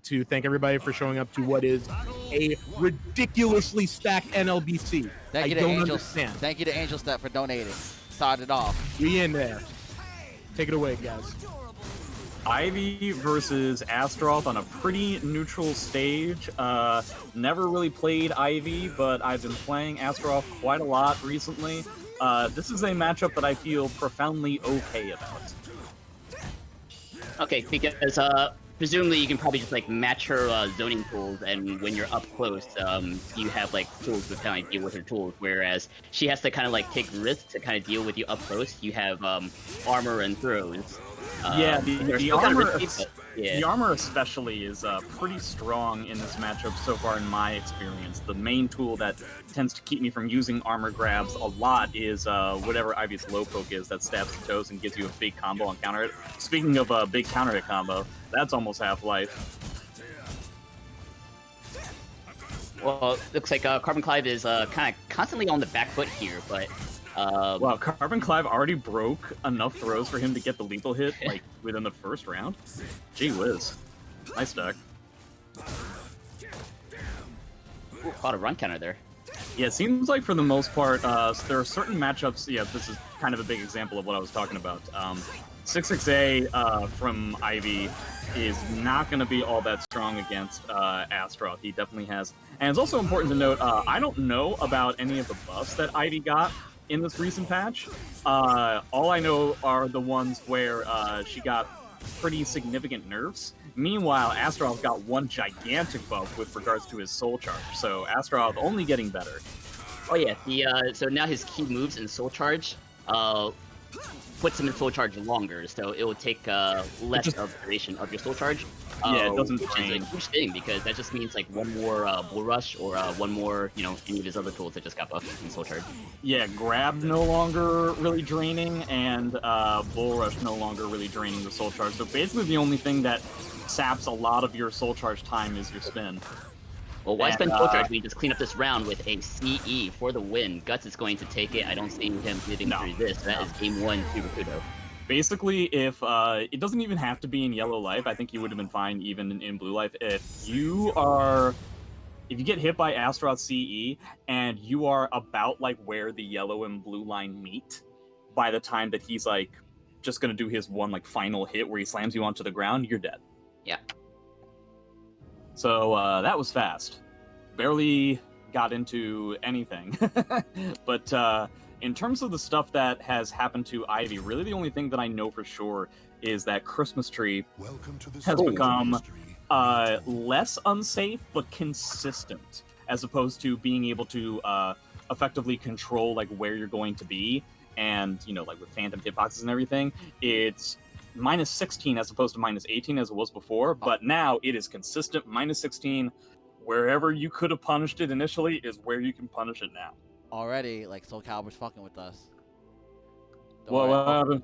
to thank everybody for showing up to what is a ridiculously stacked NLBC. Thank you to don't Angel. understand. Thank you to Angel Step for donating. Started off. We in there. Take it away, guys. Ivy versus Astaroth on a pretty neutral stage. Never really played Ivy, but I've been playing Astaroth quite a lot recently. This is a matchup that I feel profoundly okay about. Okay, because presumably you can probably just like match her zoning tools, and when you're up close, you have like tools to kind of deal with her tools. Whereas she has to kind of like take risks to kind of deal with you up close. You have armor and throws. Yeah, the armor, yeah. the armor especially is pretty strong in this matchup so far in my experience. The main tool that tends to keep me from using armor grabs a lot is whatever Ivy's low poke is that stabs the toes and gives you a big combo on counter hit. Speaking of a big counter hit combo, that's almost half-life. Well, looks like CarbonClyve is kind of constantly on the back foot here, but... Wow, CarbonClyve already broke enough throws for him to get the lethal hit, like, within the first round? Gee whiz. Nice deck. Ooh, caught a run counter there. Yeah, it seems like for the most part, there are certain matchups, yeah, this is kind of a big example of what I was talking about. 6-6A from Ivy is not going to be all that strong against Astaroth. He definitely has. And it's also important to note, I don't know about any of the buffs that Ivy got in this recent patch. All I know are the ones where she got pretty significant nerfs. Meanwhile, Astaroth got one gigantic buff with regards to his soul charge, so Astaroth only getting better. Oh yeah, so now his key moves in soul charge puts him in soul charge longer, so it will take less of the duration of your soul charge. Yeah, it doesn't which drain. is a huge thing, because that just means like one more bull rush or one more, you know, any of his other tools that just got buffed in soul charge. Yeah, grab no longer really draining, and bull rush no longer really draining the soul charge. So basically the only thing that saps a lot of your soul charge time is your spin. Well, why spend soul charge when you just clean up this round with a CE for the win? Guts is going to take it. I don't see him living through this. That is game one to Rikuto. Basically, if it doesn't even have to be in yellow life, I think you would have been fine even in blue life. If you get hit by Astaroth CE and you are about like where the yellow and blue line meet, by the time that he's like just gonna do his one like final hit where he slams you onto the ground, you're dead. Yeah. So that was fast. Barely got into anything. But in terms of the stuff that has happened to Ivy, really the only thing that I know for sure is that Christmas Tree has become less unsafe, but consistent, as opposed to being able to effectively control like where you're going to be, and you know, like with phantom hitboxes and everything, it's -16 as opposed to -18 as it was before, but now it is consistent -16. Wherever you could have punished it initially is where you can punish it now. Already, like, Soul Calibur's fucking with us. Well, what happened?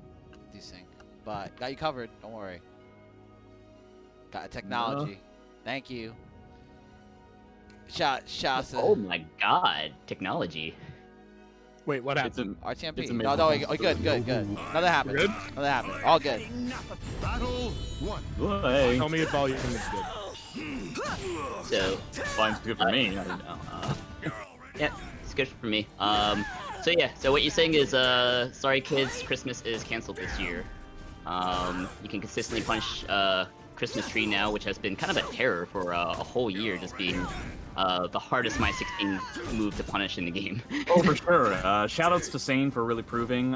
Desync. But got you covered. Don't worry. Got a technology. Thank you. Shout to... Oh my god, technology. Wait, what happened? RTMP. No, good. Nothing happened. Good? Nothing happened. All good. Hey. Tell me if volume is good. So, Fine's good for me. I don't know. yeah, it's good for me. So yeah, so what you're saying is, sorry kids, Christmas is canceled this year. You can consistently punish Christmas Tree now, which has been kind of a terror for a whole year, just being the hardest -16 move to punish in the game. Oh, for sure. Shoutouts to Sane for really proving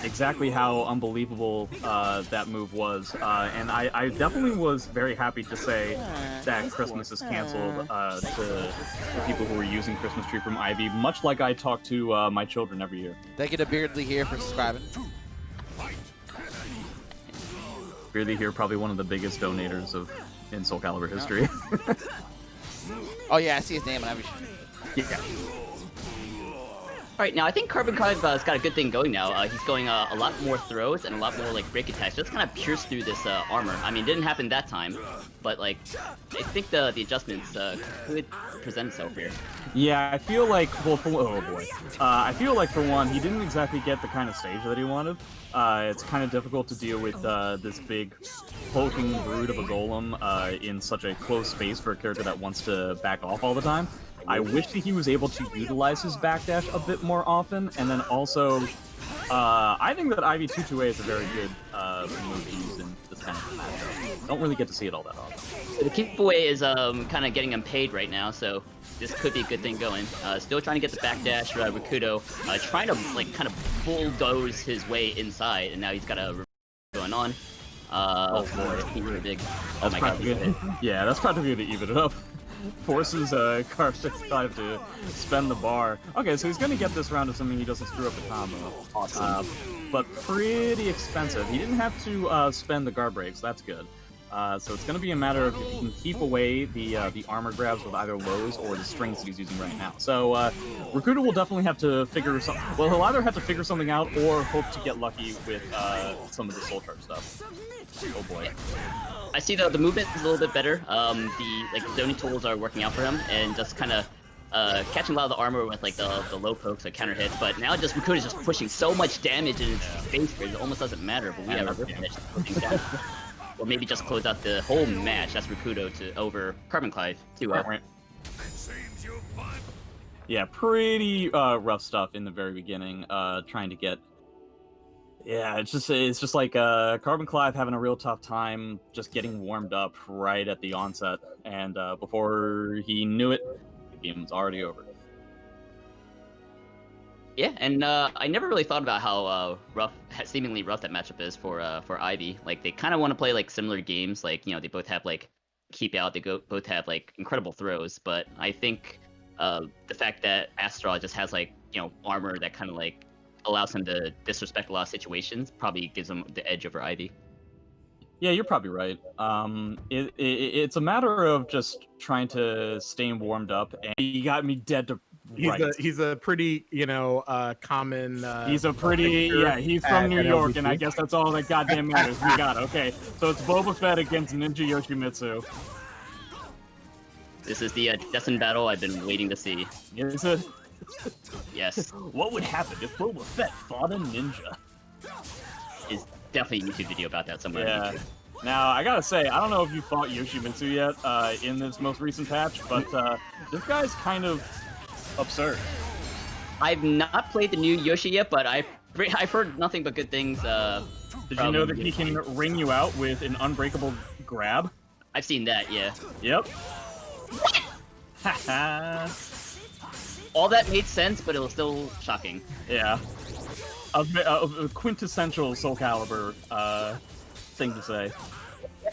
exactly how unbelievable that move was. And I definitely was very happy to say that Christmas is canceled to people who are using Christmas Tree from Ivy, much like I talk to my children every year. Thank you to Beardly here for subscribing. Beardly here, probably one of the biggest donators in Soul Calibur history. Oh yeah, I see his name on every. Yeah. Alright, now I think CarbonClyve has got a good thing going now. He's going a lot more throws and a lot more like break attacks. Just kind of pierce through this armor. I mean, it didn't happen that time, but like, I think the adjustments could present itself here. Yeah, I feel like, well, oh boy. I feel like, for one, he didn't exactly get the kind of stage that he wanted. It's kind of difficult to deal with this big hulking brood of a golem in such a close space for a character that wants to back off all the time. I wish that he was able to utilize his backdash a bit more often, and then also, I think that Ivy 2-2A is a very good move to use in this kind of matchup. Don't really get to see it all that often. So the keep away is kind of getting him paid right now, so this could be a good thing going. Still trying to get the backdash. Rikuto trying to like kind of bulldoze his way inside, and now he's got a going on. Oh boy, he's really big. Oh that's my god, he's big. Yeah, that's probably going to even it up. Forces CarbonClyve to spend the bar. Okay, so he's going to get this round assuming he doesn't screw up the combo. Awesome. But pretty expensive. He didn't have to spend the guard breaks. That's good. So it's going to be a matter of if he can keep away the armor grabs with either lows or the strings that he's using right now. So Rikuto will definitely have to figure something. Well, he'll either have to figure something out or hope to get lucky with some of the soul charge stuff. Oh boy. I see the movement is a little bit better. The zoning tools are working out for him, and just kind of catching a lot of the armor with like the low pokes or counter hits. But now just Rikuto is just pushing so much damage in his face where it almost doesn't matter. But we have a rip finish pushing down. Or maybe just close out the whole match. That's Rikuto over CarbonClyve 2-0. Yeah, pretty rough stuff in the very beginning. Trying to get. Yeah, it's just like CarbonClyve having a real tough time just getting warmed up right at the onset, and before he knew it, the game was already over. Yeah, and I never really thought about how seemingly rough that matchup is for Ivy. Like they kind of want to play like similar games, like they both have like keep out, both have like incredible throws, but I think the fact that Astaroth just has like armor that kind of like allows him to disrespect a lot of situations probably gives him the edge over Ivy. Yeah, you're probably right. It's a matter of just trying to stay warmed up, and he got me dead to rights. He's a pretty, common... he's a pretty... Yeah, he's from New York, and I guess that's all that goddamn matters. We got, okay. So it's Boba Fett against Ninja Yoshimitsu. This is the destined battle I've been waiting to see. Is it? Yes. What would happen if Boba Fett fought a ninja? Is definitely a YouTube video about that somewhere. Yeah. Now, I gotta say, I don't know if you fought Yoshimitsu yet in this most recent patch, but this guy's kind of absurd. I've not played the new Yoshi yet, but I've heard nothing but good things. Did you know that he can ring you out with an unbreakable grab? I've seen that, yeah. Yep. What? Haha. All that made sense, but it was still shocking. Yeah. A quintessential Soul Calibur thing to say.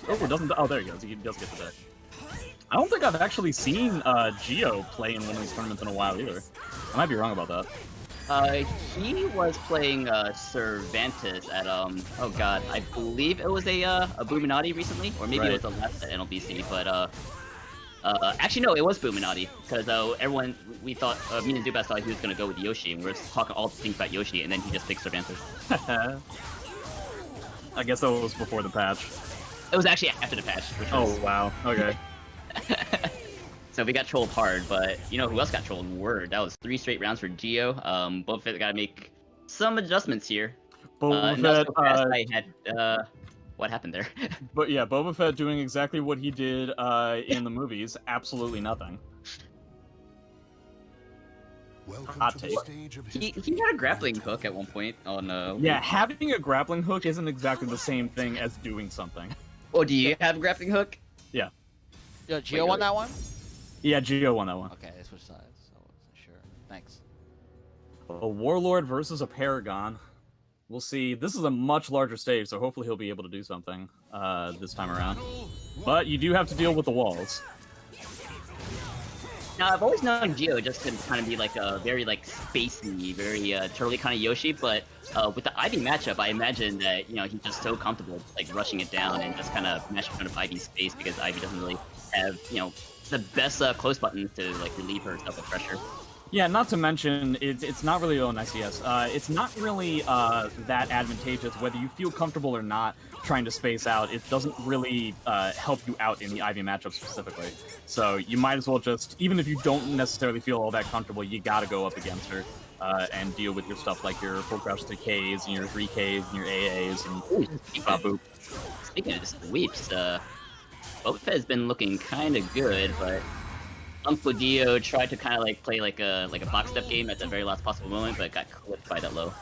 Oh, it doesn't. Oh, there he goes. He does get to that. I don't think I've actually seen Geo play in one of these tournaments in a while either. I might be wrong about that. He was playing Cervantes at oh god, I believe it was a Buminati recently, or maybe it was the last at NLBC, but actually no, it was Buminati, because everyone, we thought, me and Dubas thought he was going to go with Yoshi, and we were talking all the things about Yoshi, and then he just picked Cervantes. I guess that was before the patch. It was actually after the patch, which was... Oh, wow. Okay. So we got trolled hard, but you know who else got trolled? Word. That was 3 straight rounds for Geo. Boba Fett got to make some adjustments here. Boba Fett, I had, what happened there? But yeah, Boba Fett doing exactly what he did in the movies. Absolutely nothing. Hot take. He had a grappling hook at one point on Yeah, having a grappling hook isn't exactly the same thing as doing something. Oh, do you have a grappling hook? Yeah. Yo, Gio won that one? Yeah, Geo won that one. Okay, I switched sides, so I wasn't sure. Thanks. A Warlord versus a Paragon. We'll see. This is a much larger stage, so hopefully he'll be able to do something this time around. But you do have to deal with the walls. Now, I've always known Geo just to kind of be like a very like spacey, very turtly kind of Yoshi, but with the Ivy matchup, I imagine that he's just so comfortable like rushing it down and just kind of mashing in front of Ivy's face because Ivy doesn't really have the best close buttons to like relieve herself of pressure. Yeah, not to mention, it's not really on SES. It's not really that advantageous whether you feel comfortable or not trying to space out. It doesn't really help you out in the Ivy matchup specifically. So you might as well just, even if you don't necessarily feel all that comfortable, you gotta go up against her and deal with your stuff like your full crouch 3Ks and your 3Ks and your AAs and boop. Speaking of sweeps, Boba Fett has been looking kind of good, but Uncle Dio tried to kind of like play like a box step game at the very last possible moment, but got clipped by that low.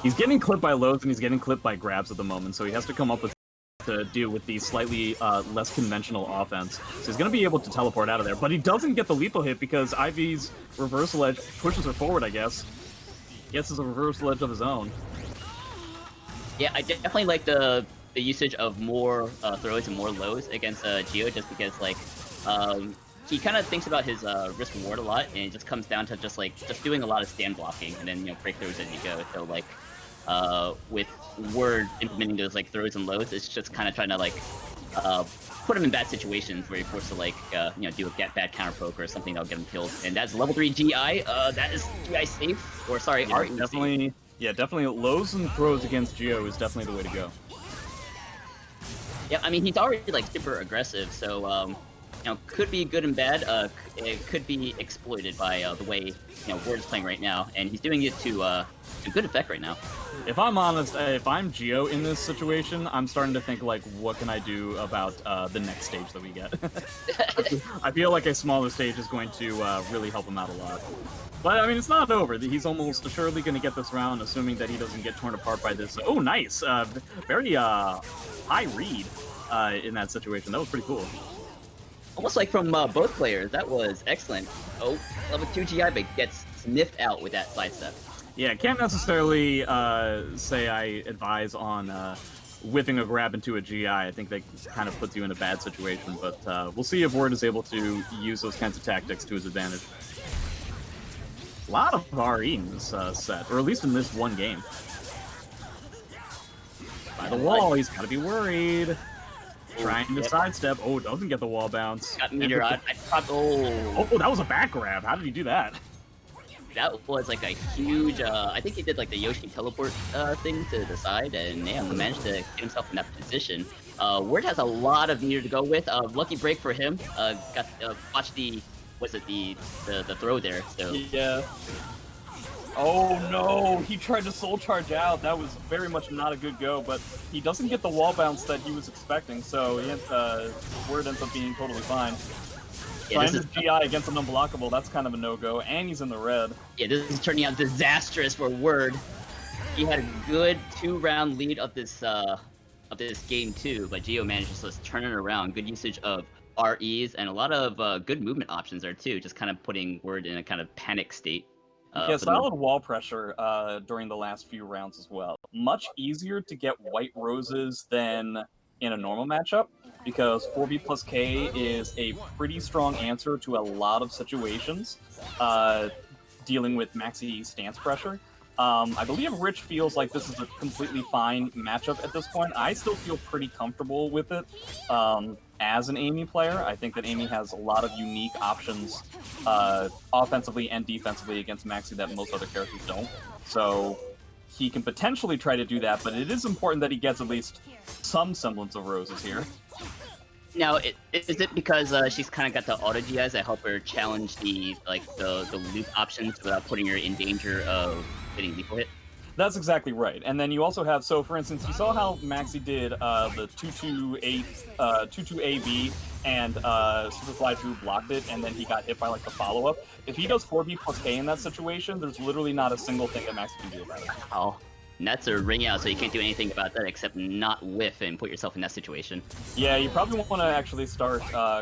He's getting clipped by lows and he's getting clipped by grabs at the moment, so he has to come up with to deal with the slightly less conventional offense. So he's going to be able to teleport out of there, but he doesn't get the lethal hit because Ivy's reversal edge pushes her forward, I guess. He gets his reversal edge of his own. Yeah, I definitely like the usage of more throws and more lows against Geo, just because like he kind of thinks about his risk reward a lot, and it just comes down to just doing a lot of stand blocking and then break throws as you go. So like with Word implementing those like throws and lows, it's just kind of trying to like put him in bad situations where you're forced to like do a bad counter poke or something that'll get him killed. And that's level 3 GI. That is GI safe, or sorry, Yeah, RE definitely. safe. Yeah, definitely lows and throws against Geo is definitely the way to go. Yeah, I mean he's already like super aggressive, so could be good and bad. It could be exploited by the way Word is playing right now, and he's doing it to good effect right now. If I'm honest, if I'm Geo in this situation, I'm starting to think like, what can I do about the next stage that we get? I feel like a smaller stage is going to really help him out a lot. But I mean, it's not over. He's almost assuredly going to get this round, assuming that he doesn't get torn apart by this. Oh, nice! Very high read in that situation. That was pretty cool. Almost like from both players. That was excellent. Oh, level 2 GI, but gets sniffed out with that sidestep. Yeah, can't necessarily say I advise on whipping a grab into a GI. I think that kind of puts you in a bad situation, but we'll see if Word is able to use those kinds of tactics to his advantage. A lot of RE in this set, or at least in this one game. By the wall, he's got to be worried. Trying to sidestep. Oh, doesn't get the wall bounce. Got meter on. Oh, that was a back grab. How did he do that? That was like a huge, I think he did like the Yoshi teleport thing to the side, and yeah, managed to get himself in that position. Word has a lot of meter to go with. Lucky break for him. Got watch the throw there. So Yeah. Oh no, he tried to soul charge out. That was very much not a good go, but he doesn't get the wall bounce that he was expecting, so Word ends up being totally fine. yeah, Trying to GI against an unblockable, that's kind of a no-go, and he's in the red. yeah, this is turning out disastrous for Word. He had a good 2-round lead of this game too, but Geo managed to just turn it around. Good usage of REs and a lot of good movement options there too, just kind of putting Word in a kind of panic state. Yeah, solid wall pressure during the last few rounds as well. Much easier to get white roses than in a normal matchup, because 4B plus K is a pretty strong answer to a lot of situations dealing with Maxi stance pressure. I believe Rich feels like this is a completely fine matchup at this point. I still feel pretty comfortable with it as an Amy player. I think that Amy has a lot of unique options offensively and defensively against Maxi that most other characters don't. So he can potentially try to do that, but it is important that he gets at least some semblance of roses here. Now, is it because she's kind of got the auto GIs that help her challenge the loop options without putting her in danger of getting lethal hit? That's exactly right. And then you also have, so for instance, you saw how Maxi did the 2-2 AB and SuperflyDrew blocked it, and then he got hit by like the follow-up. If he does 4B plus K in that situation, there's literally not a single thing that Maxi can do about it. Oh, and that's a ring out, so you can't do anything about that except not whiff and put yourself in that situation. Yeah, you probably want to actually start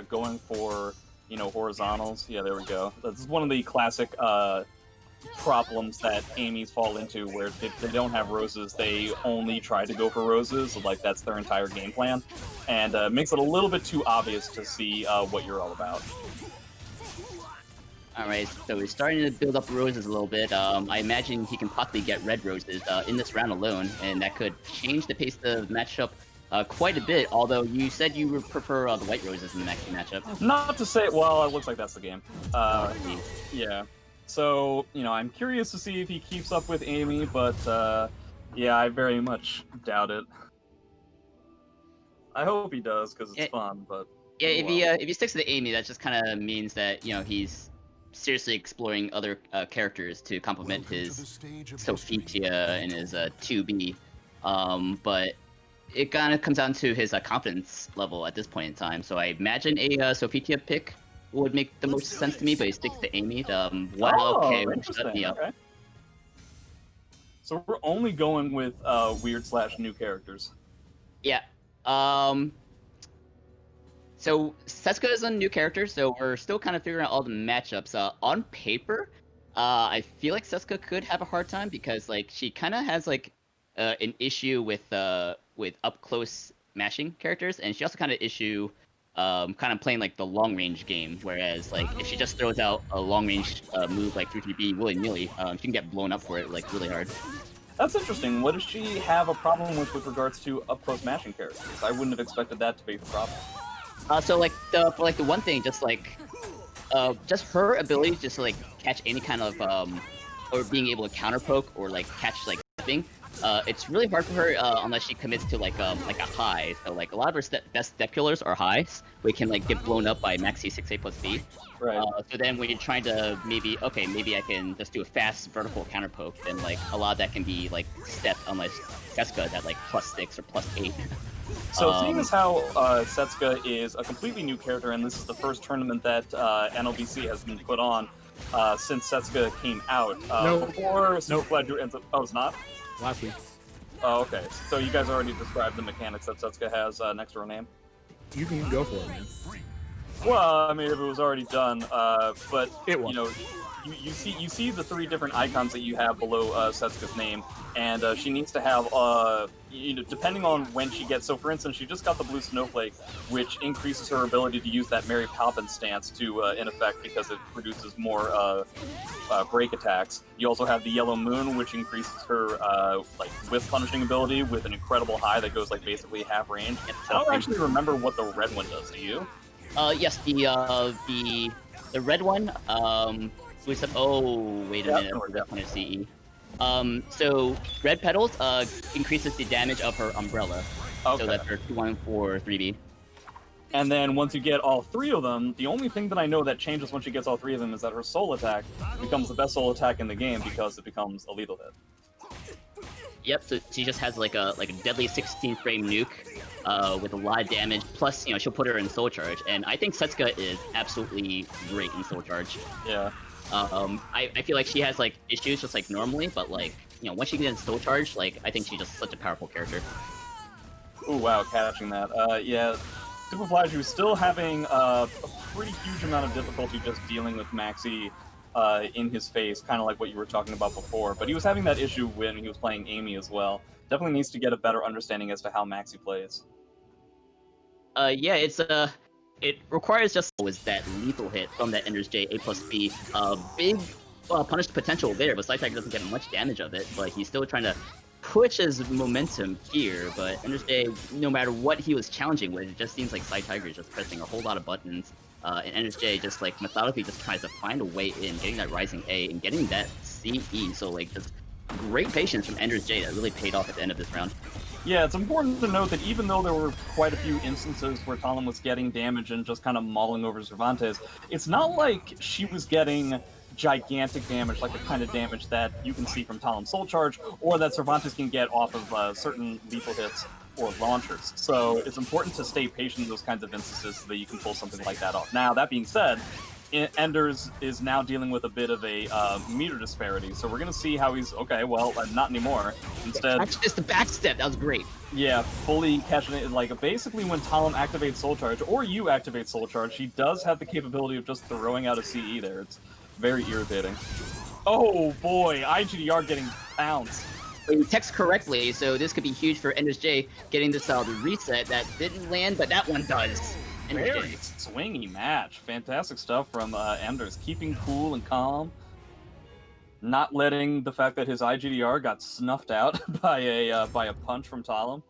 going for, horizontals. Yeah, there we go. This is one of the classic problems that Amy's fall into, where if they don't have roses, they only try to go for roses. Like, that's their entire game plan. And makes it a little bit too obvious to see what you're all about. Alright, so he's starting to build up roses a little bit. I imagine he can possibly get red roses in this round alone, and that could change the pace of the matchup quite a bit, although you said you would prefer the white roses in the Maxi matchup. Not to say, well, it looks like that's the game. Yeah. So, I'm curious to see if he keeps up with Amy, but yeah, I very much doubt it. I hope he does, because it's fun, but... Yeah, oh well. if he sticks to the Amy, that just kind of means that he's seriously exploring other characters to complement his Sophia and his 2B. But it kind of comes down to his confidence level at this point in time. So I imagine a Sophia pick would make the most sense to me, but he sticks to Amy. Wow, okay, shut me up. Okay. So we're only going with weird/new characters. Yeah. So Setsuka is a new character, so we're still kind of figuring out all the matchups. On paper, I feel like Setsuka could have a hard time because like she kind of has like an issue with up close mashing characters, and she also kind of issue kind of playing like the long range game. Whereas like if she just throws out a long range move like 3-3B willy nilly, she can get blown up for it like really hard. That's interesting. What does she have a problem with regards to up close mashing characters? I wouldn't have expected that to be the problem. So like the one thing, just her ability just to like catch any kind of or being able to counter poke or like catch like stepping, it's really hard for her unless she commits to like a high. So like a lot of her best step killers are highs, where you can like get blown up by Maxi 6A plus B. Right. So then when you're trying to maybe I can just do a fast vertical counter poke, then like a lot of that can be like stepped unless Setsuka's at like +6 or +8. So seeing as how Setsuka is a completely new character, and this is the first tournament that NLBC has been put on since Setsuka came out. Before SuperflyDrew ends up... Oh, it's not? Last week. Oh, okay. So you guys already described the mechanics that Setsuka has next to her name? You can go for it, man. Well, I mean, if it was already done, but, It was. you see the three different icons that you have below Setsuka's name, and she needs to have, depending on when she gets... So, for instance, she just got the blue snowflake, which increases her ability to use that Mary Poppins stance to, in effect, because it produces more break attacks. You also have the yellow moon, which increases her, whiff punishing ability with an incredible high that goes, like, basically half range. I don't actually remember what the red one does, do you? Yes, the red one, oh, wait a minute, I forgot to CE. So red petals increases the damage of her umbrella. Okay. So that's her 2-1-4 3B. And then once you get all three of them, the only thing that I know that changes when she gets all three of them is that her soul attack becomes the best soul attack in the game because it becomes a lethal hit. Yep, so she just has like a deadly 16 frame nuke with a lot of damage. Plus, she'll put her in soul charge, and I think Setsuka is absolutely great in soul charge. Yeah. I feel like she has like issues just like normally, but like once she gets in soul charge, like I think she's just such a powerful character. Oh wow, catching that. Yeah, SuperflyDrew is still having a pretty huge amount of difficulty just dealing with Maxi in his face, kind of like what you were talking about before. But he was having that issue when he was playing Amy as well. Definitely needs to get a better understanding as to how Maxi plays. Yeah, it requires just that lethal hit from that NDersJ A+B. Big punish potential there, but slytiger doesn't get much damage of it, but he's still trying to push his momentum here. But NDersJ, no matter what he was challenging with, it just seems like slytiger is just pressing a whole lot of buttons. And NDersJ just like methodically just tries to find a way in, getting that rising A and getting that CE. So like just great patience from NDersJ that really paid off at the end of this round. Yeah, it's important to note that even though there were quite a few instances where Talim was getting damage and just kind of mauling over Cervantes, it's not like she was getting gigantic damage, like the kind of damage that you can see from Talim's Soul Charge, or that Cervantes can get off of certain lethal hits or launchers. So it's important to stay patient in those kinds of instances so that you can pull something like that off. Now, that being said, Enders is now dealing with a bit of a meter disparity, so we're going to see how he's... Okay, well, not anymore. Instead... Actually, just the backstep, that was great. Yeah, fully catching it. Like, basically when Talim activates Soul Charge, or you activate Soul Charge, she does have the capability of just throwing out a CE there. It's very irritating. Oh boy, IGDR getting pounced. You text correctly, so this could be huge for NDersJ getting this the reset that didn't land, but that one does. Very swingy match. Fantastic stuff from Enders. Keeping cool and calm. Not letting the fact that his IGDR got snuffed out by a punch from Talim.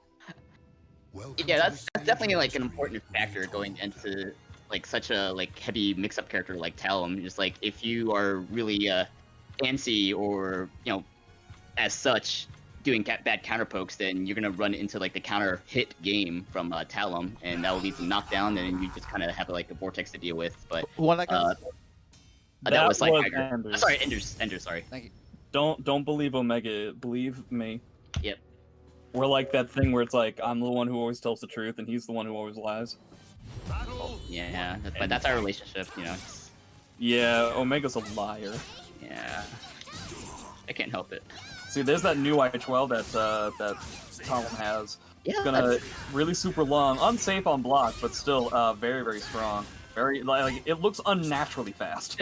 Yeah, that's definitely like an important factor going into like such a heavy mix-up character like Talim. Just like if you are really fancy or as such doing bad counter pokes, then you're gonna run into like the counter hit game from Talim, and that will lead to knockdown, and you just kind of have like a vortex to deal with. But What I got? that was like Enders. sorry, Enders. Sorry. Thank you. Don't believe Omega. Believe me. Yep. We're like that thing where it's like I'm the one who always tells the truth, and he's the one who always lies. Yeah, but that's our relationship, Yeah, Omega's a liar. Yeah, I can't help it. See, there's that new I-12 that Talim has. Yeah, It's gonna really super long, unsafe on block, but still very very strong. Very like it looks unnaturally fast.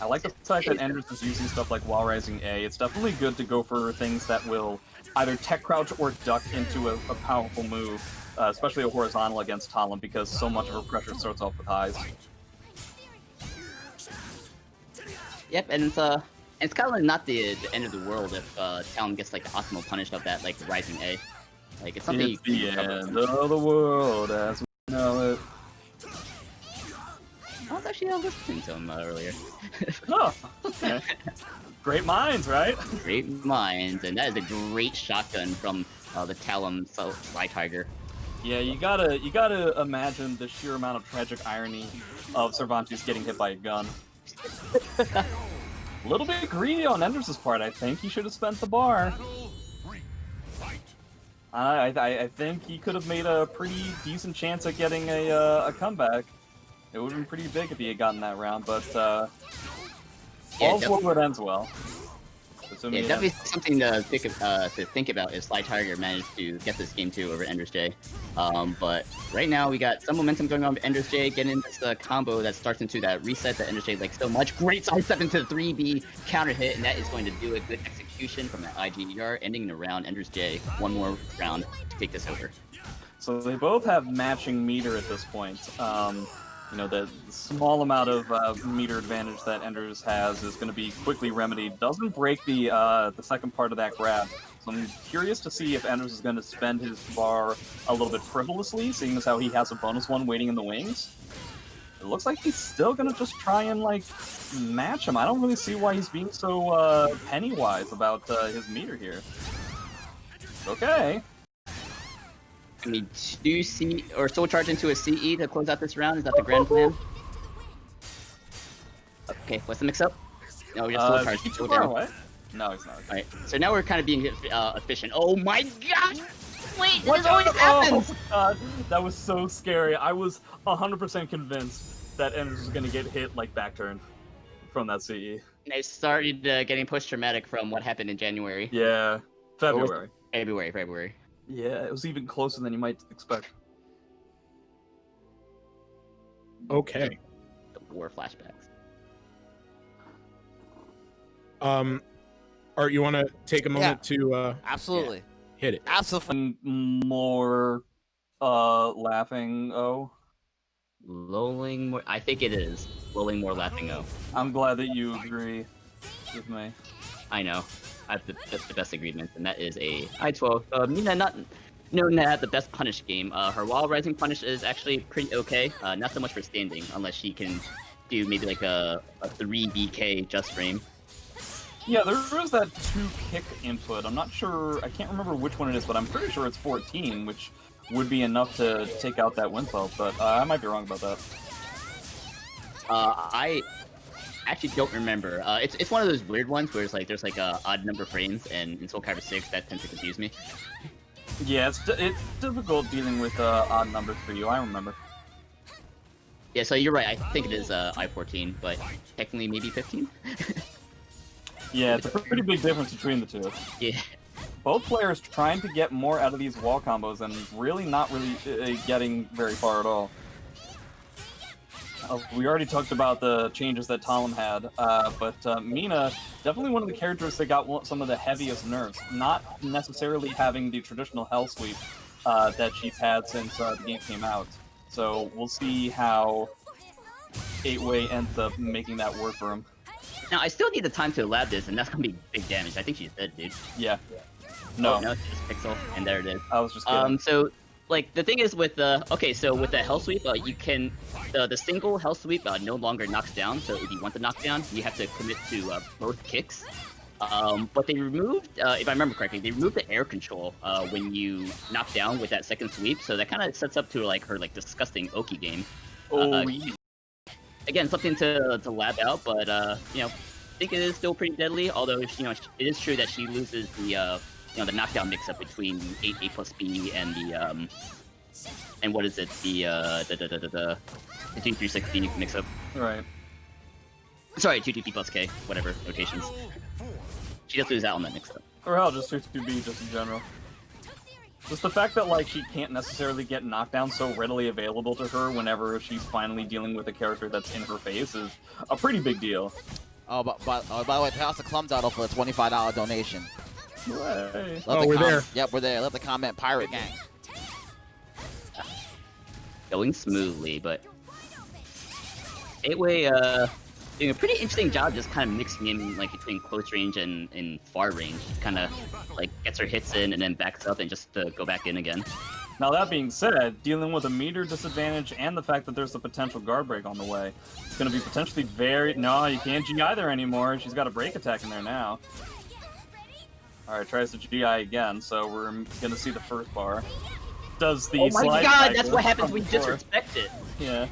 I like the fact that Enders is using stuff like Wall Rising A. It's definitely good to go for things that will either tech crouch or duck into a powerful move, especially a horizontal against Talim, because so much of her pressure starts off with highs. Yep, and it's kind of not the end of the world if Talim gets like the optimal punish of that like Rising A. Like it's something It's the end of the world as we know it. I was actually listening to him earlier. Oh, okay. Great minds, right? Great minds, and that is a great shotgun from the Talim slytiger. Yeah, you gotta imagine the sheer amount of tragic irony of Cervantes getting hit by a gun. A little bit greedy on Enders' part, I think. He should have spent the bar. I think he could have made a pretty decent chance at getting a comeback. It would have been pretty big if he had gotten that round, but all's well that ends well. Yeah, definitely something to think about if slytiger managed to get this game 2 over EndersJ. But right now we got some momentum going on with EndersJ, getting this combo that starts into that reset that EndersJ likes so much. Great sidestep into the 3B counter hit, and that is going to do a good execution from that IGER, ending in a round. EndersJ, one more round to take this over. So they both have matching meter at this point. The small amount of meter advantage that Enders has is going to be quickly remedied. Doesn't break the second part of that grab. So I'm curious to see if Enders is going to spend his bar a little bit frivolously, seeing as how he has a bonus one waiting in the wings. It looks like he's still going to just try and match him. I don't really see why he's being so penny-wise about his meter here. Okay. I mean, do C or Soul Charge into a CE to close out this round? Is that the grand plan? Okay, what's the mix-up? No, we're just Soul Charge. He's Go too far down. away. No, he's not. Alright, so now we're kind of being efficient. Oh my god! Wait, What this always happens! Oh, God. That was so scary. I was 100% convinced that Enders was going to get hit back turn from that CE. And I started getting post-traumatic from what happened in January. Yeah, February. February. Yeah, it was even closer than you might expect. Okay. The war flashbacks. Art, you want to take a moment to Absolutely. hit it? Absolutely. More laughing Lolling more. I think it is. Lolling more, laughing oh. I'm glad that you agree with me. I know. I have the best agreement, and that is a I-12. Mina not known to have the best punish game. Her wall rising punish is actually pretty okay. Not so much for standing, unless she can do maybe a 3BK just frame. Yeah, there is that 2-kick input. I'm not sure, I can't remember which one it is, but I'm pretty sure it's 14, which would be enough to take out that windfall, but I might be wrong about that. I actually don't remember. It's one of those weird ones where it's there's a odd number frames, and in Soul Calibur 6 that tends to confuse me. Yeah, it's difficult dealing with odd numbers for you, I remember. Yeah, so you're right, I think it is I-14, but technically maybe 15? Yeah, it's a pretty big difference between the two. Yeah. Both players trying to get more out of these wall combos and not really getting very far at all. We already talked about the changes that Talim had, but Mina, definitely one of the characters that got some of the heaviest nerfs. Not necessarily having the traditional Hell Sweep that she's had since the game came out. So we'll see how 8-Way ends up making that work for him. Now, I still need the time to lab this, and that's gonna be big damage. I think she's dead, dude. Yeah. No, Oh, no, it's just pixel, and there it is. I was just kidding. So, like, the thing is with the with the hell sweep, you can the single hell sweep no longer knocks down. So if you want the knockdown, you have to commit to both kicks. But they removed, if I remember correctly, they removed the air control when you knock down with that second sweep. So that kind of sets up to like her disgusting Oki game. Again, something to lab out, but you know, I think it is still pretty deadly. Although it is true that she loses the the knockdown mix-up between A plus B and the and what is it, the 2360 mix-up. Right. Sorry, 2TP plus K, whatever rotations. She does lose out on that mix-up. Or hell, just 2B just in general. Just the fact that like she can't necessarily get knockdown so readily available to her whenever she's finally dealing with a character that's in her face is a pretty big deal. Oh, but by the way, pass the Clumdoddle for a $25 donation. Hey. We're there. Yep, we're there. Let the comment Pirate Gang. Going smoothly, but 8-way doing a pretty interesting job just kind of mixing in like between close range and far range. Kind of like gets her hits in and then backs up and just go back in again. Now that being said, dealing with a meter disadvantage and the fact that there's a potential guard break on the way, it's going to be potentially very... No, you can't GI there anymore. She's got a break attack in there now. Alright, tries to GI again, so we're going to see the first bar. Does the oh my slide god, attack that's what happens from when you before. disrespect it. Yeah.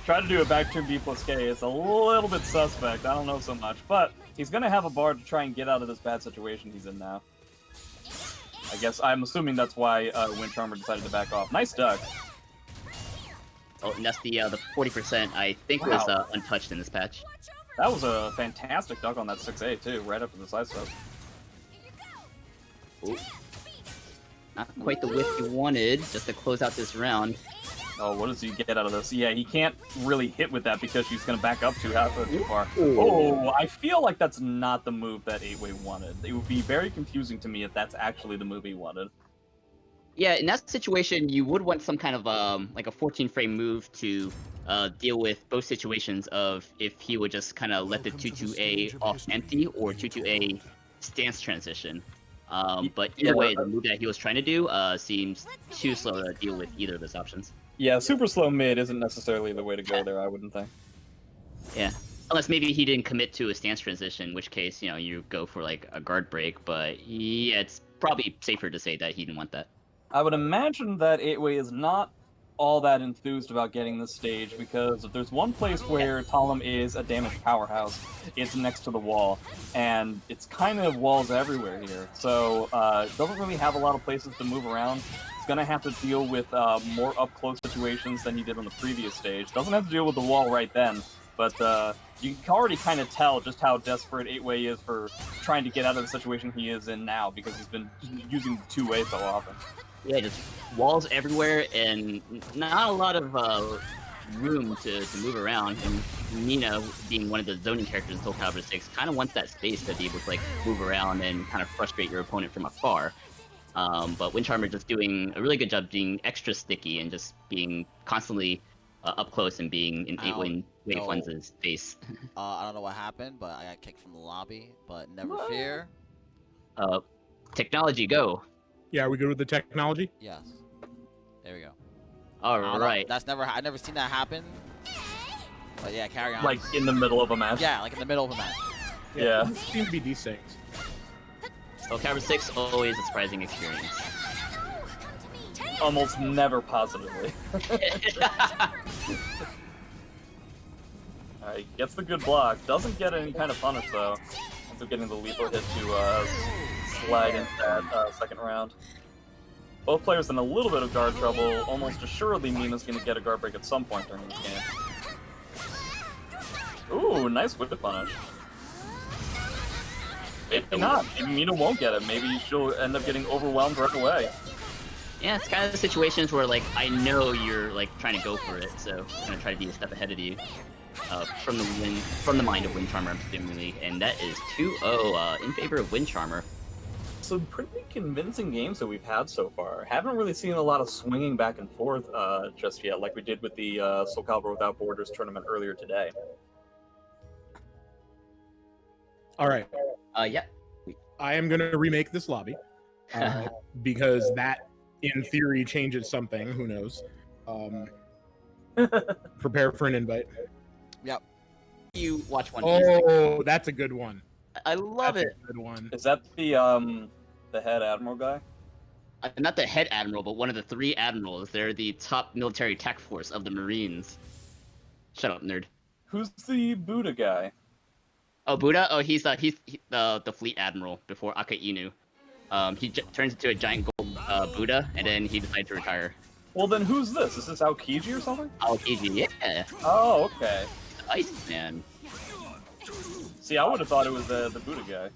Try to do a back turn B plus K. It's a little bit suspect. I don't know so much. But he's going to have a bar to try and get out of this bad situation he's in now. I guess I'm assuming that's why Wind Charmer decided to back off. Nice duck. Oh, and that's the 40% I think was untouched in this patch. That was a fantastic duck on that 6A too, right up to the side step. Ooh. Not quite the whiff you wanted, just to close out this round. Oh, what does he get out of this? Yeah, he can't really hit with that because she's going to back up too far. Oh, I feel like that's not the move that 8-way wanted. It would be very confusing to me if that's actually the move he wanted. Yeah, in that situation, you would want some kind of like a 14-frame move to deal with both situations of if he would just kind of let the 2-2A off empty or 2-2A stance transition. But either way, the move that he was trying to do seems too slow to deal with either of those options. Yeah, super slow mid isn't necessarily the way to go there, I wouldn't think. Yeah, unless maybe he didn't commit to a stance transition, in which case, you go for like a guard break, but yeah, it's probably safer to say that he didn't want that. I would imagine that 8-way is not all that enthused about getting this stage, because if there's one place where Talim is a damage powerhouse, it's next to the wall, and it's kind of walls everywhere here, so doesn't really have a lot of places to move around. It's going to have to deal with more up-close situations than he did on the previous stage. Doesn't have to deal with the wall right then, but you can already kind of tell just how desperate 8-way is for trying to get out of the situation he is in now, because he's been using the 2-way so often. Yeah, just walls everywhere and not a lot of room to move around. And Mina, being one of the zoning characters in Soul Calibur 6, kind of wants that space to be able to like move around and kind of frustrate your opponent from afar. But Wind Charmer just doing a really good job being extra sticky and just being constantly up close and being in 8-way Wave Lens's face. I don't know what happened, but I got kicked from the lobby. But never fear. Technology, go. Yeah, are we good with the technology? Yes. There we go. All right. That's I never seen that happen. But yeah, carry on. Like in the middle of a match? Yeah, like in the middle of a match. Yeah. It seems to be these things. Soul Calibur 6, always a surprising experience. Almost never positively. Alright, gets the good block. Doesn't get any kind of punish though. Ends up getting the lethal hit to slide into that second round. Both players in a little bit of guard trouble. Almost assuredly Mina's going to get a guard break at some point during this game. Ooh, nice whip punish. Maybe not. Maybe Mina won't get it. Maybe she'll end up getting overwhelmed right away. Yeah, it's kind of the situations where like I know you're like trying to go for it, so I'm gonna try to be a step ahead of you. From the mind of Wind Charmer, presumably, and that is 2-0 in favor of Wind Charmer. Some pretty convincing games that we've had so far. Haven't really seen a lot of swinging back and forth just yet, like we did with the Soul Calibur Without Borders tournament earlier today. All right. Yeah. I am going to remake this lobby. because that, in theory, changes something. Who knows? Prepare for an invite. Yep. You watch One Piece. Oh, that's a good one. I love That's it. a good one. Is that the head admiral guy? Not the head admiral, but one of the 3 admirals. They're the top military tech force of the Marines. Shut up, nerd. Who's the Buddha guy? Oh, Buddha? Oh, he's the fleet admiral before Aka Inu. He turns into a giant gold Buddha, and then he decides to retire. Well, then who's this? Is this Aokiji or something? Aokiji, yeah. Oh, okay. Iceman. See, I would have thought it was the Buddha guy.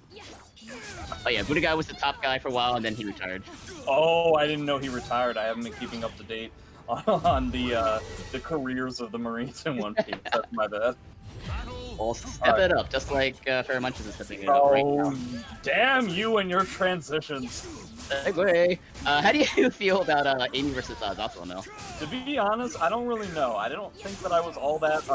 Oh yeah, Buddha guy was the top guy for a while, and then he retired. Oh, I didn't know he retired. I haven't been keeping up to date on the careers of the Marines in One Piece. That's my bad. Well, step it up, just like Feremuntrus is stepping it up right now. Oh, damn you and your transitions. Segue. How do you feel about Amy versus Zasalamel? To be honest, I don't really know. I don't think that I was all that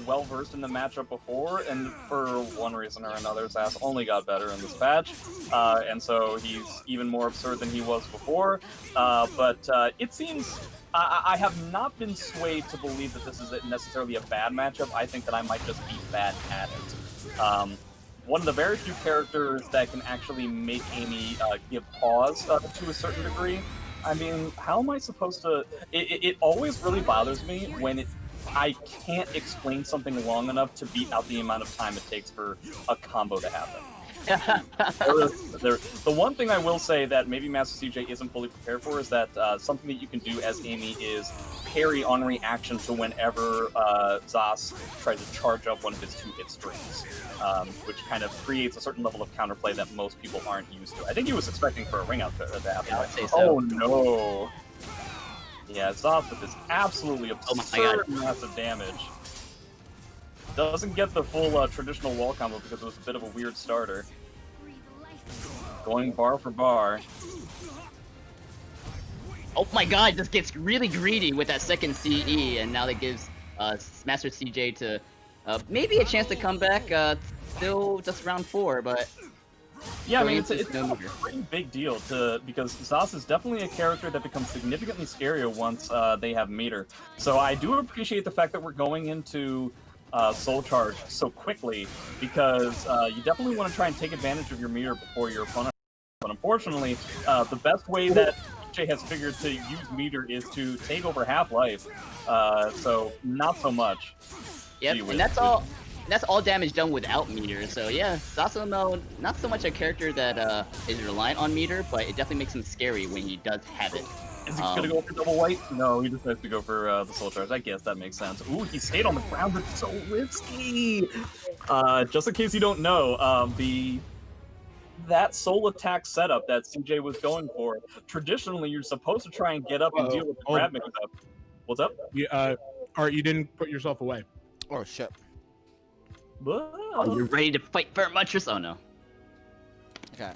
well versed in the matchup before, and for one reason or another, Zas only got better in this patch, and so he's even more absurd than he was before. But it seems I have not been swayed to believe that this is necessarily a bad matchup. I think that I might just be bad at it. One of the very few characters that can actually make Amy give pause to a certain degree. I mean, how am I supposed to... It always really bothers me when I can't explain something long enough to beat out the amount of time it takes for a combo to happen. The one thing I will say that maybe MasterCJ isn't fully prepared for is that something that you can do as Amy is parry on reaction to whenever Zas tries to charge up one of his 2-hit strings, which kind of creates a certain level of counterplay that most people aren't used to. I think he was expecting for a ring out to happen. Yeah, I'd say so. Oh no! Yeah, Zas with this absolutely absurd massive damage. Doesn't get the full traditional wall combo because it was a bit of a weird starter. Going bar for bar. Oh my god, this gets really greedy with that second CE, and now that gives MasterCJ to maybe a chance to come back. Still just round 4, but yeah, I mean it's a meter. pretty big deal because Zas is definitely a character that becomes significantly scarier once they have meter. So I do appreciate the fact that we're going into Soul Charge so quickly because you definitely want to try and take advantage of your meter before your opponent. But unfortunately, the best way that Jay has figured to use meter is to take over half-life. So not so much. Yep, and that's all. That's all damage done without meter. So yeah, Zasalamel, not so much a character that is reliant on meter, but it definitely makes him scary when he does have it. Is he gonna go for double white? No, he just has to go for the Soul Charge. I guess that makes sense. Ooh, he stayed on the ground. It's so risky. Just in case you don't know, that soul attack setup that CJ was going for, traditionally you're supposed to try and get up and deal with the grab mix-up. What's up? Yeah, Art, you didn't put yourself away. Oh shit. Oh, you're ready to fight Feremuntrus? Oh no. Okay.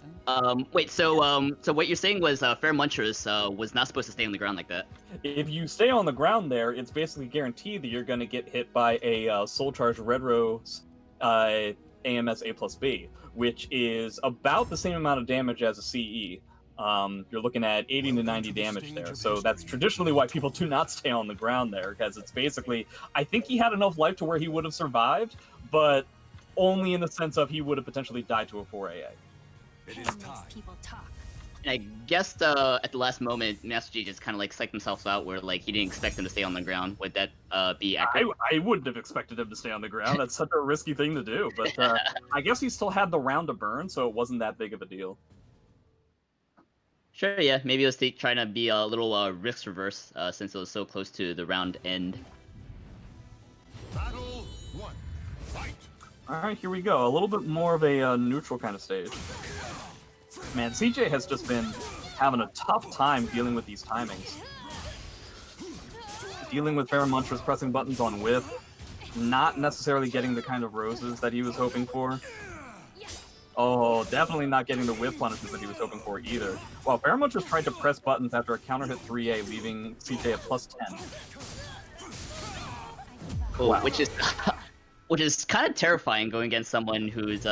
Wait. So what you're saying was Feremuntrus was not supposed to stay on the ground like that. If you stay on the ground there, it's basically guaranteed that you're going to get hit by a Soul Charge Red Rose AMS A plus B, which is about the same amount of damage as a CE. You're looking at 80 to 90 damage there. So that's traditionally why people do not stay on the ground there, because it's basically, I think he had enough life to where he would have survived, but only in the sense of he would have potentially died to a 4AA. And I guess at the last moment, MasterCJ just kind of like psyched himself out where like he didn't expect him to stay on the ground. Would that be accurate? I wouldn't have expected him to stay on the ground. That's such a risky thing to do. But I guess he still had the round to burn, so it wasn't that big of a deal. Sure, yeah. Maybe it was trying to be a little risk reverse since it was so close to the round end. Battle 1. Fight. All right, here we go. A little bit more of a neutral kind of stage. Man, CJ has just been having a tough time dealing with these timings. Dealing with Feremuntrus pressing buttons on whiff, not necessarily getting the kind of roses that he was hoping for. Oh, definitely not getting the whiff punishes that he was hoping for either. While Feremuntrus tried to press buttons after a counter hit 3A, leaving CJ at +10. Cool, Wow. which is Which is kind of terrifying going against someone who's,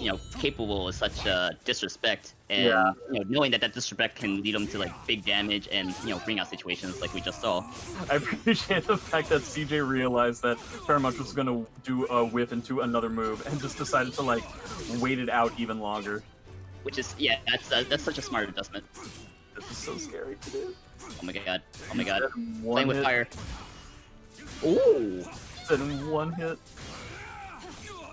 you know, capable of such disrespect, and Yeah. you know, knowing that that disrespect can lead them to like big damage and you know bring out situations like we just saw. I appreciate the fact that CJ realized that Feremuntrus was gonna do a whiff into another move and just decided to like wait it out even longer. Which is, yeah, that's such a smart adjustment. This is so scary to do. Oh my god, oh my god, One playing with hit, fire. Ooh. said in one hit.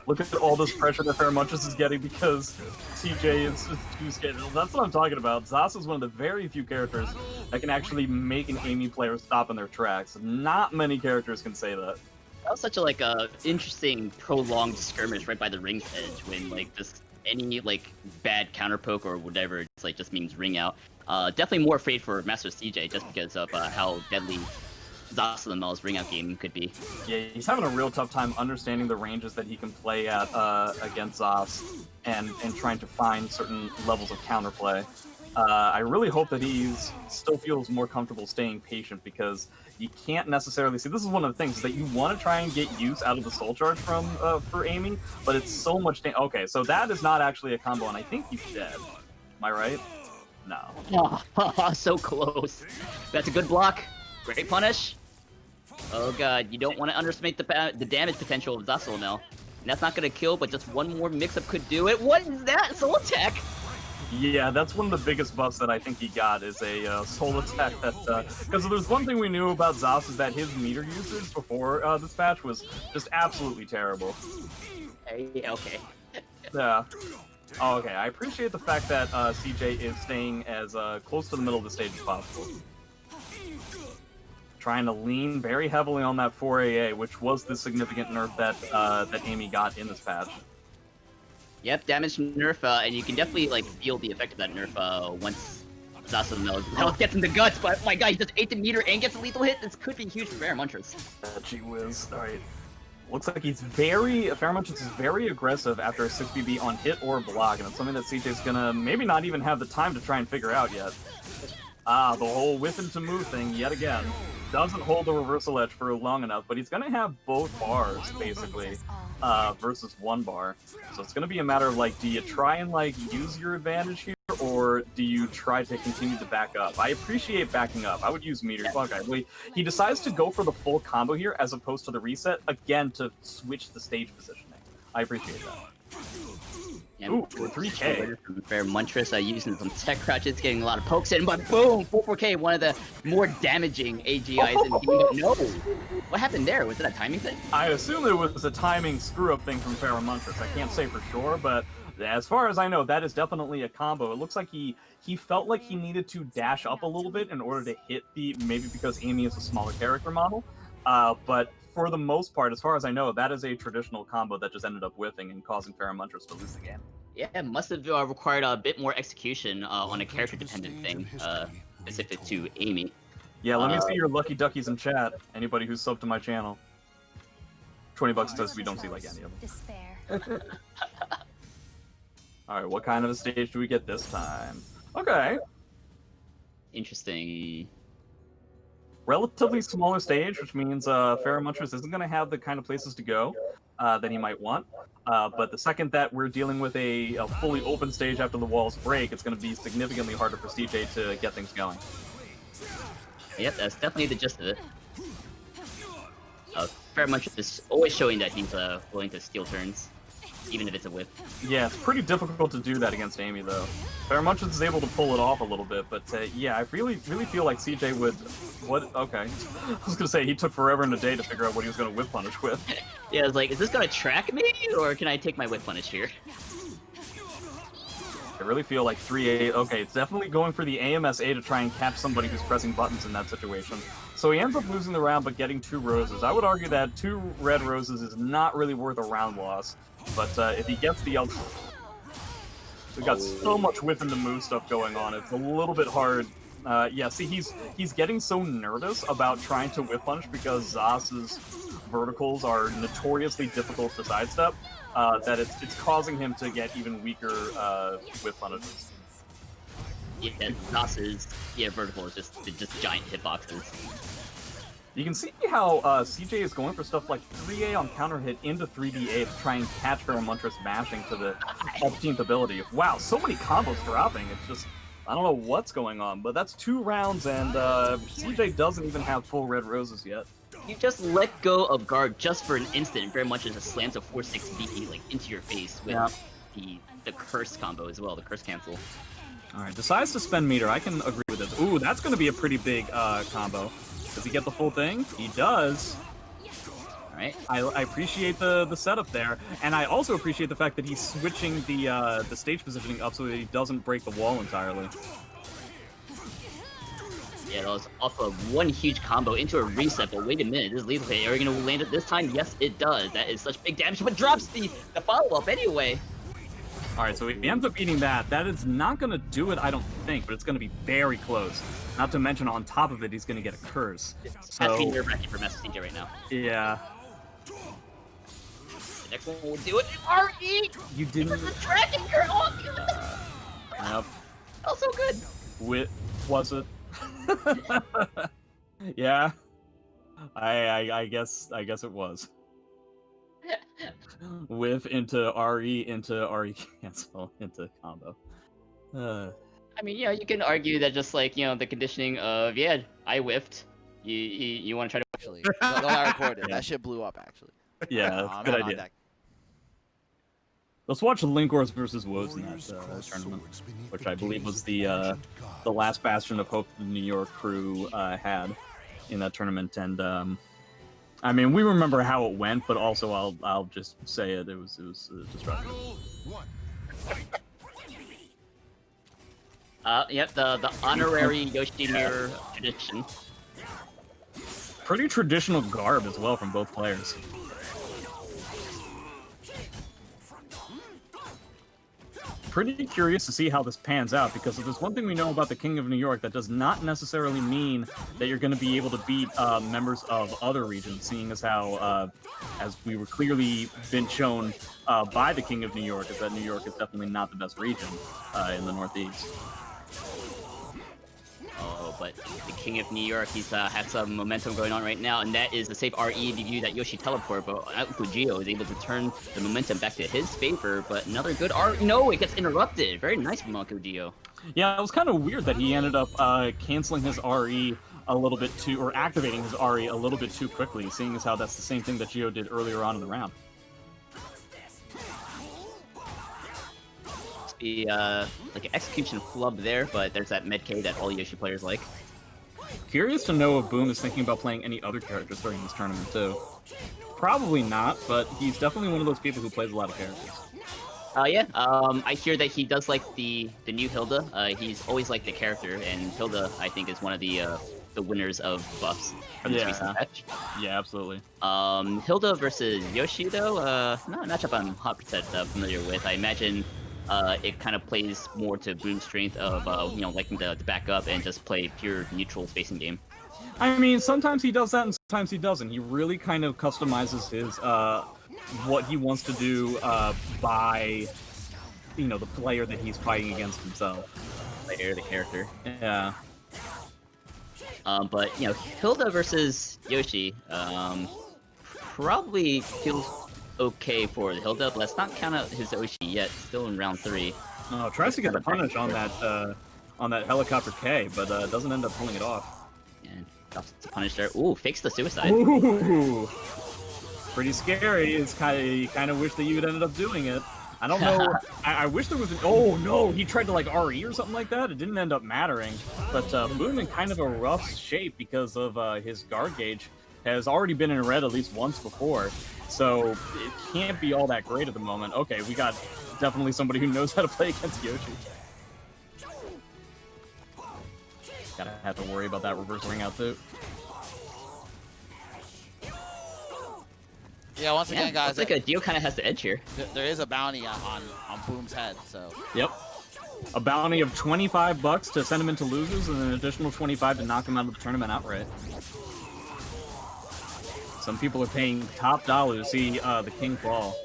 Look at all this pressure that Feremuntrus is getting because CJ is just too scared. That's what I'm talking about. Zas is one of the very few characters that can actually make an Amy player stop in their tracks. Not many characters can say that. That was such a like interesting prolonged skirmish right by the ring's edge when like just any like bad counter poke or whatever just means ring out. Definitely more afraid for MasterCJ just because of how deadly Zasalamel's ring out game could be. Yeah, he's having a real tough time understanding the ranges that he can play at against Zas and trying to find certain levels of counterplay. I really hope that he still feels more comfortable staying patient because you can't necessarily see. This is one of the things is that you want to try and get use out of the soul charge from for Amy, but it's so much. Okay, so that is not actually a combo, and I think he's dead. Am I right? No. Oh, so close. That's a good block. Great punish. Oh god, you don't want to underestimate the damage potential of Zasalamel. That's not gonna kill, but just one more mix-up could do it. What is that? Soul attack! Yeah, that's one of the biggest buffs that I think he got is a soul attack. That because if there's one thing we knew about Zas is that his meter usage before this patch was just absolutely terrible. Okay. Yeah. Oh, okay. I appreciate the fact that CJ is staying as close to the middle of the stage as possible. Trying to lean very heavily on that 4AA, which was the significant nerf that Amy got in this patch. Yep, damage nerf, and you can definitely like feel the effect of that nerf once Zasalamel health gets in the guts. But oh my god, he just ate the meter and gets a lethal hit. This could be huge for Feremuntrus. Gee whiz. All right. Looks like Feremuntrus is very aggressive after a 6BB on hit or block, and it's something that CJ's gonna maybe not even have the time to try and figure out yet. Ah, the whole whiff into move thing yet again. Doesn't hold the reversal edge for long enough, but he's gonna have both bars basically versus one bar. So it's gonna be a matter of like, do you try and like use your advantage here, or do you try to continue to back up? I appreciate backing up. I would use meter. Okay, he decides to go for the full combo here as opposed to the reset again to switch the stage positioning. I appreciate that. Yeah, Ooh, 3K. Feremuntrus using some tech crouches, getting a lot of pokes in, but boom, 4K, one of the more damaging AGIs in the game. No! What happened there? Was it a timing thing? I assume it was a timing screw-up thing from Feremuntrus. I can't say for sure, but as far as I know, that is definitely a combo. It looks like he felt like he needed to dash up a little bit in order to hit maybe because Amy is a smaller character model, but for the most part, as far as I know, that is a traditional combo that just ended up whiffing and causing Feremuntrus to lose the game. Yeah, it must have required a bit more execution on a character-dependent thing, specific to Amy. Yeah, let me see your lucky duckies in chat. Anybody who's subbed to my channel. $20 says we don't see like any of them. All right, what kind of a stage do we get this time? Okay. Interesting. Relatively smaller stage, which means Feremuntrus isn't going to have the kind of places to go that he might want. But the second that we're dealing with a fully open stage after the walls break, it's going to be significantly harder for CJ to get things going. Yep, that's definitely the gist of it. Feremuntrus is always showing that he's willing to steal turns, even if it's a whip. Yeah, it's pretty difficult to do that against Amy, though. Feremuntrus is able to pull it off a little bit, but yeah, I really feel like CJ would... What? Okay. I was going to say, he took forever and a day to figure out what he was going to whip punish with. Yeah, I was like, is this going to track me, or can I take my whip punish here? I really feel like 3A... Okay, it's definitely going for the AMSA to try and catch somebody who's pressing buttons in that situation. So he ends up losing the round, but getting 2 roses. I would argue that 2 red roses is not really worth a round loss. But if he gets the ultra... We've got so much whip and the move stuff going on, it's a little bit hard. Yeah, see, he's getting so nervous about trying to whip punch because Zas's verticals are notoriously difficult to sidestep, that it's causing him to get even weaker whip punishes. Yeah, Zas's vertical is just giant hitboxes. You can see how CJ is going for stuff like 3A on counter hit into 3DA to try and catch Feremuntrus mashing to the 15th ability. Wow, so many combos dropping. It's just, I don't know what's going on, but that's 2 rounds and CJ doesn't even have full red roses yet. You just let go of guard just for an instant, and Feremuntrus just slams a 4-6 DP like into your face with the curse combo as well, the curse cancel. Alright, decides to spend meter. I can agree with this. Ooh, that's going to be a pretty big combo. Does he get the full thing? He does. Alright. I appreciate the setup there, and I also appreciate the fact that he's switching the stage positioning up so that he doesn't break the wall entirely. Yeah, that was off of one huge combo into a reset, but wait a minute, this lethal hit, are you gonna land it this time? Yes, it does. That is such big damage, but drops the follow-up anyway. Alright, so he ends up eating that. That is not gonna do it, I don't think, but it's gonna be very close. Not to mention, on top of it, he's gonna get a curse. That's being nerve-wracking for MasterCJ right now. Yeah. The next one will do it. RE! You didn't... The dragon girl! Yep. Oh, so good! Was it? Yeah. I guess it was. Whiff into RE cancel into combo. I mean, you can argue that just like, the conditioning of, yeah, I whiffed. You want to try to... Actually, no, I recorded. That shit blew up, actually. Yeah, I'm good not on idea. deck. Let's watch Linkors versus Woes in that tournament, which I believe was the last bastion of hope the New York crew had in that tournament. And I mean, we remember how it went, but also I'll just say it. It was disruptive. Yep, the honorary Yoshimitsu tradition. Pretty traditional garb as well from both players. Pretty curious to see how this pans out, because if there's one thing we know about the King of New York, that does not necessarily mean that you're going to be able to beat members of other regions, seeing as how, as we were clearly been shown by the King of New York, is that New York is definitely not the best region in the Northeast. Oh, but the King of New York, he's had some momentum going on right now, and that is the safe RE view that Yoshi teleport, but Geo is able to turn the momentum back to his favor, but another good no, it gets interrupted. Very nice from Geo. Yeah, it was kind of weird that he ended up canceling his RE a little bit too, or activating his RE a little bit too quickly, seeing as how that's the same thing that Geo did earlier on in the round. The like an execution flub there, but there's that Med-K that all Yoshi players like. Curious to know if Boom is thinking about playing any other characters during this tournament too. Probably not, but he's definitely one of those people who plays a lot of characters. Yeah, I hear that he does like the new Hilda. He's always liked the character, and Hilda, I think, is one of the winners of buffs from this recent patch. Yeah, absolutely. Hilda versus Yoshi, though, not a matchup I'm 100% familiar with. I imagine it kind of plays more to Boom's strength of, liking to back up and just play pure neutral spacing game. I mean, sometimes he does that and sometimes he doesn't. He really kind of customizes his, what he wants to do by, the player that he's fighting against himself. Player, the character. Yeah. But, Hilda versus Yoshi, probably feels okay for Hilda, but let's not count out his Yoshi yet. Still in round 3. Oh, tries to get the punish on that helicopter K, but doesn't end up pulling it off. And drops the punish there. Ooh, fakes the suicide. Ooh, pretty scary. It's you kind of wish that you had ended up doing it. I don't know. I wish there was an... Oh, no! He tried to, RE or something like that. It didn't end up mattering. But Boom in kind of a rough shape because of his guard gauge. Has already been in red at least once before. So it can't be all that great at the moment. Okay, we got definitely somebody who knows how to play against Yoshi. Gotta have to worry about that reverse ring out too. Yeah, once again, guys, looks like Dio kind of has the edge here. There is a bounty on Boom's head, so. Yep. A bounty of $25 to send him into losers, and an additional 25 to knock him out of the tournament outright. Some people are paying top dollar to see the king fall.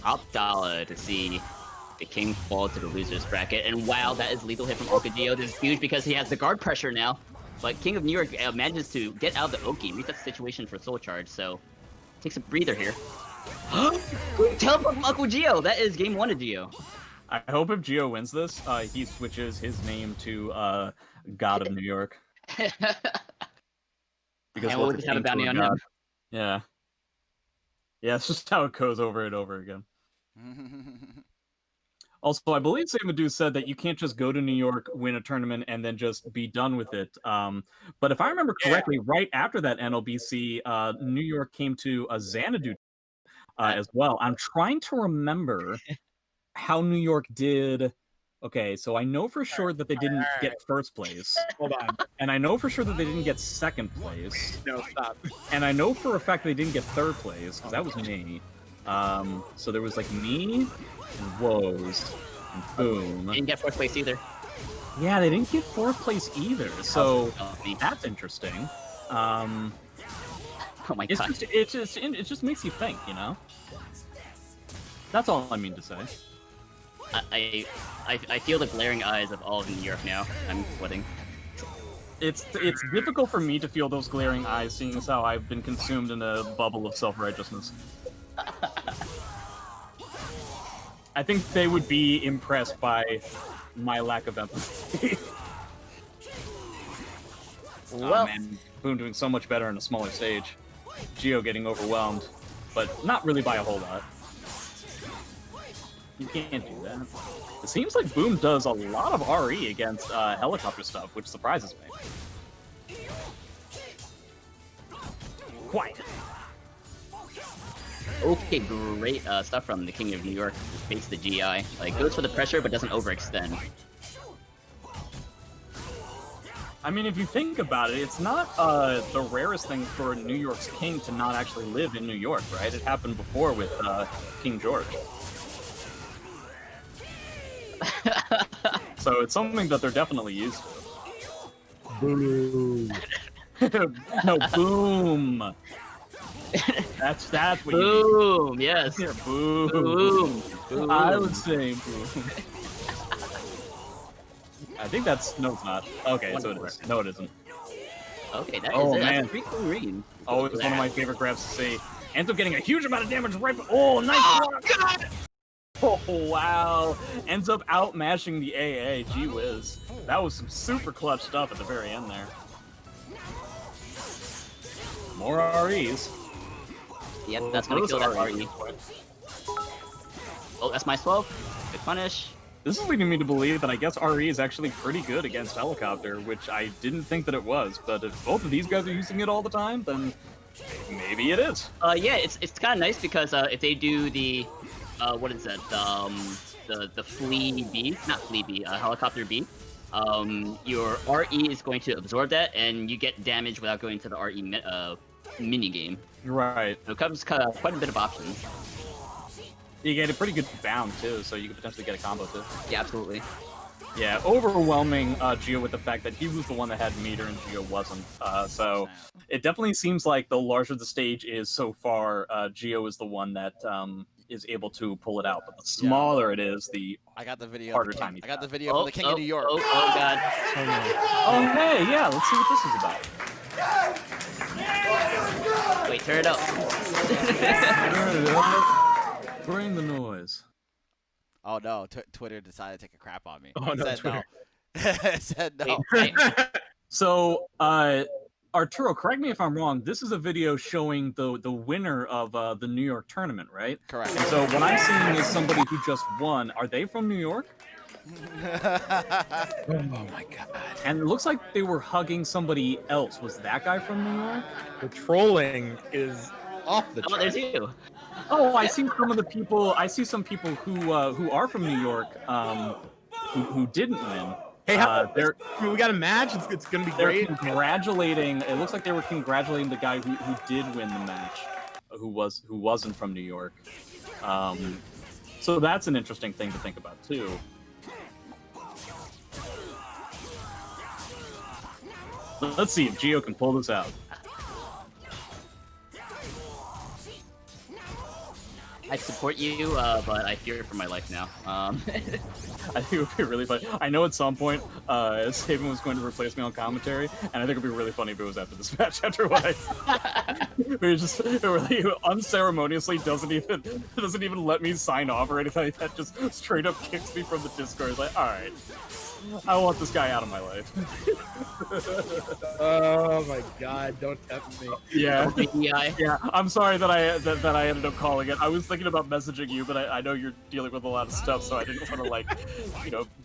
Top dollar to see the king fall to the losers bracket, and wow, that is lethal hit from Okajio. This is huge because he has the guard pressure now. but King of New York manages to get out of the Oki, reset the situation for Soul Charge, so takes a breather here. Teleport from Uncle Geo! That is game 1 of Geo. I hope if Geo wins this, he switches his name to God of New York. Because And we'll just have a bounty on him. Yeah. Yeah, it's just how it goes over and over again. Also, I believe Samadou said that you can't just go to New York, win a tournament, and then just be done with it. But if I remember correctly, right after that NLBC, New York came to a Xanadu as well. I'm trying to remember how New York did. Okay, so I know for sure that they didn't get first place. Hold on. And I know for sure that they didn't get second place. No, stop. And I know for a fact they didn't get third place, because that was me. So there was like me, and Woes, and Boom. Didn't get fourth place either. Yeah, they didn't get fourth place either, so that's interesting. Oh my god. It just makes you think, you know? That's all I mean to say. I feel the glaring eyes of all of New York now. I'm sweating. It's difficult for me to feel those glaring eyes, seeing as how I've been consumed in a bubble of self-righteousness. I think they would be impressed by my lack of empathy. Well, oh man, Boom doing so much better on a smaller stage. Geo getting overwhelmed, but not really by a whole lot. You can't do that. It seems like Boom does a lot of RE against helicopter stuff, which surprises me. Quite. okay, great stuff from the King of New York. Face the GI. Like, goes for the pressure, but doesn't overextend. I mean, if you think about it, it's not the rarest thing for New York's king to not actually live in New York, right? It happened before with King George. So it's something that they're definitely used to. Boom. No, Boom. That's what you Boom! Yes. mean. Yeah, boom. Boom. Boom. I would say Boom. I think that's no, it's not. Okay, so it is. No, it isn't. Okay, that is Oh, it. That's man. a pretty cool read. Oh, it's one of my favorite grabs to see. Ends up getting a huge amount of damage right. Oh, nice block. God! Oh, wow. Ends up outmashing the AA. Gee whiz. That was some super clutch stuff at the very end there. More REs. Yep, that's gonna kill that RE. Oh, that's my 12. Good punish. This is leading me to believe that I guess RE is actually pretty good against Helicopter, which I didn't think that it was. But if both of these guys are using it all the time, then maybe it is. Yeah, it's kind of nice because if they do the what is that? The Flea B, not Flea B, Helicopter B. Your RE is going to absorb that, and you get damage without going to the RE mini game. Right. So it covers quite a bit of options. You get a pretty good bound too, so you could potentially get a combo too. Yeah, absolutely. Yeah, overwhelming Geo with the fact that he was the one that had meter and Geo wasn't. So it definitely seems like the larger the stage is so far, Geo is the one that is able to pull it out. But the smaller it is, the I got the video. harder of the time king. you I got the have. video from the King of New York. Oh god. Oh hey, yeah, let's see what this is about. Wait, turn it up. Bring the noise. Oh no, Twitter decided to take a crap on me. Oh, It no, said Twitter. no. It said no. Wait, So, Arturo, correct me if I'm wrong. This is a video showing the winner of the New York tournament, right? Correct. And so what I'm seeing is somebody who just won. Are they from New York? Oh my god. And it looks like they were hugging somebody else. Was that guy from New York? The trolling is off the oh, chart. there's you. Oh, I see some of the people. I see some people who are from New York who didn't win. Hey, they're we got a match. It's gonna be they're great. congratulating. It looks like they were congratulating the guy who did win the match, who wasn't from New York. So that's an interesting thing to think about too. Let's see if Geo can pull this out. I support you, but I fear for my life now. I think it would be really funny. I know at some point, Saban was going to replace me on commentary, and I think it would be really funny if it was after this match, after what I said. Where he just really unceremoniously doesn't even let me sign off or anything like that, just straight up kicks me from the Discord. It's like, alright, I want this guy out of my life. Oh my god, don't tempt me. Yeah. DEI. Yeah, I'm sorry that I ended up calling it. I was thinking about messaging you, but I know you're dealing with a lot of stuff, so I didn't want to, like,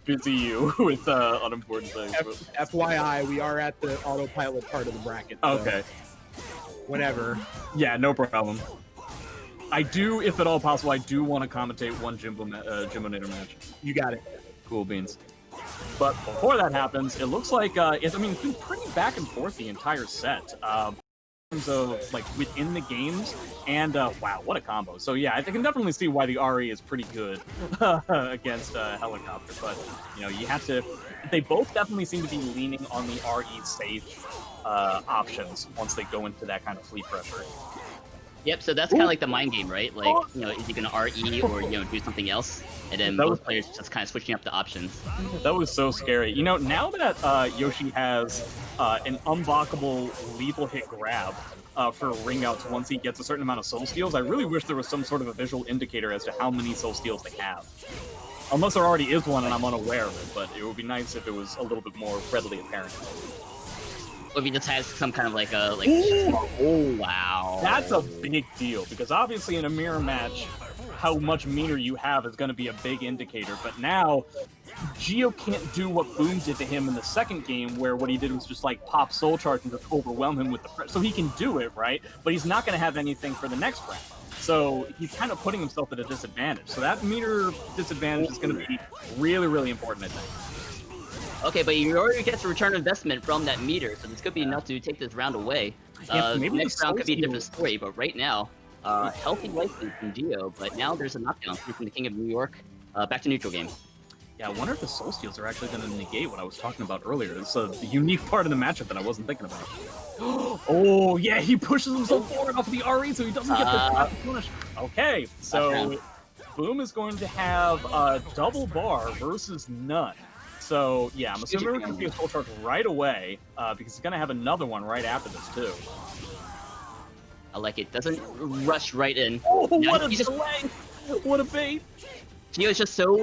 busy you with unimportant things. FYI, we are at the autopilot part of the bracket. So Okay. whenever. Yeah, no problem. I do, if at all possible, I do want to commentate one Jimbonator match. You got it. Cool beans. But before that happens, it looks like it's been pretty back and forth the entire set. In terms of like within the games, and wow, what a combo! So yeah, I can definitely see why the RE is pretty good against Helicopter. But you have to. They both definitely seem to be leaning on the RE safe options once they go into that kind of fleet pressure. Yep, so that's kind of like the mind game, right? Like, is he gonna RE or, do something else? And then both players just kind of switching up the options. That was so scary. Now that Yoshi has an unblockable lethal hit grab for ring outs once he gets a certain amount of soul steals, I really wish there was some sort of a visual indicator as to how many soul steals they have. Unless there already is one and I'm unaware of it, but it would be nice if it was a little bit more readily apparent. Or if he just has some kind of like a, oh wow. That's a big deal, because obviously in a mirror match, how much meter you have is going to be a big indicator, but now, Geo can't do what Boom did to him in the second game, where what he did was just like pop Soul Charge and just overwhelm him with the pressure. So he can do it, right? But he's not going to have anything for the next round. So he's kind of putting himself at a disadvantage. So that meter disadvantage is going to be really, really important, I think. Okay, but you already get the return investment from that meter, so this could be enough to take this round away. Maybe next round could be a different story, but right now, healthy life from Geo, but now there's a knockdown from the King of New York, back to neutral game. Yeah, I wonder if the Soul Steals are actually going to negate what I was talking about earlier. It's a unique part of the matchup that I wasn't thinking about. Oh, yeah, he pushes himself forward off of the RE so he doesn't get the punish. Okay, so Boom is going to have a double bar versus none. So, yeah, I'm assuming we're going to see a Soul Charge right away, because he's going to have another one right after this, too. I like it. Doesn't rush right in. Oh, what a delay! What a bait! Gio's just so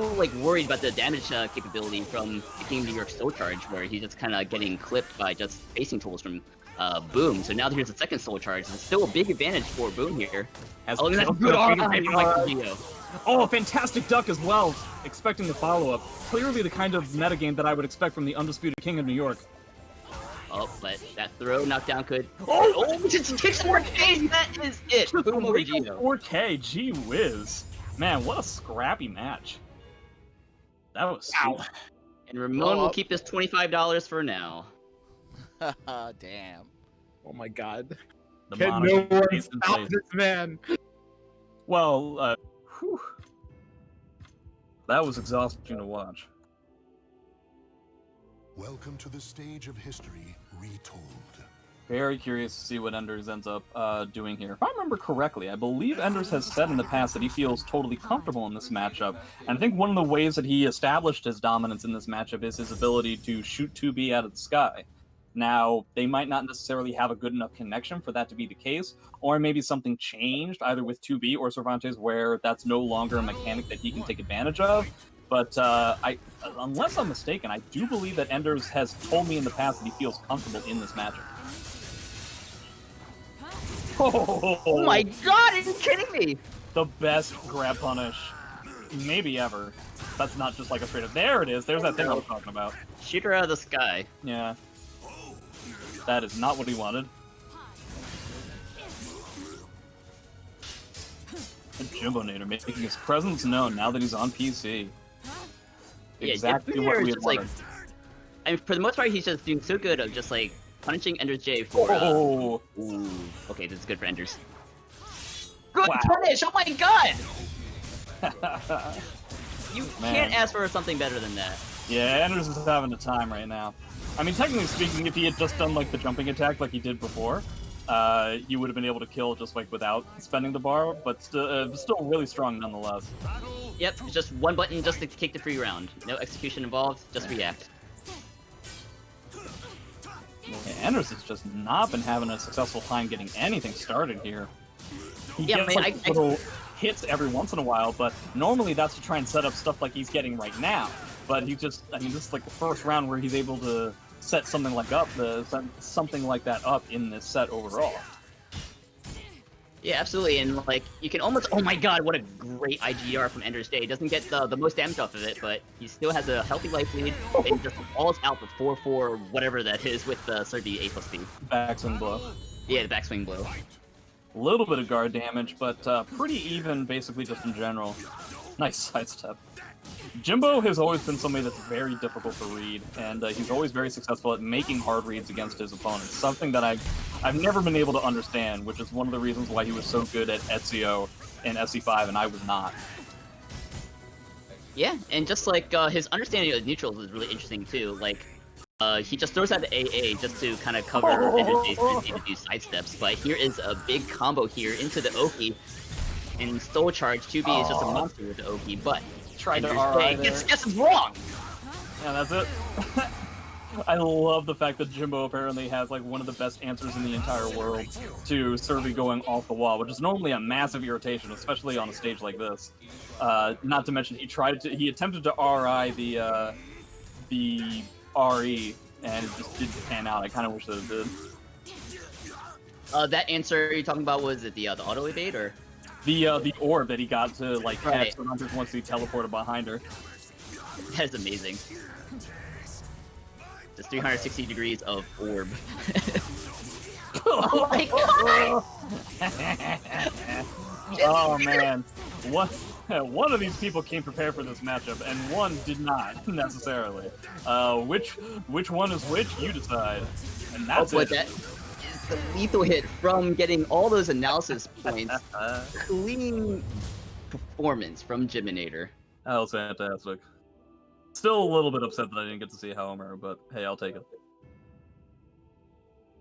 worried about the damage capability from the King of New York Soul Charge, where he's just kind of getting clipped by just facing tools from Boom. So now here's the second Soul Charge. It's still a big advantage for Boom here. That's good. Oh, fantastic duck as well. Expecting the follow-up. Clearly the kind of metagame that I would expect from the undisputed King of New York. Oh, but that throw knockdown could... Oh, just kicks 4K! That is it! Boom over Gio. 4K, gee whiz. Man, what a scrappy match. That was sweet. And Ramon will keep this $25 for now. Damn. Oh my god. Can no one stop this man? Well, whew. That was exhausting to watch. Welcome to the stage of history retold. Very curious to see what Enders ends up doing here. If I remember correctly, I believe Enders has said in the past that he feels totally comfortable in this matchup. And I think one of the ways that he established his dominance in this matchup is his ability to shoot 2B out of the sky. Now, they might not necessarily have a good enough connection for that to be the case, or maybe something changed either with 2B or Cervantes where that's no longer a mechanic that he can take advantage of. But unless I'm mistaken, I do believe that Enders has told me in the past that he feels comfortable in this matchup. Oh my god, are you kidding me? The best grab punish maybe ever. That's not just like a straight up. There it is. There's that thing I was talking about. Shoot her out of the sky. Yeah. That is not what he wanted. And Jimbonator making his presence known now that he's on PC. Yeah, exactly what we had wanted. I mean, for the most part, he's just doing so good of just punishing EndersJ for. Oh. Ooh. Okay, this is good for Enders. Good punish! Oh my god! You can't ask for something better than that. Yeah, Enders is having a time right now. I mean, technically speaking, if he had just done the jumping attack like he did before, he would have been able to kill just like without spending the bar, but still really strong nonetheless. Yep, it's just one button just to kick the free round. No execution involved, just react. Yeah, Anders has just not been having a successful time getting anything started here. He gets like little hits every once in a while, but normally that's to try and set up stuff like he's getting right now. But he just, I mean, this is like the first round where he's able to set something like that up in this set overall. Yeah, absolutely, and like you can almost. Oh my God, what a great IGR from EndersJ. He doesn't get the most damage off of it, but he still has a healthy life lead and just falls out the 4/4 whatever that is with the Cerby A+B. Backswing blow. Yeah, the backswing blow. A little bit of guard damage, but pretty even basically just in general. Nice sidestep. Jimbo has always been somebody that's very difficult to read, and he's always very successful at making hard reads against his opponents. Something that I've never been able to understand, which is one of the reasons why he was so good at Ezio in SC5 and I was not. Yeah, and just like his understanding of neutrals is really interesting too. Like he just throws out the AA just to kind of cover EndersJ's tendency to do sidesteps, but here is a big combo here into the Oki, and Soul Charge 2B is just a monster with the Oki, but Tried to RI there. Gets him wrong! Yeah, that's it. I love the fact that Jimbo apparently has like one of the best answers in the entire world to Cerby going off the wall, which is normally a massive irritation, especially on a stage like this. Not to mention he attempted to RI the RE and it just didn't pan out. I kind of wish that it did. That answer you're talking about, was it the auto evade or? The orb that he got to like Right. catch Cervantes once he teleported behind her. That is amazing. Just 360 degrees of orb. Oh my God! Oh man, one of these people came prepared for this matchup, and one did not necessarily. Which one is which? You decide. And that's it. That is the lethal hit from getting all those analysis points. Clean performance from Jimbonator. That was fantastic. Still a little bit upset that I didn't get to see Haohmaru, but hey, I'll take it.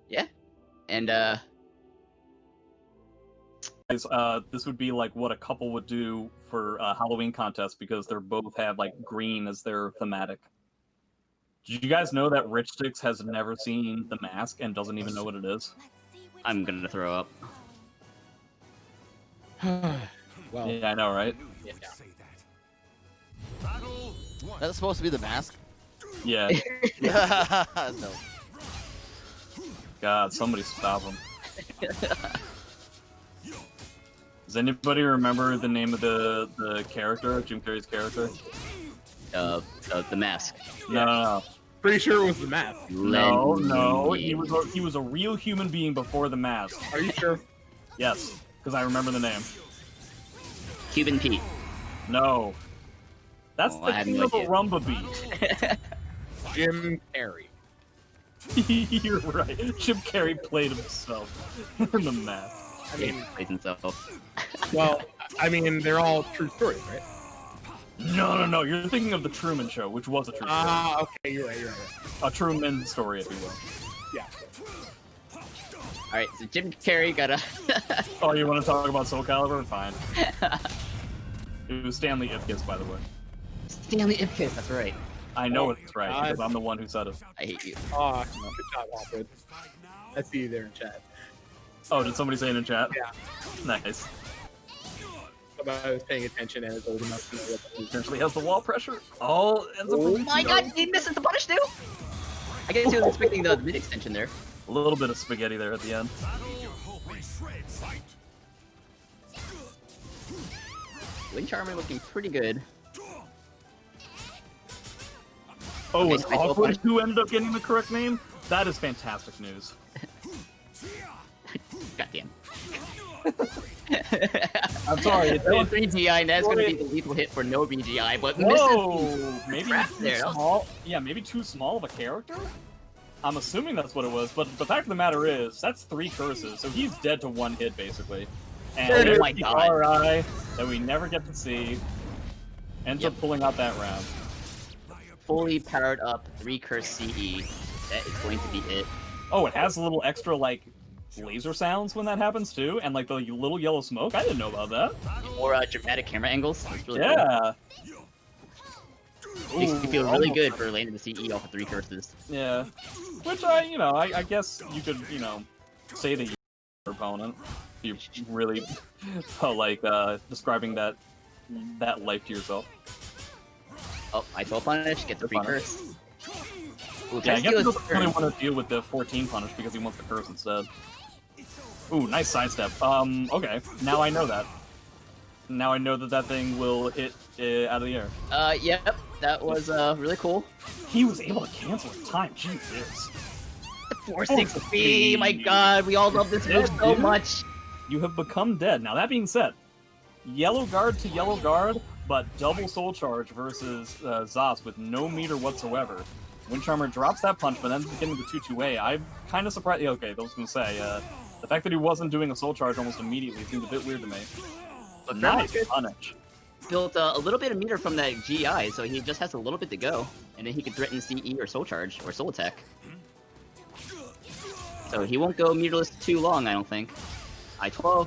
Yeah, and Guys, this would be like what a couple would do for a Halloween contest because they both have like green as their thematic. Did you guys know that Rich Sticks has never seen The Mask and doesn't even know what it is? I'm gonna throw up. Well, Yeah, I know, right? That's supposed to be the mask? Yeah. No. God, somebody stop him. Does anybody remember the name of the character, Jim Carrey's character? The mask. No. pretty sure it was the mask. No. He was a real human being before the mask. Are you sure? Yes, because I remember the name. Cuban Pete. No. That's Oh, I the had king no of the idea. rumba beat. Jim Carrey. You're right. Jim Carrey played himself in the mask. I mean, Plays himself. well, I mean, they're all true stories, right? No. You're thinking of the Truman Show, which was a true story. Ah, okay, you're right. A Truman story, if you will. Yeah. Alright, so Jim Carrey got a... Oh, you want to talk about Soul Calibur? Fine. It was Stanley Ipkiss, by the way. Stanley Ipkiss, that's right. I know it's right, because I'm the one who said it. I hate you. Oh, good job, Alfred. I see you there in chat. Oh, did somebody say it in chat? Yeah. Nice. Somebody was paying attention and is old enough to know what that is. Essentially has the wall pressure. Oh, ends up Oh with my god, he misses the punish too? I guess he was expecting the mid extension there. a little bit of spaghetti there at the end. Wind Charmer looking pretty good. Oh, Okay, was nice little Alfred who ended up getting the correct name? That is fantastic news. Goddamn. I'm sorry. No 3GI, and that's going to be the lethal hit for no BGI, but Whoa! Maybe crap too there. small. Yeah, maybe too small of a character? I'm assuming that's what it was, but the fact of the matter is, that's 3 curses, so he's dead to 1 hit, basically. And Oh there's my the God. RI that we never get to see. Ends up pulling out that round. fully powered up 3 curse CE. That is going to be it. Oh, it has a little extra, like, laser sounds when that happens too, and like the little yellow smoke. I didn't know about that. More dramatic camera angles. It's really Yeah. cool. Makes me feel really almost good for landing the CE off of 3 curses. Yeah. Which I guess you could, say to your opponent if you really felt like describing that life to yourself. Oh, I told punish, get the free Punish. curse. Ooh, Yeah, I guess he Testicle is doesn't really turn. want to deal with the 14 punish because he wants the curse instead. Ooh, nice sidestep. Okay, now I know that. Now I know that thing will hit out of the air. Yep, that was really cool. He was able to cancel in time. Jesus. The 460, my god, we all love this move so dude. much. You have become dead. Now that being said, yellow guard to yellow guard, but double soul charge versus Zas with no meter whatsoever. Wind Charmer drops that punch, but then getting the 2-2A. I'm kind of surprised. Yeah, okay, I was going to say, the fact that he wasn't doing a soul charge almost immediately seemed a bit weird to me. But Nice Feremuntrus punish. built a little bit of meter from that GI, so he just has a little bit to go, and then he could threaten CE or soul charge or soul attack. So he won't go meterless too long, I don't think. I-12.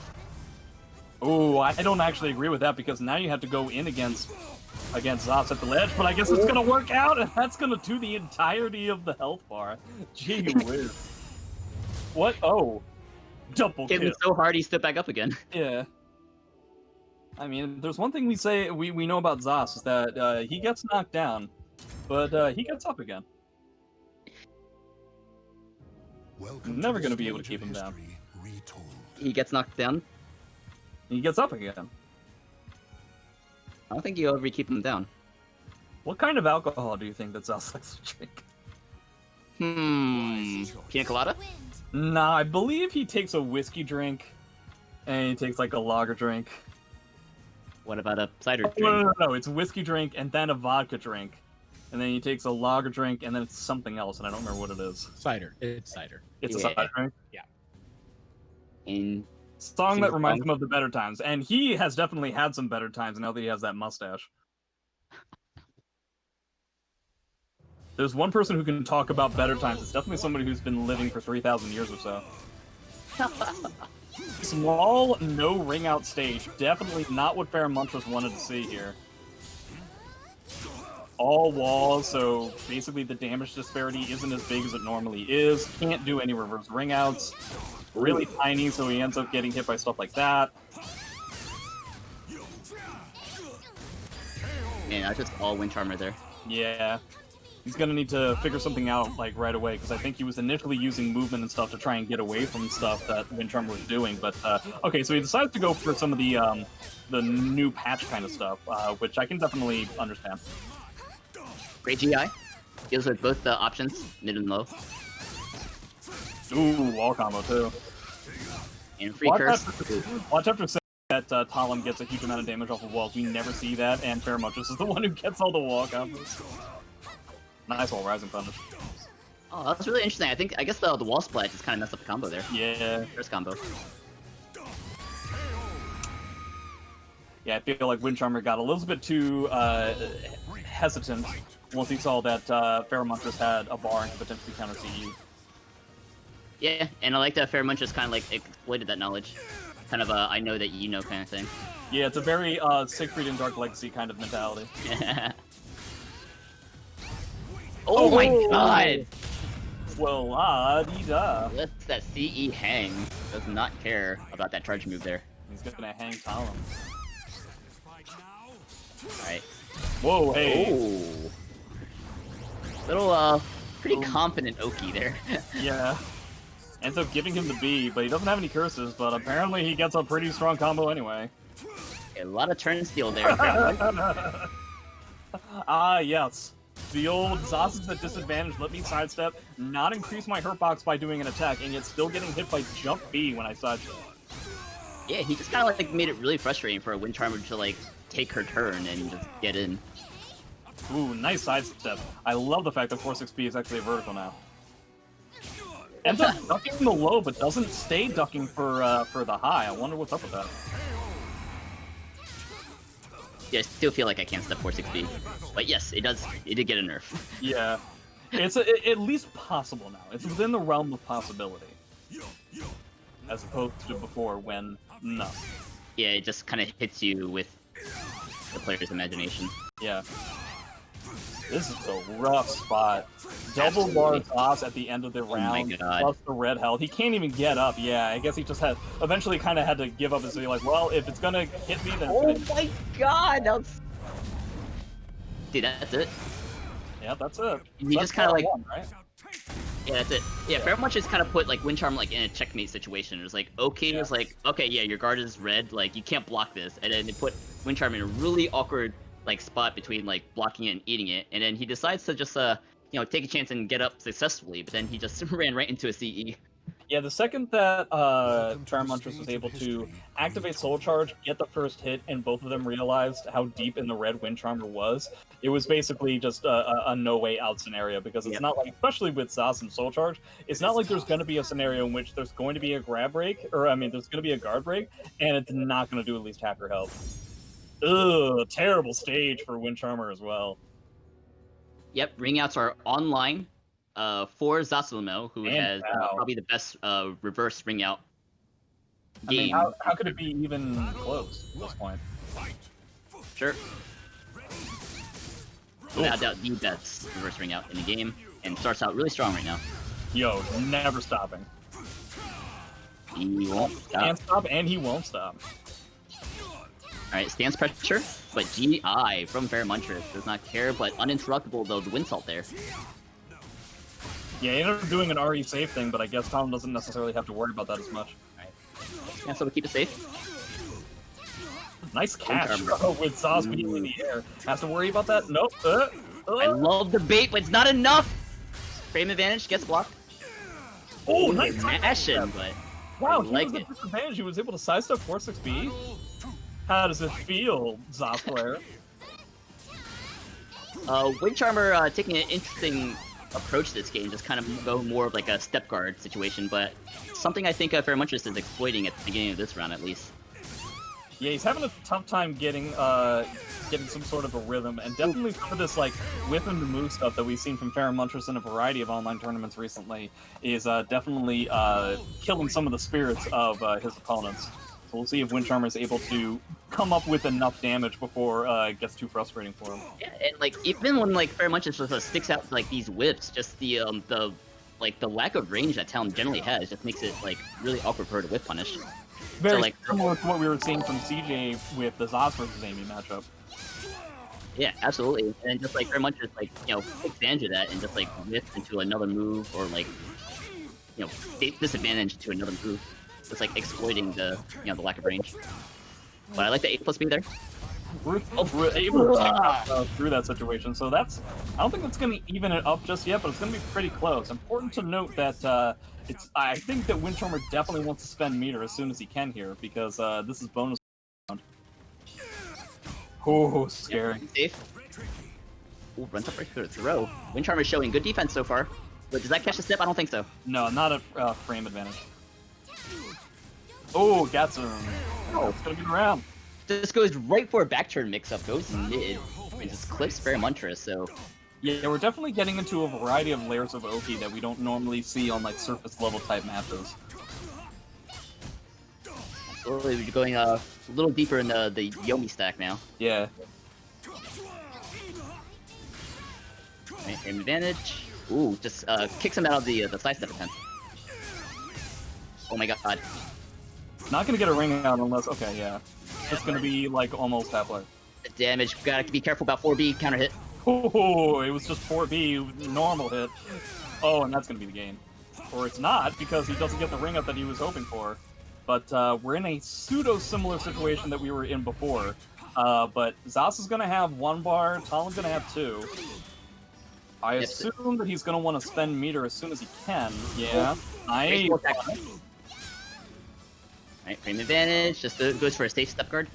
Ooh, I don't actually agree with that because now you have to go in against Zas at the ledge, but I guess it's gonna work out, and that's gonna do the entirety of the health bar. Gee whiz. What? Oh. Double Hit kill. him so hard he stood back up again. Yeah. I mean, there's one thing we know about Zas is that he gets knocked down, but he gets up again. Welcome Never to gonna the be able to stage keep him of down. history retold. He gets knocked down. He gets up again. I don't think you'll ever keep him down. What kind of alcohol do you think that Zas likes to drink? Pina colada? Nah, I believe he takes a whiskey drink, and he takes like a lager drink. What about a cider Oh, drink? no, it's a whiskey drink and then a vodka drink. And then he takes a lager drink and then it's something else, and I don't remember what it is. Cider. It's cider. It's a Yeah. cider drink. And Song that Seems reminds fun. him of the better times, and he has definitely had some better times now that he has that mustache. There's one person who can talk about better times. It's definitely somebody who's been living for 3,000 years or so. Small, no ring out stage. Definitely not what Feremuntrus wanted to see here. All walls, so basically the damage disparity isn't as big as it normally is. Can't do any reverse ring outs. Really tiny, so he ends up getting hit by stuff like that. man, that's just all wind charmer there. Yeah. He's gonna need to figure something out, like, right away, because I think he was initially using movement and stuff to try and get away from stuff that Wind Charmer was doing, but, okay, so he decides to go for some of the new patch kind of stuff, which I can definitely understand. Great GI. Deals with both the options, mid and low. Ooh, wall combo, too. And free curse. Watch after saying that Talim gets a huge amount of damage off of walls. We never see that, and Feremuntrus is the one who gets all the wall combos. Nice wall rising punish. Oh, that's really interesting. I guess the wall splash just kind of messed up the combo there. Yeah. First combo. Yeah, I feel like Wind Charmer got a little bit too hesitant once he saw that Feremuntrus had a bar and could potentially counter CE. Yeah, and I like that Feremuntrus kind of like exploited that knowledge. Kind of a I know that you know kind of thing. Yeah, it's a very Siegfried and Dark Legacy kind of mentality. Oh my god! Well, la-dee-da. Lets that CE hang. Does not care about that charge move there. He's gonna hang Talim. Alright. Whoa, hey. Oh. Little, pretty confident Oki there. Yeah. Ends up giving him the B, but he doesn't have any curses, but apparently he gets a pretty strong combo anyway. A lot of turn steal there. Ah, yes. The old Zas is at disadvantage, let me sidestep, not increase my hurt box by doing an attack, and yet still getting hit by jump B when I sidestep. Yeah, he just kind of like made it really frustrating for a Wind Charmer to like take her turn and just get in. Ooh, nice sidestep. I love the fact that 4-6B is actually a vertical now. Ends up ducking the low, but doesn't stay ducking for the high. I wonder what's up with that. Yeah, I still feel like I can't step 4-6B. But yes, it does. It did get a nerf. Yeah. It's at least possible now. It's within the realm of possibility. as opposed to before when no. Yeah, it just kind of hits you with the player's imagination. Yeah. This is a rough spot. Double bar toss at the end of the round, plus the red health. He can't even get up. Yeah, I guess he just had eventually kind of had to give up and say like, well, if it's gonna hit me, then. Oh my god, that's. Dude, that's it. Yeah, that's it. You just kind of like. Right? Yeah, that's it. Yeah, Feremuntrus kind of put like Wind Charm like in a checkmate situation. It was like, okay, it's like, okay, yeah, your guard is red, like you can't block this, and then they put Wind Charm in a really awkward like spot between like blocking it and eating it, and then he decides to just you know, take a chance and get up successfully, but then he just ran right into a CE. Yeah, the second that Feremuntrus was able to activate Soul Charge, get the first hit, and both of them realized how deep in the red Wind Charmer was, it was basically just a no-way out scenario, because it's not like, especially with Zas and Soul Charge, it's not like there's going to be a scenario in which there's going to be a grab break, or I mean, there's going to be a guard break, and it's not going to do at least half your health. Ugh, terrible stage for Wind Charmer as well. Yep, ring outs are online. For Zasalamel, who has probably the best reverse ring out game. I mean, how could it be even close at this point? Sure. Without doubt, the best reverse ring out in the game, and starts out really strong right now. Yo, never stopping. He won't stop. Can't stop, and he won't stop. Alright, stance pressure, but GI from Feremuntrus does not care, but uninterruptible though the wind salt there. Yeah, he ended up doing an RE safe thing, but I guess Talim doesn't necessarily have to worry about that as much. Alright. Yeah, so to keep it safe. Nice catch with Sauce being in the air. Has to worry about that? Nope. I love the bait, but it's not enough! Frame advantage, gets blocked. Oh, nice mashing, but wow, he was at disadvantage. He was able to sidestep 4-6B. How does it feel, Zos player? Wind Charmer taking an interesting approach to this game, just kind of go more of like a step guard situation, but something I think Feremuntrus is exploiting at the beginning of this round at least. Yeah, he's having a tough time getting some sort of a rhythm, and definitely some of this like whip and move stuff that we've seen from Feremuntrus in a variety of online tournaments recently is definitely killing some of the spirits of his opponents. So we'll see if Wind Charmer is able to come up with enough damage before it gets too frustrating for him. Yeah, and like even when like Feremuntrus just sticks out like these whips, just the lack of range that Talim generally has just makes it like really awkward for her to whip punish. Very so, like, similar to what we were seeing from CJ with the Zos versus Amy matchup. Yeah, absolutely. And just like Feremuntrus like, you know, takes advantage of that and just like whips into another move or like, you know, disadvantage to another move. It's like exploiting the, you know, the lack of range. But I like the 8+B there. We're able to through that situation, so that's. I don't think that's going to even it up just yet, but it's going to be pretty close. Important to note that it's. I think that Wind Charmer definitely wants to spend meter as soon as he can here because this is bonus round. Oh, scary. Yep, safe. Ooh, runs up right through the throw. Wind Charmer showing good defense so far, but does that catch the step? I don't think so. No, not a frame advantage. Oh, got some. Oh, it's gonna be around. This goes right for a back turn mix-up, goes mid, and just clips Feremuntrus, so... Yeah, we're definitely getting into a variety of layers of OP that we don't normally see on, like, surface-level type matches. Absolutely, we're going a little deeper in the Yomi stack now. Yeah. Right, frame advantage. Ooh, just kicks him out of the sidestep attempt. Oh my god. Not gonna get a ring out unless... Okay, yeah. It's gonna be like almost halfway. Damage, gotta be careful about 4B counter hit. Oh, it was just 4B, normal hit. Oh, and that's gonna be the game. Or it's not, because he doesn't get the ring up that he was hoping for. But we're in a pseudo-similar situation that we were in before. But Zas is gonna have 1 bar, Talim's gonna have 2. I assume that he's gonna want to spend meter as soon as he can. Yeah. Nice. Right, frame advantage, just goes for a safe step guard.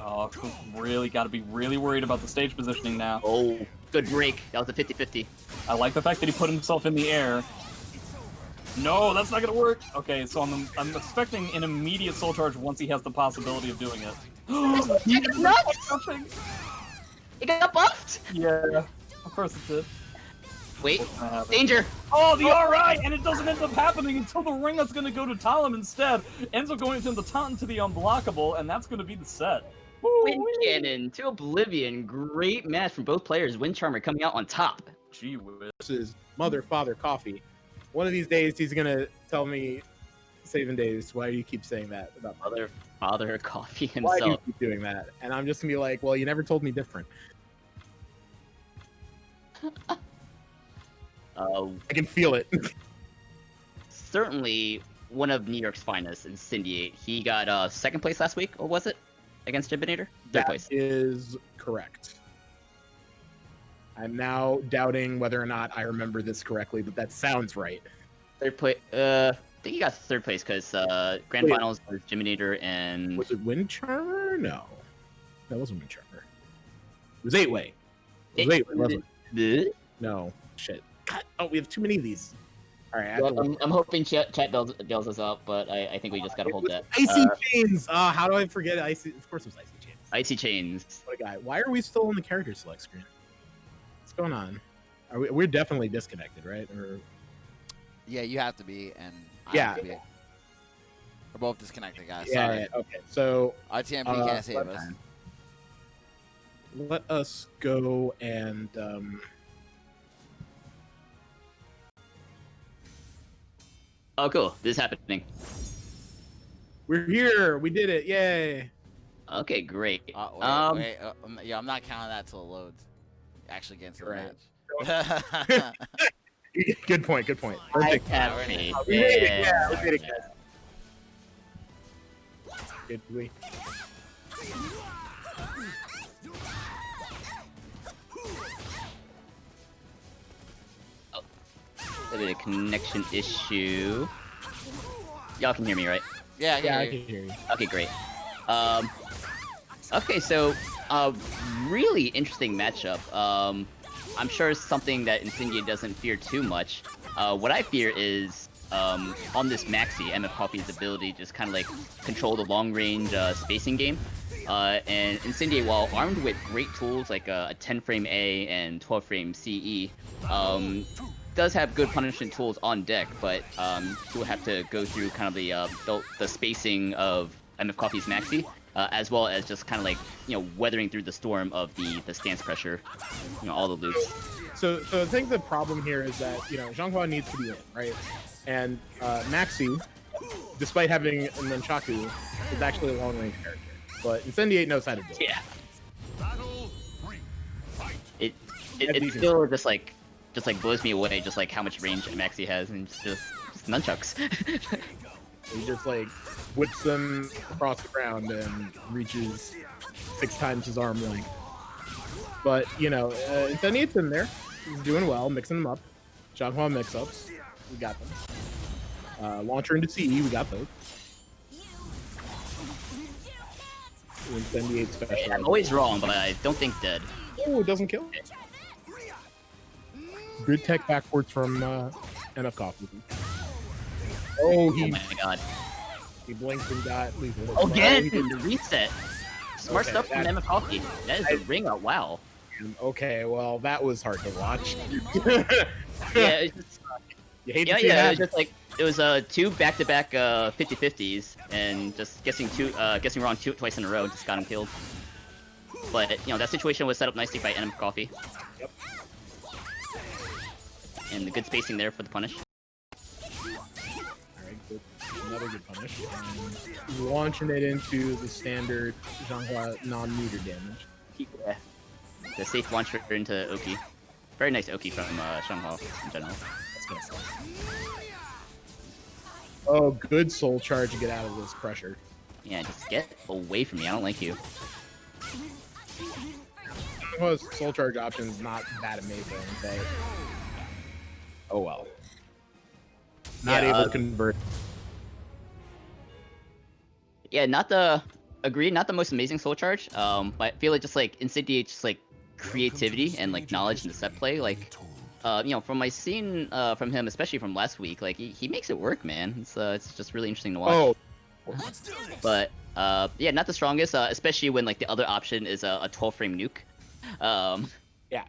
Oh, really got to be really worried about the stage positioning now. Oh, good break. That was a 50-50. I like the fact that he put himself in the air. No, that's not going to work. Okay, so I'm expecting an immediate soul charge once he has the possibility of doing it. He got nuts! It got buffed! Yeah, of course it did. Wait, What's gonna happen? danger! Oh, the RI, and it doesn't end up happening until the ring that's going to go to Talim instead ends up going into the taunt to the unblockable, and that's going to be the set. Wind Woo-wee. Cannon to Oblivion. Great match from both players. Wind Charmer coming out on top. Gee whiz. Versus Mother, Father, Coffee. One of these days, he's gonna tell me, Saving Days, why do you keep saying that about Mother, Father, Coffee Why do you himself. keep doing that? And I'm just gonna be like, well, you never told me different. I can feel it. Certainly one of New York's finest, Incendiate. He got second place last week, or was it? Against Jimbonator? Third That place. is correct. I'm now doubting whether or not I remember this correctly, but that sounds right. Third place. I think he got third place because grand Wait. finals was Jimbonator and Was it Wind Charmer? No. That wasn't Wind Charmer. It was 8-way. It was 8-way, wasn't it? Bleh. No. Shit. God, oh, we have too many of these. All right. I have Well, to- I'm hoping chat bails us out, but I think we just gotta It hold was that. Icy Chains. How do I forget Icy? Of course it was Icy Chains. Icy Chains. What a guy. Why are we still on the character select screen? What's going on? We're definitely disconnected, right? Or Yeah, you have to be, and I Yeah. have to be. We're both disconnected, guys. yeah, Sorry. yeah, okay. So RTMP Uh, can't save us. let us go and Oh, cool. This is happening. we're here. We did it. Yay. Okay, great. Wait. Yeah, I'm not counting that till it loads. Actually get into the Right. match. Good point. Good point. I Perfect. have faith. We made it. Yeah, we made it. Did we? A bit of connection issue. Y'all can hear me, right? Yeah, Yeah, I yeah. can hear you. Okay, great. Okay, so really interesting matchup. I'm sure it's something that Incendiate doesn't fear too much. What I fear is on this Maxi, MFCoffee's ability to just kind of like control the long-range spacing game. And Incendiate, while armed with great tools like a 10-frame A and 12-frame CE, does have good punishment tools on deck, but he will have to go through kind of the spacing of MFCoffee's Maxi, as well as just kind of like, you know, weathering through the storm of the stance pressure, you know, all the loops. So I think the problem here is that, you know, Xianghua needs to be in, right? And Maxi, despite having a nunchaku, is actually a long-range character. But Incendiate knows how to do it. Yeah. It That's still just like blows me away, just like how much range Maxi has, and just nunchucks. He just like whips them across the ground and reaches 6 times his arm length. But, you know, Incendiate's in there. He's doing well, mixing them up. Xianghua mix-ups. We got them. Launcher into CE, we got those. Incendiate special. I'm always wrong, but I don't think dead. Oh, it doesn't kill. Good tech backwards from MFCoffee. Oh, Oh he my god. blinked and got lethal. Again, Oh, the reset. Smart Okay, stuff from that- MFCoffee. That is the ring out. Wow. Okay, well, that was hard to watch. Yeah, it's just, You hate to see yeah. It that. was just like it was 2 back-to-back 50-50s, and just guessing wrong twice in a row just got him killed. But you know that situation was set up nicely by MFCoffee. Yep. And the good spacing there for the punish. Alright, good. Another good punish. And launching it into the standard Xianghua non-meter damage. Yeah. The safe launcher into Oki. Very nice Oki from Xianghua in general. That's gonna suck. Oh, good soul charge to get out of this pressure. Yeah, just get away from me. I don't like you. Xianghua's soul charge option is not that amazing, but oh well. Not Yeah, able to convert. Yeah, not the most amazing soul charge. But I feel like just like Incendiate, just like creativity and like knowledge in the set play, like you know, from my scene from him, especially from last week, like he makes it work, man. It's just really interesting to watch. Oh, But yeah, not the strongest, especially when like the other option is a 12-frame nuke. Yeah.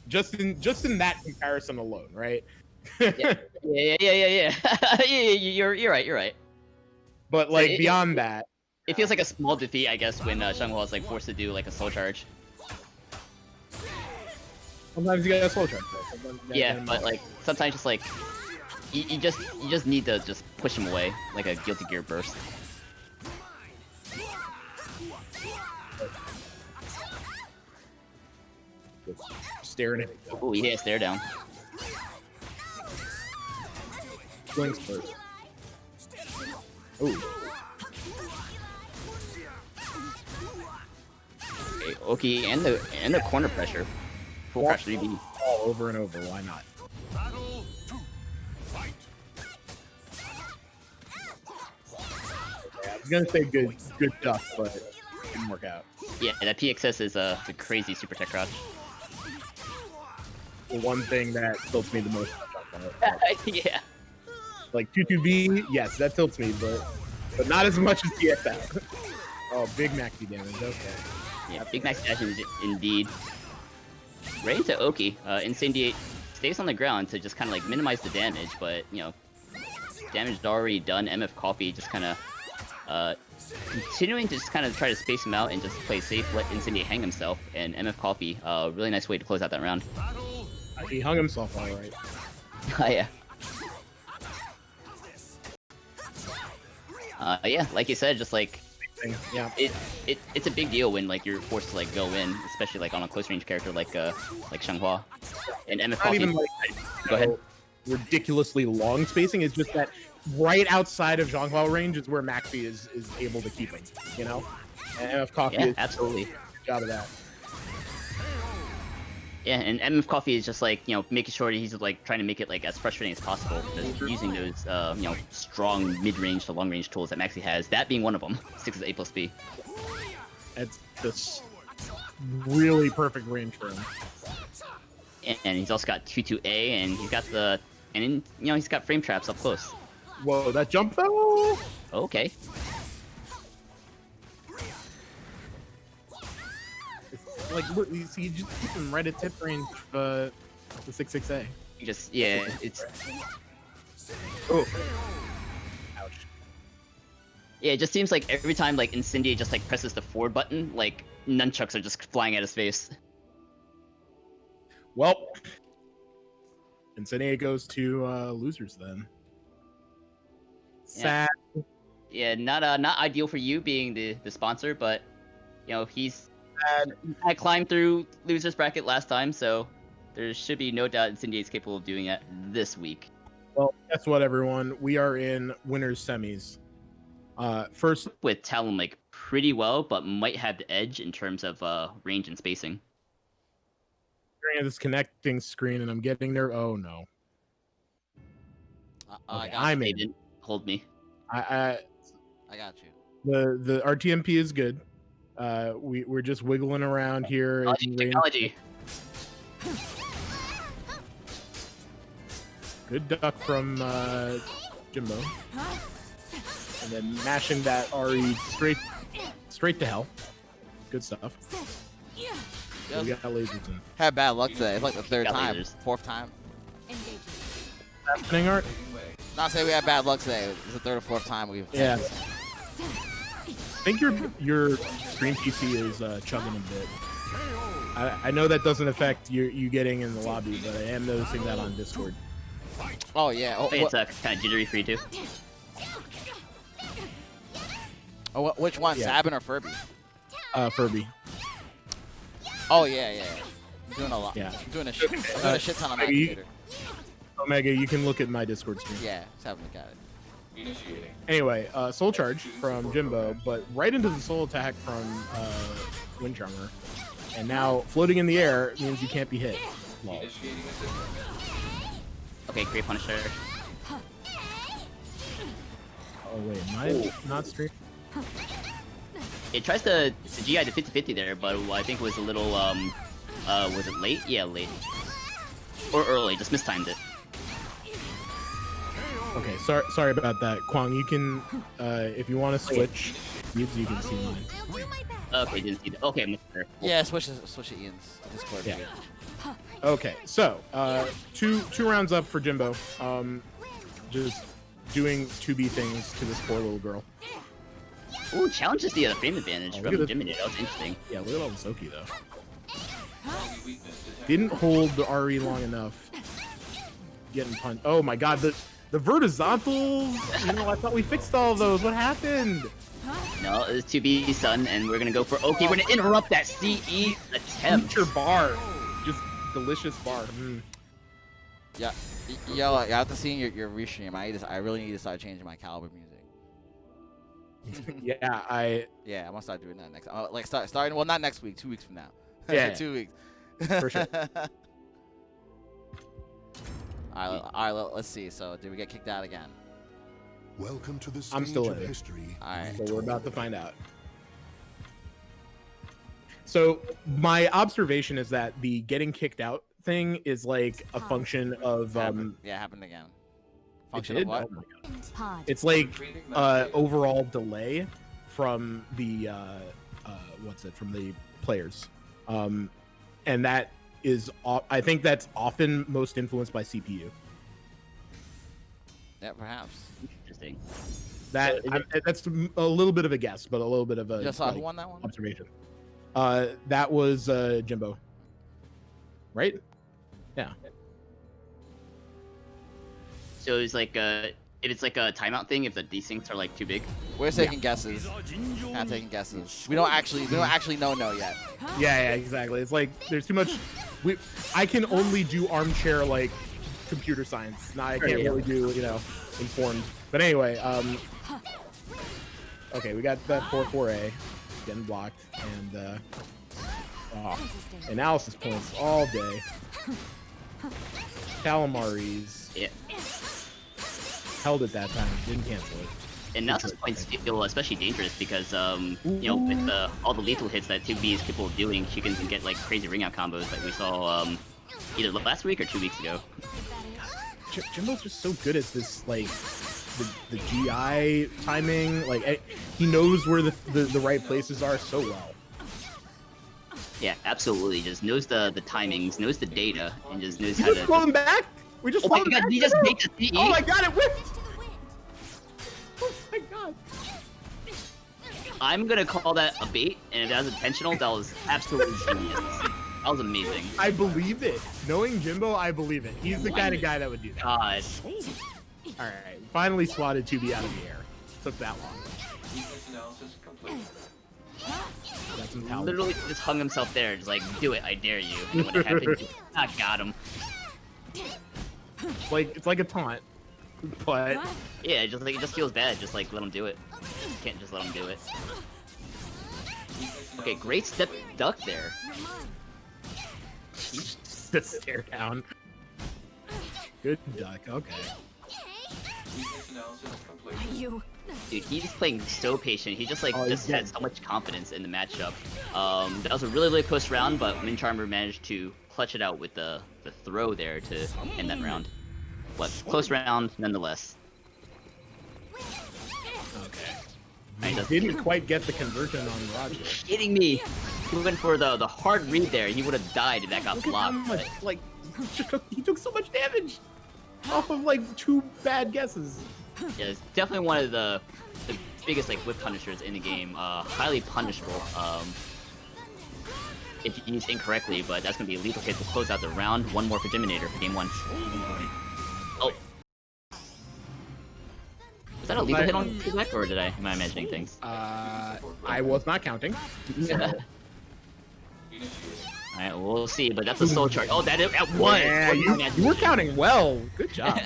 Just in that comparison alone, right? Yeah. You're right. But like beyond that, it feels like a small defeat, I guess, when Xianghua is like forced to do like a soul charge. sometimes you get a slow charge. Yeah, but like sometimes just like you just need to just push him away like a Guilty Gear burst. Staring at it. Oh yeah, stare down. Swings first. Ooh. Okay, and the corner pressure. Full crash 3B. All over and over. Why not? Yeah, I was gonna say good duck, but it didn't work out. Yeah, that PXS is a crazy super tech crouch. The one thing that tilts me the most. Yeah. Like 2-2B, yes, that tilts me, but not as much as PXS. Oh, big maxi damage. Okay. Yeah, big max damage indeed. Right into Oki. Incendiate stays on the ground to just kind of like minimize the damage, but you know, damage is already done. MFCoffee just kind of continuing to just kind of try to space him out and just play safe, let Incendiate hang himself, and MFCoffee, really nice way to close out that round. He hung himself all right. Yeah. Yeah, like you said, just like Yeah. it's a big deal when like you're forced to like go in, especially like on a close range character like Xianghua and MF Not Coffee. even like Go ahead. ridiculously long spacing. It's just that right outside of Xianghua range is where Maxi is able to keep him. You know, and MF Coffee Yeah, is absolutely. good job of that. Yeah, and MF Coffee is just like, you know, making sure that he's like trying to make it like as frustrating as possible, just using those you know, strong mid-range to long-range tools that Maxi has. That being one of them. 6 is A+B. It's this really perfect range for him. And he's also got 2-2A, and he's got the you know, he's got frame traps up close. Whoa, that jump though! Okay. Like, look, you see, you just keep him right at tip range of the 6-6A. You just it's Oh. Ouch. yeah, it just seems like every time like Incendiate just like presses the forward button, like nunchucks are just flying at his face. Well, Incendiate goes to losers then. Sad. Yeah, not ideal for you being the sponsor, but you know, he's I climbed through losers bracket last time, so there should be no doubt Incendiate's capable of doing it this week. Well, guess what, everyone? We are in winners semis. First, With Talim like pretty well, but might have the edge in terms of range and spacing. staring at this connecting screen, and I'm getting there. Oh no. I Okay, got I'm you. They in. didn't hold me. I I got you. the RTMP is good. We're just wiggling around here. in range. Technology. Good duck from Jimbo, and then mashing that RE straight to hell. Good stuff. We got lasers in. Had bad luck today. It's like the third Got time, lasers. fourth time. Happening, Art? Not saying we had bad luck today. It's the third or fourth time we've. Yeah. I think your screen PC is chugging a bit. I know that doesn't affect you getting in the lobby, but I am noticing that on Discord. Oh yeah. Oh, It's kind of jittery for you too. which one? Yeah. Sabin or Furby? Furby. Oh yeah. I'm doing a lot. Yeah. I'm doing a shit ton on maybe you- Activator. Omega, you can look at my Discord stream. Yeah, just have a look at it. Anyway, Soul Charge from Jimbo, but right into the Soul Attack from Wind Charmer. And now floating in the air means you can't be hit. Lol. Okay, great Punisher. Oh wait, am I not streaming? It tries to GI to 50-50 there, but I think it was a little was it late? Yeah, late. Or early, just mistimed it. Okay, sorry about that, Kwang. You can, if you want to switch, you can see mine. Okay, didn't see that. Okay, I'm there. Yeah, switch to Ian's Discord. Yeah. Okay, so two rounds up for Jimbo. Just doing 2B things to this poor little girl. Ooh, challenges the frame advantage Oh, from look at Jimbonator. That was interesting. Yeah, look at all the Soki though. Didn't hold the RE long enough. Getting punched. Oh my god, the vertizontals. You know, I thought we fixed all of those. What happened? No, it's 2B, son, and we're gonna go for okay. We're gonna interrupt that CE attempt. Future bar. Just delicious bar. Yeah, yo, after seeing your restream, I really need to start changing my Calibur music. Yeah, Yeah, I'm gonna start doing that next. Like starting. Well, not next week. 2 weeks from now. Yeah. 2 weeks. For sure. All right. Let's see. So, did we get kicked out again? Welcome to the I'm still stage in of it. history. All right. So we're about to find out. So my observation is that the getting kicked out thing is like a function of Happened again. Function did? of what? Oh my God. It's like overall delay from the from the players, and that is I think that's often most influenced by CPU. Yeah, perhaps. Interesting. That's a little bit of a guess, but a little bit of a Just who won that one? observation. That was Jimbo, right? Yeah. So it's like if it's like a timeout thing, if the desyncs are like too big. We're taking guesses. Not taking guesses. We don't actually know yet. Yeah, exactly. It's like there's too much. I can only do armchair like computer science. Now I can't really do informed. But anyway, okay, we got that 4-4A getting blocked and analysis points all day. Calamaris. Yeah. Held it that time, didn't cancel it. And now this points feel especially dangerous because with all the lethal hits that 2B is capable of doing, she can get like crazy ring out combos like we saw either last week or 2 weeks ago. Jimbo's just so good at this, like the GI timing. Like he knows where the right places are so well. Yeah, absolutely. Just knows the timings, knows the data, and just knows We how just to. slow him back. We just Oh slow my him god, back. he just made the CE. Oh my god, it whipped. Oh my god. I'm gonna call that a bait, and if that was intentional, that was absolutely genius. That was amazing. I believe it. Knowing Jimbo, I believe it. He's the kind of guy that would do that. God. All right, finally swatted 2B out of the air. Took that long. Got some talent. Literally just hung himself there, just like, do it, I dare you. And when it happened, I got him. It's like a taunt, but Yeah, it just feels bad. Just like let him do it. You can't just let him do it. Okay, great step duck there. just a stare down. Good duck. Okay. Dude, he's playing so patient. He just had so much confidence in the matchup. That was a really close round, but Wind managed to clutch it out with the throw there to end that round. But close round nonetheless. Okay. He didn't quite get the conversion on Roger. Kidding me? He went for the hard read there. He would have died if that got Look at how blocked. much, but- like, he took so much damage off of like 2 bad guesses. Yeah, it's definitely one of the biggest like whip punishers in the game. Highly punishable if used incorrectly, but that's gonna be a lethal hit to close out the round. One more for Jimbonator for game 1. Oh, was that a lethal hit on Quebec, or am I imagining things? I was not counting. Alright, we'll see, but that's a soul charge. Oh, that is at 1! Yeah, you were counting well. Good job.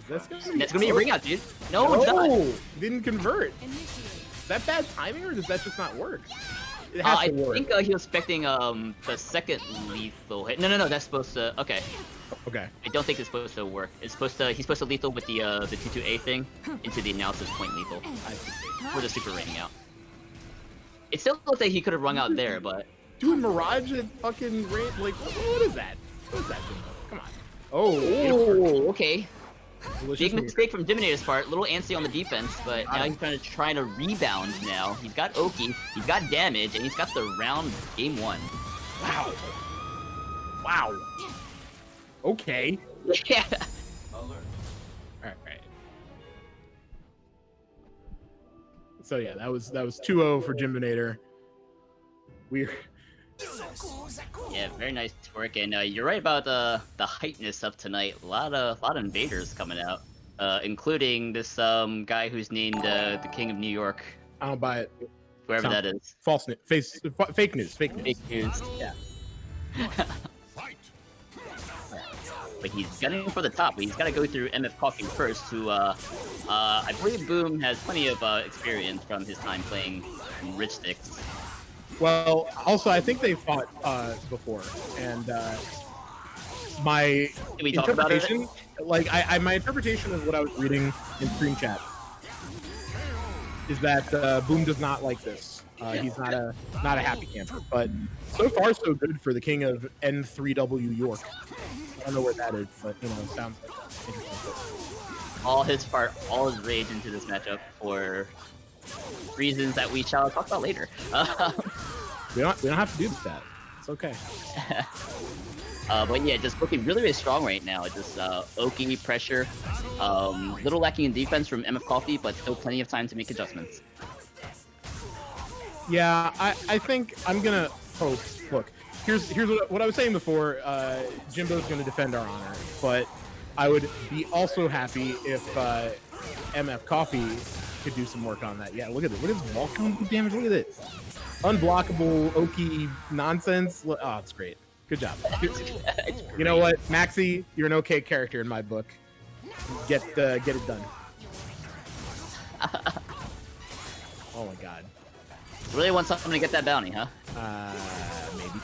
That's That's gonna be a ring out, dude. No, it's not. Didn't convert. Is that bad timing, or does that just not work? It has I to work. think he was expecting the second lethal hit. No, that's supposed to. Okay. Okay. I don't think it's supposed to work. He's supposed to lethal with the 2-2A thing into the analysis point lethal for the super rating out. It still looks like he could have rung out there, but Dude, Mirage at fucking range, like what is that? What is that thing? Come on. Oh, okay. Big mistake from Jimbonator's part. Little antsy on the defense, but now he's trying to rebound now. He's got Oki, he's got damage, and he's got the round game 1. Wow. Wow. Okay. Yeah. Alright. So yeah, that was 2-0 for Jimbonator. Yeah, very nice work, and you're right about the heightness of tonight. A lot of invaders coming out, including this guy who's named the King of New York. I don't buy it. Whoever that is. False news. Fake news. Fake news. Yeah. But he's gunning for the top, but he's got to go through MFCoffee first, who I believe Boom has plenty of experience from his time playing Rich Sticks. Well, also I think they fought before, and my Can we talk about it? interpretation, my interpretation of what I was reading in screen chat is that Boom does not like this. He's not a happy camper, but so far so good for the king of N3W York. I don't know where that is, but it sounds like interesting. All his rage into this matchup for reasons that we shall talk about later. We don't have to do that. It's okay. But yeah, just looking really, really strong right now. Just Oki pressure, little lacking in defense from MFCoffee, but still plenty of time to make adjustments. Yeah, I think I'm gonna hope. Look, here's what I was saying before. Jimbo's gonna defend our honor, but I would be also happy if MFCoffee could do some work on that. Yeah, look at this. Look at this wall combo damage. Look at this. Unblockable Oki nonsense. Oh, it's great. Good job. You know what, Maxi, you're an okay character in my book. Get it done. Oh my god. Really want something to get that bounty, huh? Maybe.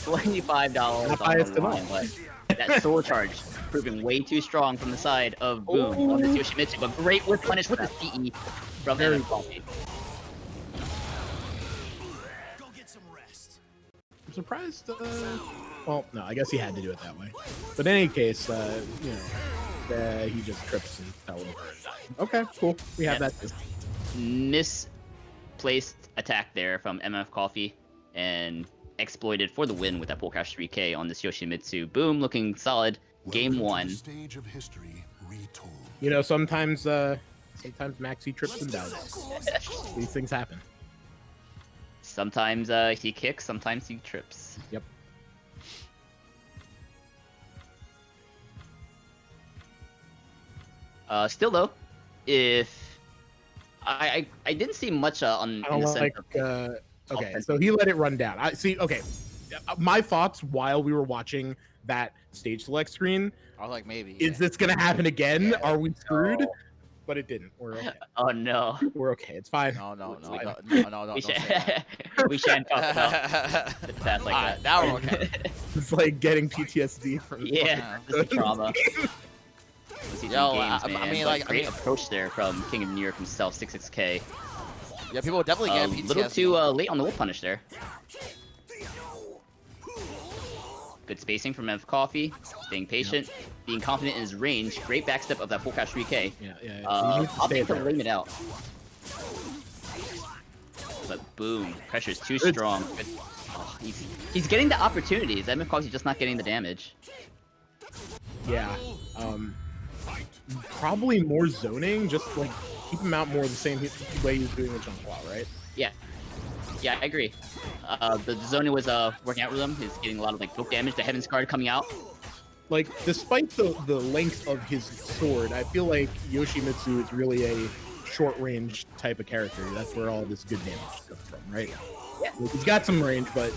$25 Not on biased the at all. line, but that soul charge proving way too strong from the side of Boom on this Yoshimitsu, but great with punish with the CE from MFCoffee. I'm surprised. Well, no, I guess he had to do it that way. But in any case, he just trips and fell over and died. Okay, cool. We have that too. Misplaced attack there from MFCoffee and exploited for the win with that full cash 3K on this Yoshimitsu. Boom, looking solid. Game 1. Stage of history retold. Sometimes Maxi trips and dies. These things happen. Sometimes he kicks, sometimes he trips. Yep. Still though, if I didn't see much on I don't in the sense like. of Okay, so he let it run down. I see. Okay, my thoughts while we were watching that stage select screen. I was like, maybe. Is this gonna happen again? Yeah. Are we screwed? No. But it didn't. We're okay. Oh no. We're okay. It's fine. No, It's we fine. don't We, say should, that. we shan't talk about the past like Alright, that. now we're okay. It's like getting PTSD from. Yeah, this is trauma. Yo, Games, I man, mean, but like, great approach there from King of New York himself, 66K. Yeah, people definitely A get PTSD. little too late on the wolf punish there. Good spacing from MFCoffee, staying patient, being confident in his range. Great backstep of that full cash 3K. Yeah. You need to stay Opting to there. lame it out. But boom, pressure's too strong. Good. Oh, he's getting the opportunities. MFCoffee's just not getting the damage. Yeah. Probably more zoning. Just like keep him out more the same way he's doing with Xianghua, right? Yeah. Yeah, I agree. The zoning was working out with him. He's getting a lot of like book damage. The Heaven's card coming out. Like, despite the length of his sword, I feel like Yoshimitsu is really a short-range type of character. That's where all this good damage comes from, right? Yeah. Like, he's got some range, but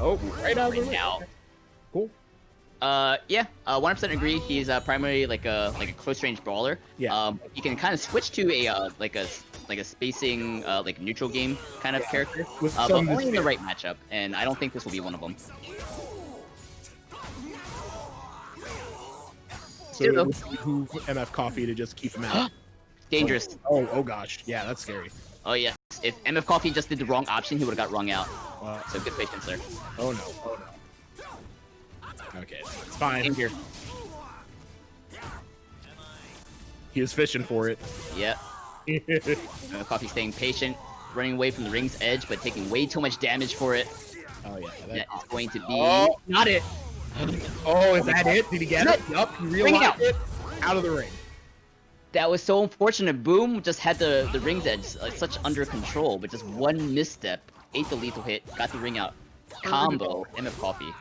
right out of the way. Now. Cool. Yeah, 100% agree. He's primarily like a close range brawler. Yeah. You can kind of switch to a like a spacing like neutral game kind of character, With but some only in the right matchup. And I don't think this will be one of them. So it would behoove MFCoffee to just keep him out. Dangerous. Oh gosh, yeah, that's scary. Oh yeah. If MFCoffee just did the wrong option, he would have got wrung out. So good patience there. Oh no. Okay, it's fine. In here. He was fishing for it. Yep. Coffee staying patient, running away from the ring's edge, but taking way too much damage for it. Oh yeah. That is going to be Oh. not it. Oh, is that it? Did he get it? Yup, he realized it. Out of the ring. That was so unfortunate. Boom just had the ring's edge like such under control, but just one misstep, ate the lethal hit, got the ring out. Combo, MFCoffee.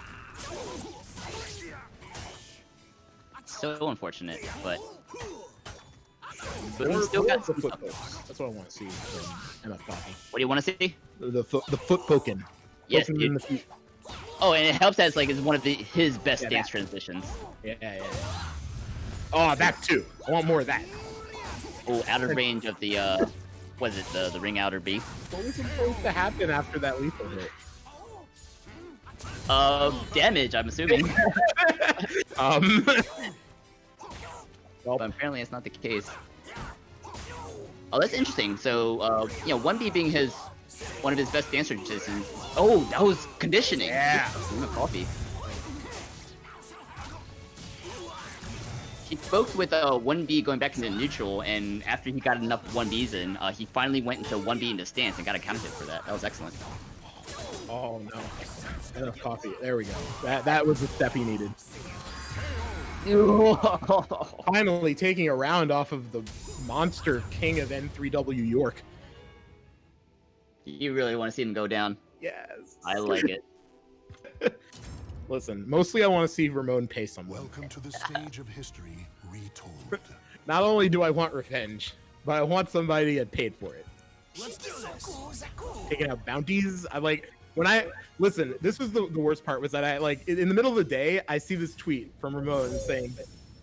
So unfortunate, but Boom still got the foot pokes. That's what I want to see from MFCoffee. What do you want to see? The foot poking. Yes, Poking dude. in the feet. Oh, and it helps that it's one of his best Yeah, dance that. transitions. Yeah. Oh, that too. I want more of that. Oh, out of range of the what is it, the ring outer B? What was supposed to happen after that lethal hit? Damage, I'm assuming. Well, But apparently it's not the case. Oh, that's interesting. So, 1B being one of his best dance transitions. Oh, that was conditioning. Yeah. Coffee. He spoke with 1B going back into neutral, and after he got enough 1Bs in, he finally went into 1B into stance and got a counter hit for that. That was excellent. oh no. Enough coffee. There we go. That was the step he needed. Finally taking a round off of the monster king of N3W York. You really want to see him go down. Yes. I like it. Listen, mostly I want to see Ramon pay someone. Welcome to the stage of history retold. Not only do I want revenge, but I want somebody to get paid for it. Let's do this. Taking out bounties. Listen, this was the worst part, was that I in the middle of the day, I see this tweet from Ramon saying,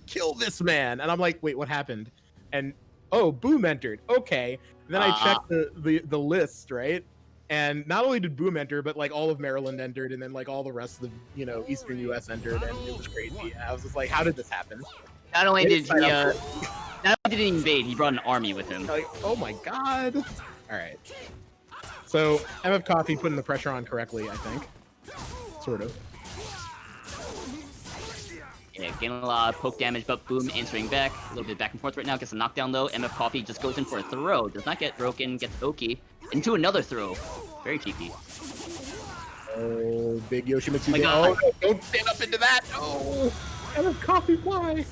"Kill this man," and I'm like, wait, what happened? And oh, Boom entered. Okay. And then I checked the list, right? And not only did Boom enter, but like all of Maryland entered, and then like all the rest of the Eastern U.S. entered, and it was crazy. I was just like, how did this happen? Not only did he invade, he brought an army with him. Like, oh my god! All right. So MFCoffee putting the pressure on correctly, I think. Sort of. Yeah, getting a lot of poke damage, but Boom answering back. A little bit back and forth right now, gets a knockdown though. MFCoffee just goes in for a throw, does not get broken, gets Oki into another throw. Very cheeky. Oh, big Yoshimitsu. Oh my down. God. Oh, no, don't stand up into that! No! MFCoffee, why?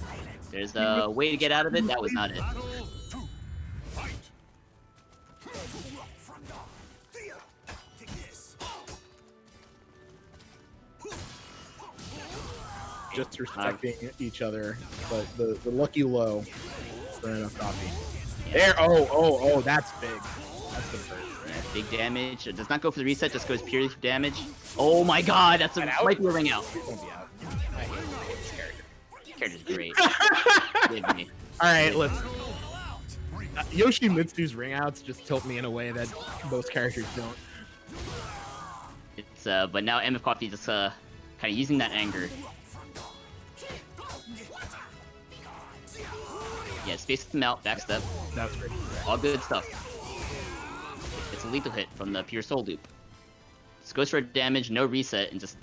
There's a way to get out of it, that was not it. Just respecting each other, but the lucky low for MFCoffee. There, oh, that's big. That's gonna hurt. Yeah, big damage. It does not go for the reset, just goes purely for damage. Oh my god, that's might be a ring out. It won't be out. I hate this character. Character's great. Give me. Alright, let's... Yoshimitsu's ring outs just tilt me in a way that most characters don't. It's but now MFCoffee just kind of using that anger. Yeah, space them out, backstep. That's great. All good stuff. It's a lethal hit from the pure soul loop. Just goes for damage, no reset, and just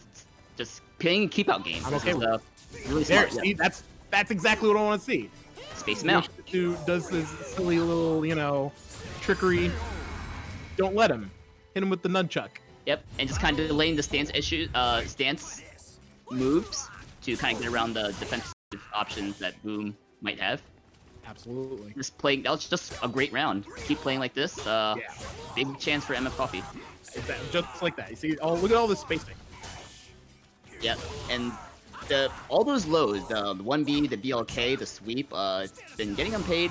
playing a keep out game. I'm This okay is, with really There, smart. see, that's exactly what I want to see. Space him out. Yoshimitsu does this silly little, trickery. Don't let him. Hit him with the nunchuck. Yep, and just kind of delaying the stance moves to kind of get around the defensive options that Boom might have. Absolutely. Just playing, that was just a great round. Keep playing like this. Big chance for MFCoffee. Just like that. You see, look at all this spacing. Yep, and all those lows, the 1B, the BLK, the sweep, it's been getting them paid.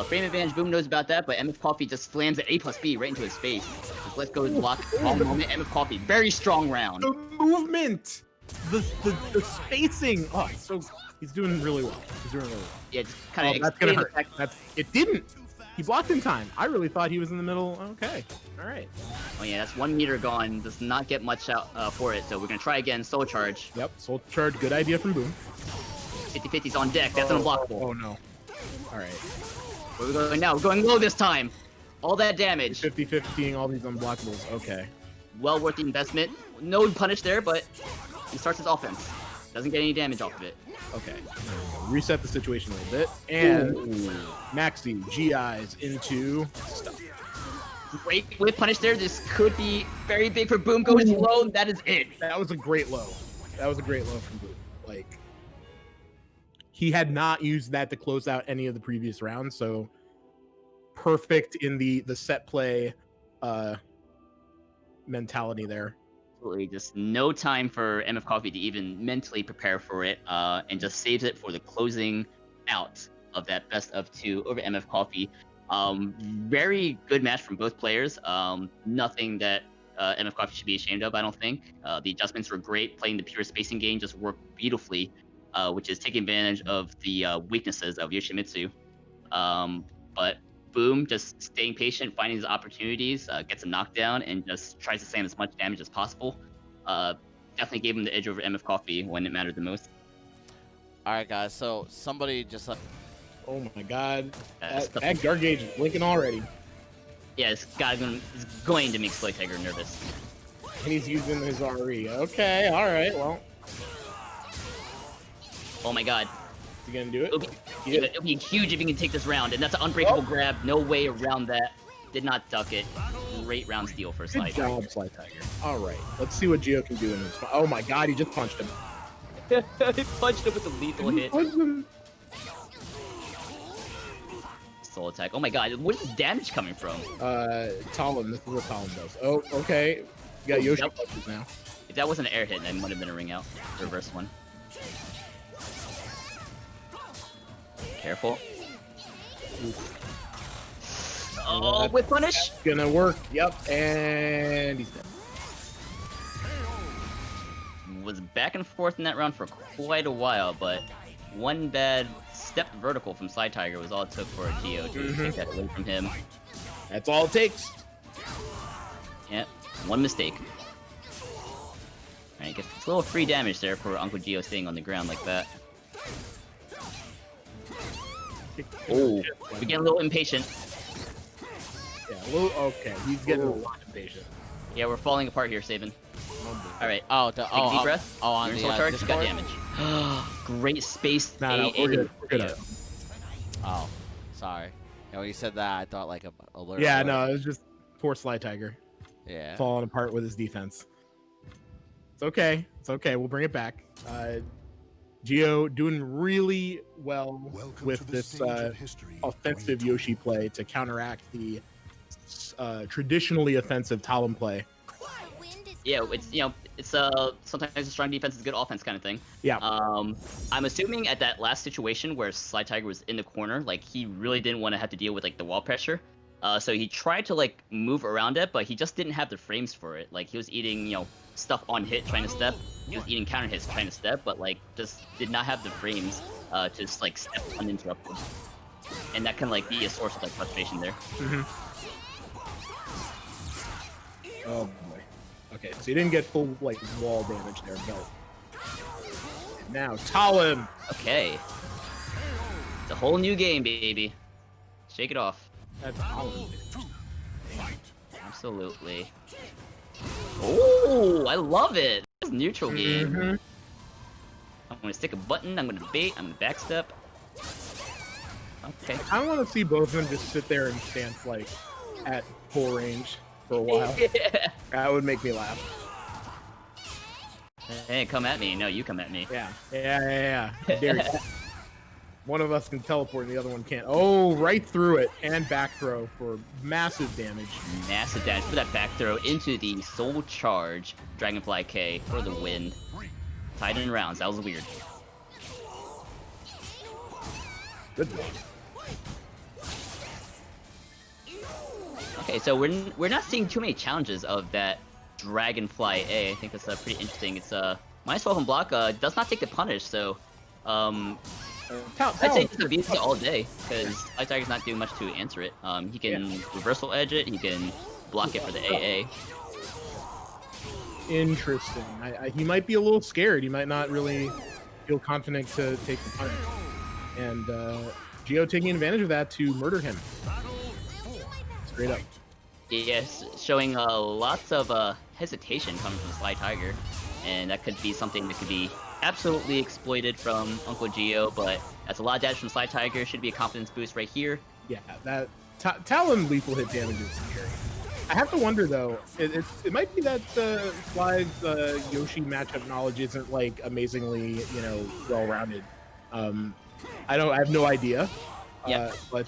Frame advantage, Boom knows about that, but MFCoffee just slams an A+B right into his face. Just let's go block. Wrong moment, MFCoffee. Very strong round. The movement, the spacing. Oh, he's doing really well. Yeah, just kind of That's gonna hurt. It didn't. He blocked in time. I really thought he was in the middle. Okay, all right. Oh yeah, that's 1 meter gone. Does not get much out for it, so we're gonna try again. Soul charge. Yep, soul charge. Good idea from Boom. 50-50's on deck. That's unblockable. Oh no. All right. Where are we going now? We're going low this time. All that damage. 50-50ing all these unblockables. Okay. Well worth the investment. No punish there, but he starts his offense. Doesn't get any damage off of it. Okay. Reset the situation a little bit. And Maxi GIs into stuff. Great whip punish there. This could be very big for Boom. Goes low. That is it. That was a great low. That was a great low from Boom. Like, he had not used that to close out any of the previous rounds, so perfect in the set play mentality there. Absolutely, just no time for MFCoffee to even mentally prepare for it, and just saves it for the closing out of that best of 2 over MFCoffee. Very good match from both players. Nothing that MFCoffee should be ashamed of, I don't think. The adjustments were great. Playing the pure spacing game just worked beautifully, which is taking advantage of the weaknesses of Yoshimitsu. But Boom just staying patient, finding his opportunities, gets a knockdown, and just tries to slam as much damage as possible. Definitely gave him the edge over MFCoffee when it mattered the most. All right, guys. So somebody just Oh my god. That's That guard gauge is blinking already. Yeah, this guy's going to make slytiger nervous. And he's using his RE. Okay, alright, well. Oh my god. Is he gonna do it? It'll be huge if he can take this round, and that's an unbreakable grab. No way around that. Did not duck it. Great round steal for Good Sly job, slytiger. Alright, let's see what Geo can do in this. Oh my god, he just punched him. He punched him with a lethal hit. Punched him. Soul attack. Oh my god, where's the damage coming from? Talim, this is what Talim does. Oh, okay. You got Yoshi Yep. punches now. If that wasn't an air hit, that might have been a ring out. The reverse one. Careful. Oh, with punish? Gonna work, yep, and he's dead. Was back and forth in that round for quite a while, but one bad step vertical from slytiger was all it took for Geo to take that away from him. That's all it takes. Yep, one mistake. Alright, gets a little free damage there for Uncle Geo staying on the ground like that. Oh, we're getting a little impatient. Yeah, a little, okay, he's getting a lot impatient. Yeah, we're falling apart here, Sabin. Alright, oh, take a deep breath. Oh, on Your the soul charge, got Discord? damage. Great space. No, we're good. We're good. Oh, sorry. Yeah, when you said that, I thought like a alert. Yeah, alert. no, it was just poor slytiger Yeah. falling apart with his defense. It's okay. It's okay. We'll bring it back. Geo doing really well Welcome with to the this stage of history, offensive Rikuto. Yoshi play to counteract the traditionally offensive Talim play. Yeah, it's it's sometimes a strong defense is good offense kind of thing. Yeah. I'm assuming at that last situation where slytiger was in the corner, like he really didn't want to have to deal with like the wall pressure. So he tried to like move around it, but he just didn't have the frames for it. Like he was eating, stuff on hit trying to step. He was eating counter hits trying to step, but like just did not have the frames to just like step uninterrupted. And that can like be a source of like frustration there. Oh boy. Okay, so he didn't get full like wall damage there, but now Talim. Okay. It's a whole new game, baby. Shake it off. That's Talim. Absolutely. Oh, I love it. This is neutral game. I'm gonna stick a button. I'm gonna bait. I'm gonna backstep. Okay. I want to see both of them just sit there and stance like at full range for a while. Yeah. That would make me laugh. Hey, come at me. No, you come at me. Yeah. Dare you. One of us can teleport and the other one can't. Oh, right through it and back throw for massive damage. Massive damage for that back throw into the soul charge. Dragonfly K for the win. Tied in rounds. That was weird. Good one. Okay, so we're not seeing too many challenges of that Dragonfly A. I think that's pretty interesting. It's minus 12 on block. Does not take the punish, so I'd say just abuse it all day because slytiger's not doing much to answer it. He can reversal edge it. He can block it for the AA. Interesting. He might be a little scared. He might not really feel confident to take the punish. And Geo taking advantage of that to murder him. Straight up. Yes, showing lots of hesitation coming from slytiger, and that could be something that could be absolutely exploited from Uncle Geo, but that's a lot of damage from slytiger. Should be a confidence boost right here. Yeah, that Talim lethal hit damage is scary. I have to wonder though, it might be that Sly's Yoshi matchup knowledge isn't like amazingly, you know, well-rounded. I have no idea. Yeah. But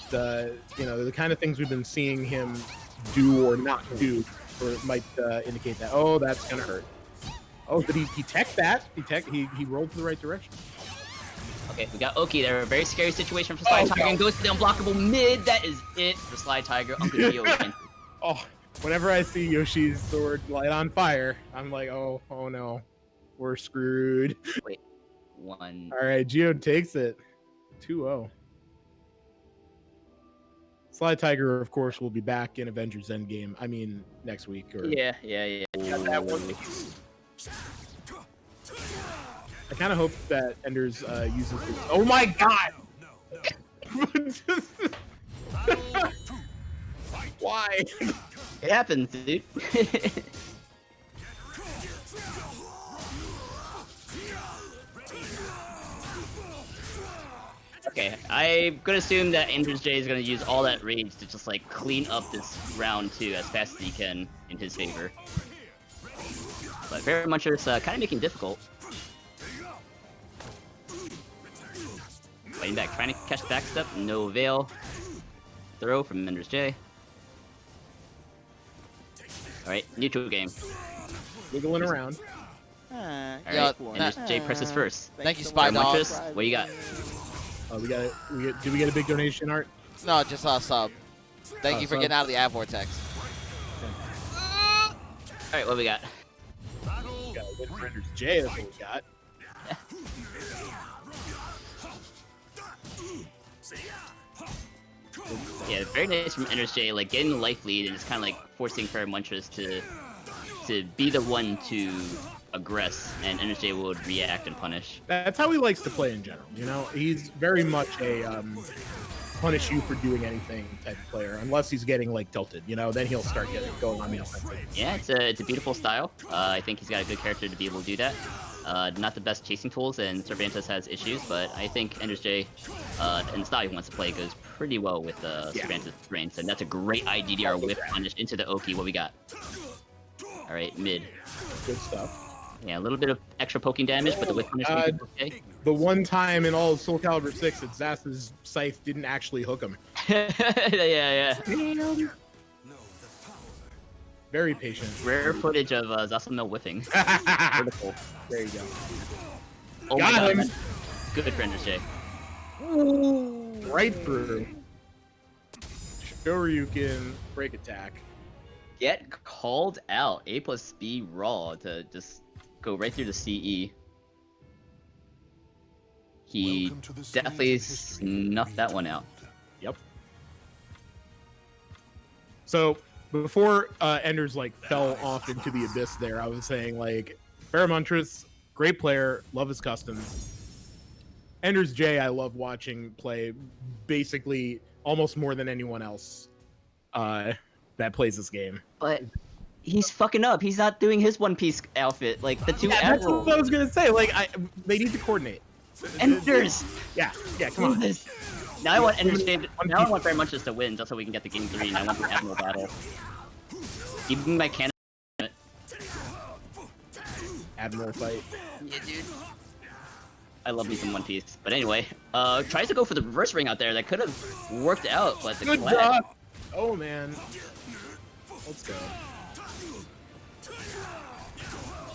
you know, the kind of things we've been seeing him do or not do, might indicate that. Oh, that's gonna hurt. Oh, but he teched that. He rolled to the right direction. Okay, we got Oki there. A very scary situation for slytiger, and goes to the unblockable mid. That is it for slytiger. Uncle Geo again. Oh, whenever I see Yoshi's sword light on fire, I'm like, oh no, we're screwed. Wait, one. All right, Geo takes it. 2-0. slytiger, of course, will be back in Avengers Endgame. I mean, next week. Or... Yeah. Got that one. I kind of hope that Enders uses this. Oh my god! Why? It happens, dude. Okay, I'm gonna assume that EndersJ is gonna use all that rage to just like clean up this round 2 as fast as he can in his favor. But Feremuntrus kind of making it difficult. Fighting back, trying to catch the backstep, no avail. Throw from EndersJ. Alright, neutral game. Wiggling around. Alright, EndersJ presses first. Thank you, Spy Dog. Feremuntrus, what you got? Did we get a big donation, Art? No, just a sub. Thank you for sub. getting out of the ad vortex. Alright, what we got? We got a win for EndersJ, that's what we got. Yeah, very nice from EndersJ, like getting the life lead and just kind of like forcing Feremuntrus to be the one to aggress, and EndersJ would react and punish. That's how he likes to play in general, you know? He's very much a punish you for doing anything type of player, unless he's getting like tilted, you know? Then he'll start going on the offensive. Yeah, it's a beautiful style. I think he's got a good character to be able to do that. Not the best chasing tools, and Cervantes has issues, but I think EndersJ and the style he wants to play goes pretty well with Cervantes' brains, and that's a great IDDR whip punish into the Oki. What we got? Alright, mid. Good stuff. Yeah, a little bit of extra poking damage, but the whip punish is okay. The one time in all of Soul Calibur 6 that Zas's scythe didn't actually hook him. yeah. Very patient. Rare footage of Zasalamel whiffing. Vertical. There you go. Oh Got my god. him. Good for EndersJ. Right through. Shoryuken, break attack. Get called out. A+B raw to just go right through the CE. He Welcome to the stage definitely of history snuffed that one out. Yep. So before Enders like fell off into the abyss there, I was saying like Feremuntrus, great player, love his customs. EndersJ, I love watching play basically almost more than anyone else that plays this game. But he's fucking up. He's not doing his One Piece outfit. Like the two That's Admiral. what I was gonna say. Like they need to coordinate. Enders. Yeah, come on. Now I want EndersJ. Now I want Feremuntrus to win, just so we can get the game 3, and I want the Admiral battle. Give me my cannon. Admiral fight. Yeah, dude. I love me some One Piece. But anyway, tries to go for the reverse ring out there. That could have worked out, but the Good collab- job. Oh man. Let's go.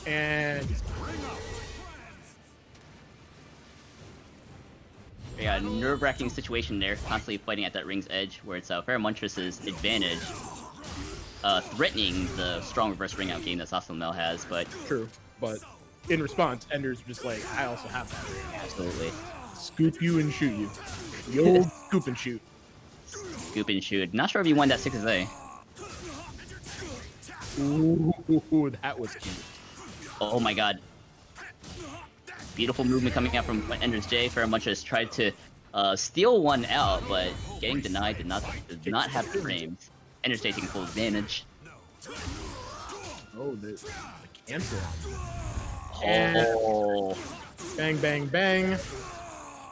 And Yeah, nerve-wracking situation there, constantly fighting at that ring's edge, where it's Feremuntrus' advantage, threatening the strong reverse ring out game that Zasalamel has, but true, but in response, Ender's just like, I also have that. absolutely. Scoop you and shoot you. The old scoop and shoot. Scoop and shoot. Not sure if he won that 6A. Ooh, that was cute. Oh my god. Beautiful movement coming out from EndersJ. Feremuntrus tried to steal one out, but getting denied did not have frames. EndersJ taking full advantage. Oh, the cancel. Oh. Bang, bang, bang.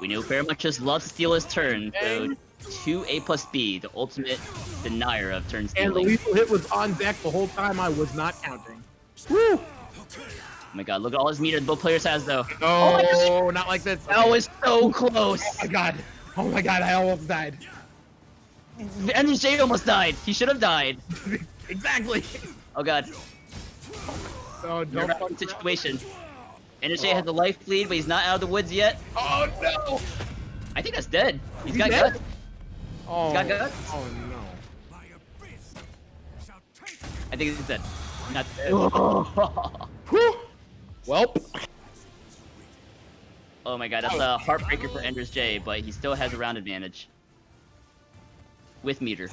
We know Feremuntrus loves to steal his turn, so 2A plus B, the ultimate denier of turn And the stealing. lethal hit was on deck the whole time. I was not counting. Woo! Oh my god, look at all his meter both players has though. No, not like this. That was so close! Oh my god. Oh my god, I almost died. NLBC almost died. He should have died. Exactly. Oh god. Oh, You're don't not fuck in the around. situation. NLBC has the life lead, but he's not out of the woods yet. Oh no. I think that's dead. He's got dead? guts. Oh, got guts? oh no. I think he's dead. Not dead. Whew. Welp. Oh my god, that's a heartbreaker for EndersJ, but he still has a round advantage. With meter.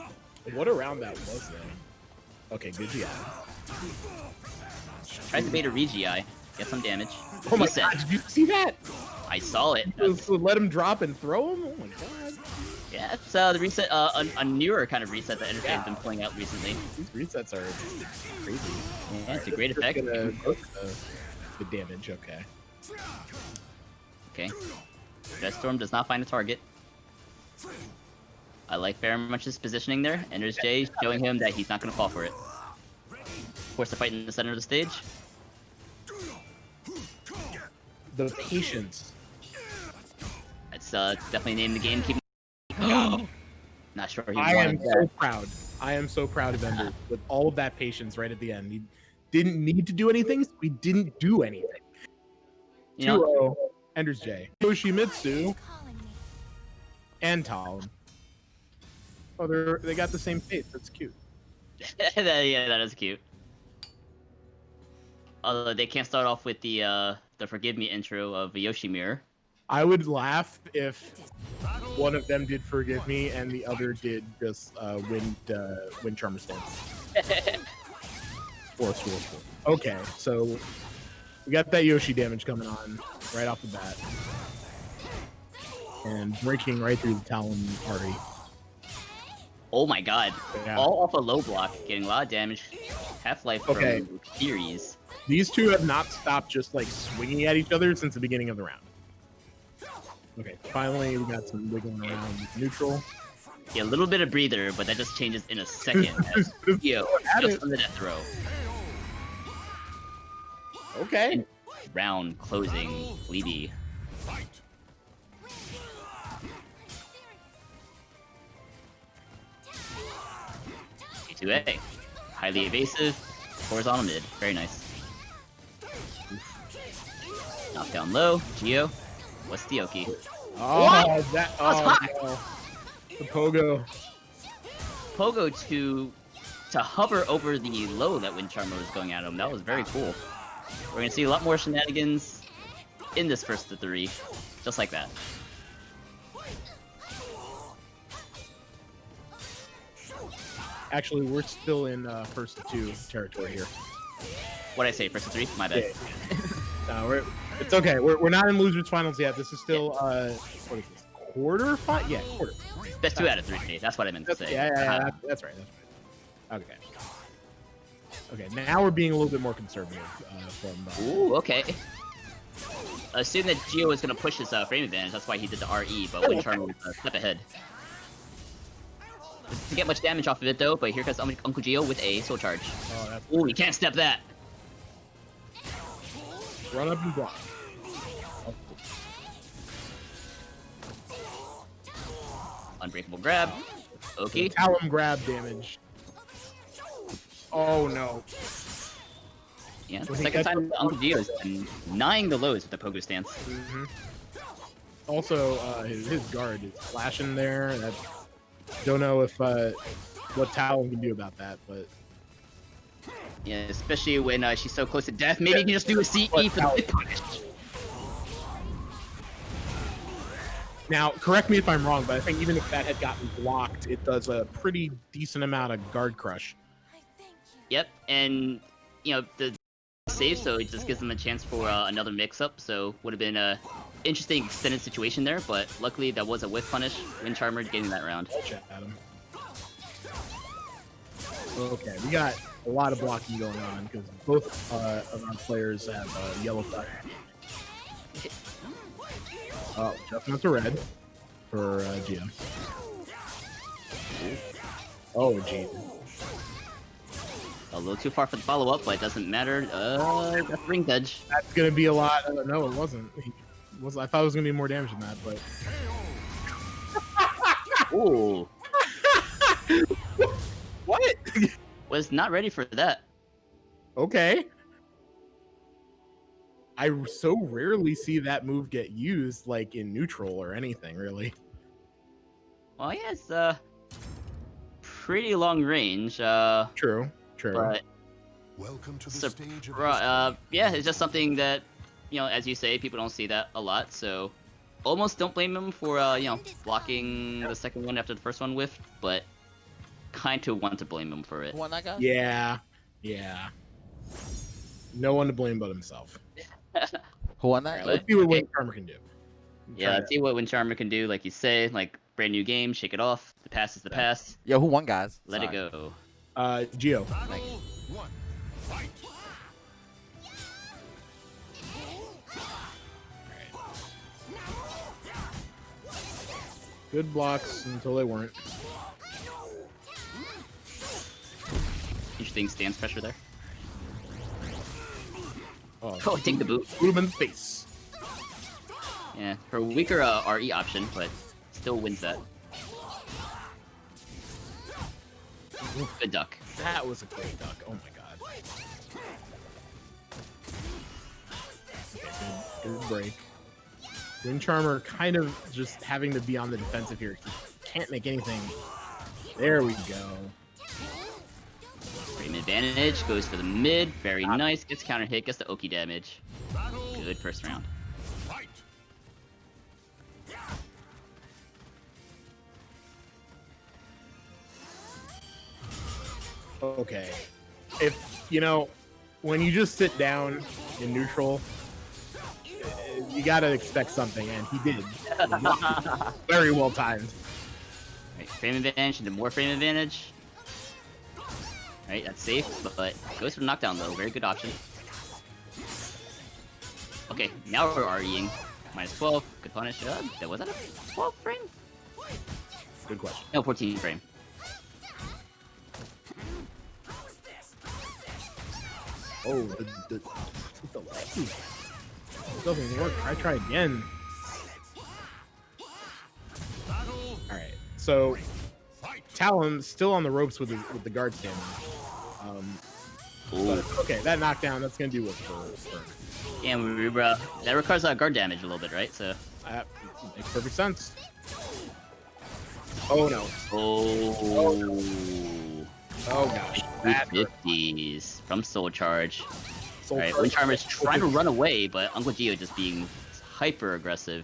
What a round that was, though. Okay, good GI. Tries to bait a re-GI. Get some damage. Oh my Reset. god, did you see that? I saw it. So let him drop and throw him? Oh my god. Yeah, it's the reset, a newer kind of reset that EndersJ has been pulling out recently. These resets are crazy. Yeah, it's a great effect. Gonna go for the damage, okay. Okay. Storm does not find a target. I like Feremuntrus' positioning there. EndersJ showing him that he's not going to fall for it. Force the fight in the center of the stage. The patience. That's definitely a name of the game. Keep. Not sure he I am wanted so that. proud. I am so proud of Ender with all of that patience right at the end. He didn't need to do anything, so he didn't do anything. You know, 2-0, EndersJ. Yoshimitsu and Talim. Oh, they got the same face. That's cute. yeah, that is cute. Although they can't start off with the Forgive Me intro of Yoshimitsu. I would laugh if one of them did Forgive Me and the other did just Wind Charmer Stance. Or Sword. Okay, so we got that Yoshi damage coming on right off the bat. And breaking right through the Talon artery. Oh my god. Yeah. All off a low block, getting a lot of damage. Half-life Okay. from Theories. These two have not stopped just like swinging at each other since the beginning of the round. Okay, finally we got some wiggling around neutral. Yeah, a little bit of breather, but that just changes in a second. As Yo, just from the death throw. Okay. Round closing, Leeby. A2A. Highly evasive. Horizontal mid. Very nice. Knockdown low. Geo. What's the Oki? Oh, that. Oh, hot. no. The Pogo. Pogo to hover over the low that Wind Charmer was going at him. That was very cool. We're gonna see a lot more shenanigans in this first to 3. Just like that. Actually, we're still in first to 2 territory here. What'd I say? First to 3? My bad. No, it's okay. We're not in losers finals yet. This is still what is this? Quarter fight? Yeah, quarter. That's 2 out of 3. That's what I meant to say. Yeah, that's right. Okay. Okay, now we're being a little bit more conservative from. Ooh, okay. Assume that Geo was gonna push his frame advantage. That's why he did the RE, but Wind Charmer was a step ahead. Doesn't get much damage off of it though, but here comes Uncle Geo with a soul charge. Oh, that's Ooh, he can't step that. run up and block. Unbreakable grab. Okay. Talon grab damage. Oh no. Yeah, When he second gets time the- Uncle Geo's been denying the lows with the pogo stance. Also, his guard is flashing there. Don't know if what Talon can do about that, but Yeah, especially when she's so close to death. Maybe you can just do a CE for the hit punish. now correct me if I'm wrong, but I think even if that had gotten blocked, it does a pretty decent amount of guard crush. Yep, and you know the save, so it just gives them a chance for another mix-up. So would have been a interesting extended situation there, but luckily that was a whiff punish. Wind Charmer getting that round. Check at him. Okay, we got a lot of blocking going on because both of our players have yellow flag. Oh, just not to red for GM. Oh, geez. A little too far for the follow-up, but it doesn't matter. That's ring edge. That's gonna be a lot. No, it wasn't. I thought it was gonna be more damage than that, but. Ooh. What? Was not ready for that. Okay. I so rarely see that move get used, like in neutral or anything, really. Well, yeah, it's pretty long range. True. But Welcome to the so, stage of yeah, it's just something that, you know, as you say, people don't see that a lot. So almost don't blame him for you know, blocking the second one after the first one whiffed, but kind of want to blame him for it. Who won that guy? Yeah. No one to blame but himself. Who won that? Alright, let's see what Wind Charmer can do. Yeah, let's see what Wind Charmer can do. Like you say, like brand new game, shake it off. The past is the past. Yo, who won, guys? Let Sorry. it go. Geo. Thank you. one. Fight. Good blocks until they weren't. Interesting stance pressure there. Oh, Oh, take the boot. boot him in the face. Yeah, her weaker RE option, but still wins that. Good duck. That was a great duck. Oh my god. Okay, good break. Wind Charmer kind of just having to be on the defensive here. He can't make anything. There we go. Frame advantage, goes for the mid. Very nice. Gets counter hit, gets the Oki damage. Good first round. Fight. Okay. If, you know, when you just sit down in neutral, you gotta expect something, and he did. Very well timed. Right, frame advantage into more frame advantage. Right, that's safe, but goes for the knockdown though. Very good option. Okay, now we're REing. Minus 12. Good punish. Was that a 12 frame? Good question. No, 14 frame. Oh, the leg. It doesn't work. I try again. Alright, so Talim's still on the ropes with the guard stand. But, okay, that knockdown, that's gonna do it for Yeah, that requires guard damage a little bit, right? So. that makes perfect sense. Oh no. Oh. Oh gosh. That hurt. 50s from Soul Charge. Soul Alright, Charge. Wind Charmer's trying to run away, but Uncle Geo just being hyper aggressive.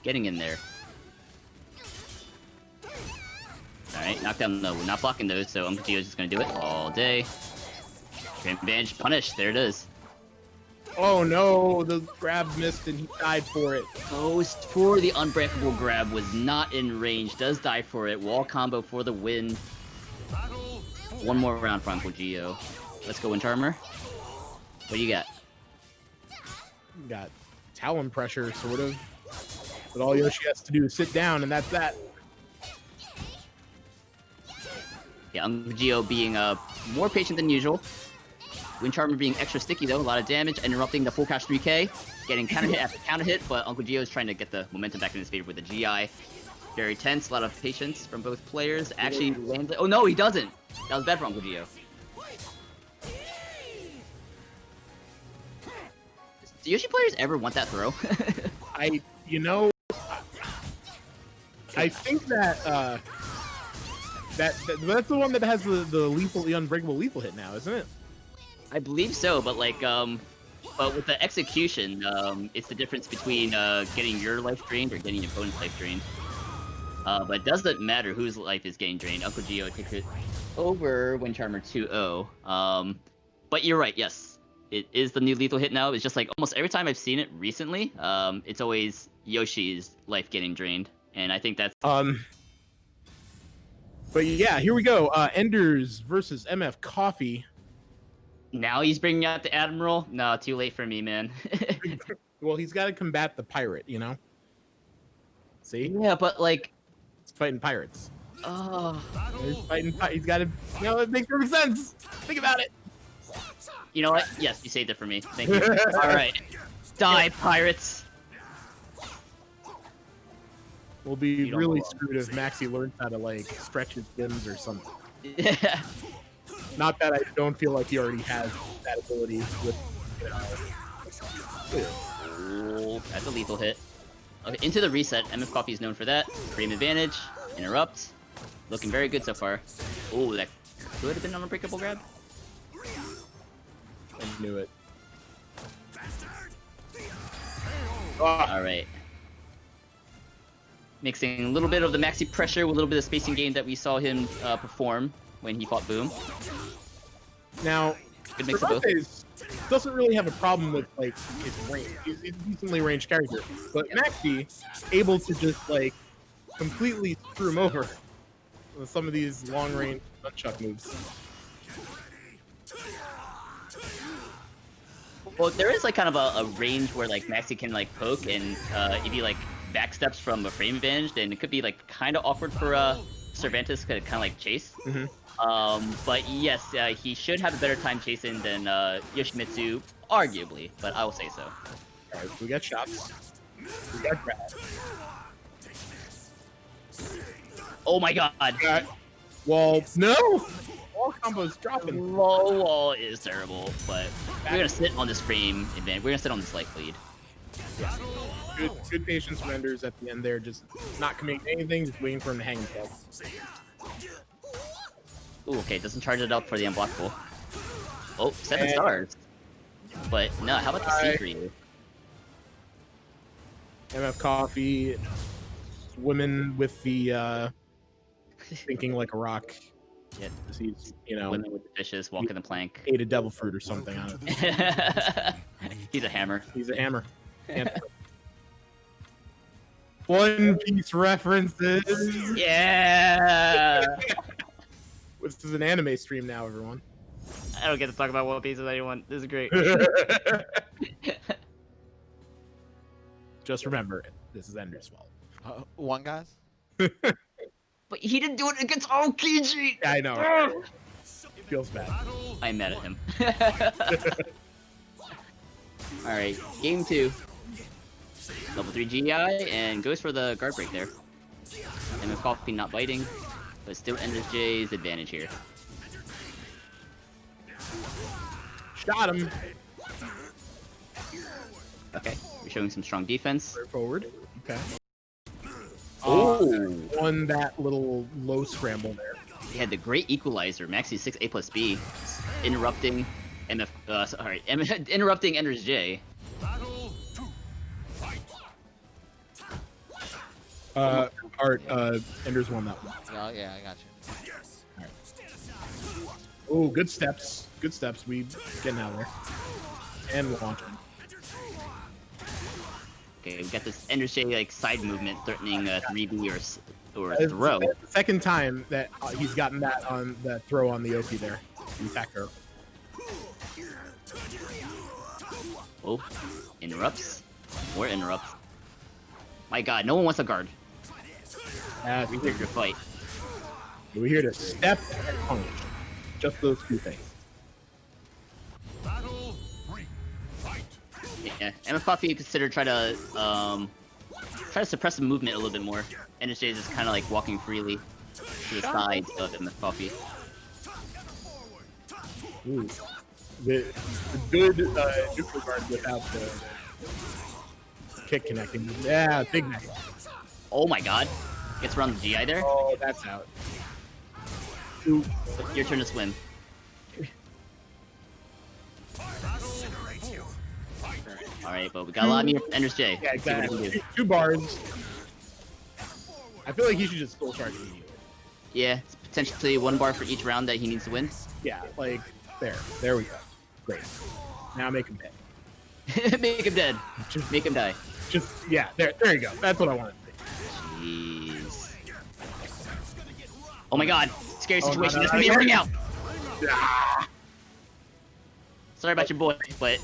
Getting in there. Alright, knockdown. No, we're not blocking those, so Uncle Geo's just gonna do it all day. Advantage punish, there it is. Oh no, the grab missed and he died for it. Goes for the unbreakable grab, was not in range, does die for it. Wall combo for the win. One more round for Uncle Geo. Let's go, Wind Charmer. What do you got? Got Talon pressure, sort of. But all Yoshi has to do is sit down, and that's that. Yeah, Uncle Geo being more patient than usual. Wind Charmer being extra sticky though, a lot of damage, interrupting the full cash 3k, getting counter hit after counter hit, but Uncle Geo is trying to get the momentum back in his favor with the GI. Very tense, a lot of patience from both players. Actually lands. Oh no, he doesn't. That was bad for Uncle Geo. Do Yoshi players ever want that throw? I think that that's the one that has the unbreakable lethal hit now, isn't it? I believe so, but like, but with the execution, it's the difference between getting your life drained or getting your opponent's life drained. But it doesn't matter whose life is getting drained. Uncle Geo takes it over Wind Charmer 2-0. But you're right, yes. It is the new lethal hit now. It's just like almost every time I've seen it recently, it's always Yoshi's life getting drained. And I think that's... But yeah, here we go. Enders versus MFCoffee. Now he's bringing out the Admiral? No, too late for me, man. Well, he's got to combat the pirate, you know? See? Yeah, but like... He's fighting pirates. Oh... He's fighting He's got to... You know, it makes perfect sense. Think about it. You know what? Yes, you saved it for me. Thank you. Alright. Die, pirates! We'll be You don't really belong. screwed if Maxi learns how to, like, stretch his limbs or something. Yeah. Not that I don't feel like he already has that ability with... Oh, that's a lethal hit. Okay, into the reset. MFCoffee is known for that. Frame advantage. Interrupt. Looking very good so far. Oh, that could have been an unbreakable grab. I knew it. Alright. Mixing a little bit of the Maxi pressure with a little bit of spacing game that we saw him perform when he fought Boom. Now, Good mix of both. Cervantes doesn't really have a problem with, like, his range. He's a decently ranged character. But Maxi, able to just, like, completely screw him over with some of these long-range nunchuck moves. Well, there is like kind of a range where like Maxi can like poke, and if he like backsteps from a frame advantage, then it could be like kind of awkward for Cervantes to kind of like chase. But yes, he should have a better time chasing than Yoshimitsu, arguably, but I will say so. Alright, so we got shots. We got grabs. Oh my god! Well, no! Wall combo's dropping. Low wall is terrible, but we're gonna sit on this frame advantage. We're gonna sit on this life lead. Yeah. Good patience renders at the end there, just not committing to anything, just waiting for him to hang himself. Ooh, okay, doesn't charge it up for the unblockable. Oh, 7 stars. But no, how about the C for you? MFCoffee, women with the thinking like a rock. Yeah. He's, you know, Women with the dishes, walking the plank. ate a devil fruit or something on it. He's a hammer. He's a hammer. One Piece references. Yeah! This is an anime stream now, everyone. I don't get to talk about One Piece with anyone. This is great. Just remember, this is Ender's fault. One, guys? But he didn't do it against Aokiji! Yeah, I know. Feels bad. I'm mad at him. Alright, game 2. Level 3 GI, and goes for the guard break there. MFCoffee not biting, but still EndersJ's advantage here. Shot him. Okay, we're showing some strong defense. Forward. Okay. Oh! Won that little low scramble there. He had the great equalizer, Maxi 6A plus B, interrupting interrupting EndersJ. Art, Ender's won that one. Oh, yeah, I got you. Oh, good steps. Good steps. We getting out of there. And launching. Okay, we got this EndersJ like side movement threatening 3B or That's throw. the second time that he's gotten that on that throw on the Oki there. Attack her. Oh, interrupts. More interrupts. My god, no one wants a guard. That's We're here to fight. We're here to step and punch. Just those two things. Yeah, MFCoffee consider try to suppress the movement a little bit more. NSJ is just kind of like walking freely to the side of MFCoffee. Ooh. The good neutral guard without the kick connecting. Yeah, big neck. Oh my god, gets around the GI there. Oh, that's out. Ooh. Your turn to swim. Alright, but we got a lot of meter from EndersJ. Yeah, Let's see what he can exactly. do. 2 bars. I feel like he should just full charge immediately. Yeah, it's potentially 1 bar for each round that he needs to win. Yeah, like, there we go. Great. Now make him dead. Make him dead. Just, Make him die. yeah, there you go. That's what I wanted to say. Jeez. Oh my god, scary Oh, no, situation. no, There's no, gonna be a no. ring out. Ah! Sorry about your boy, but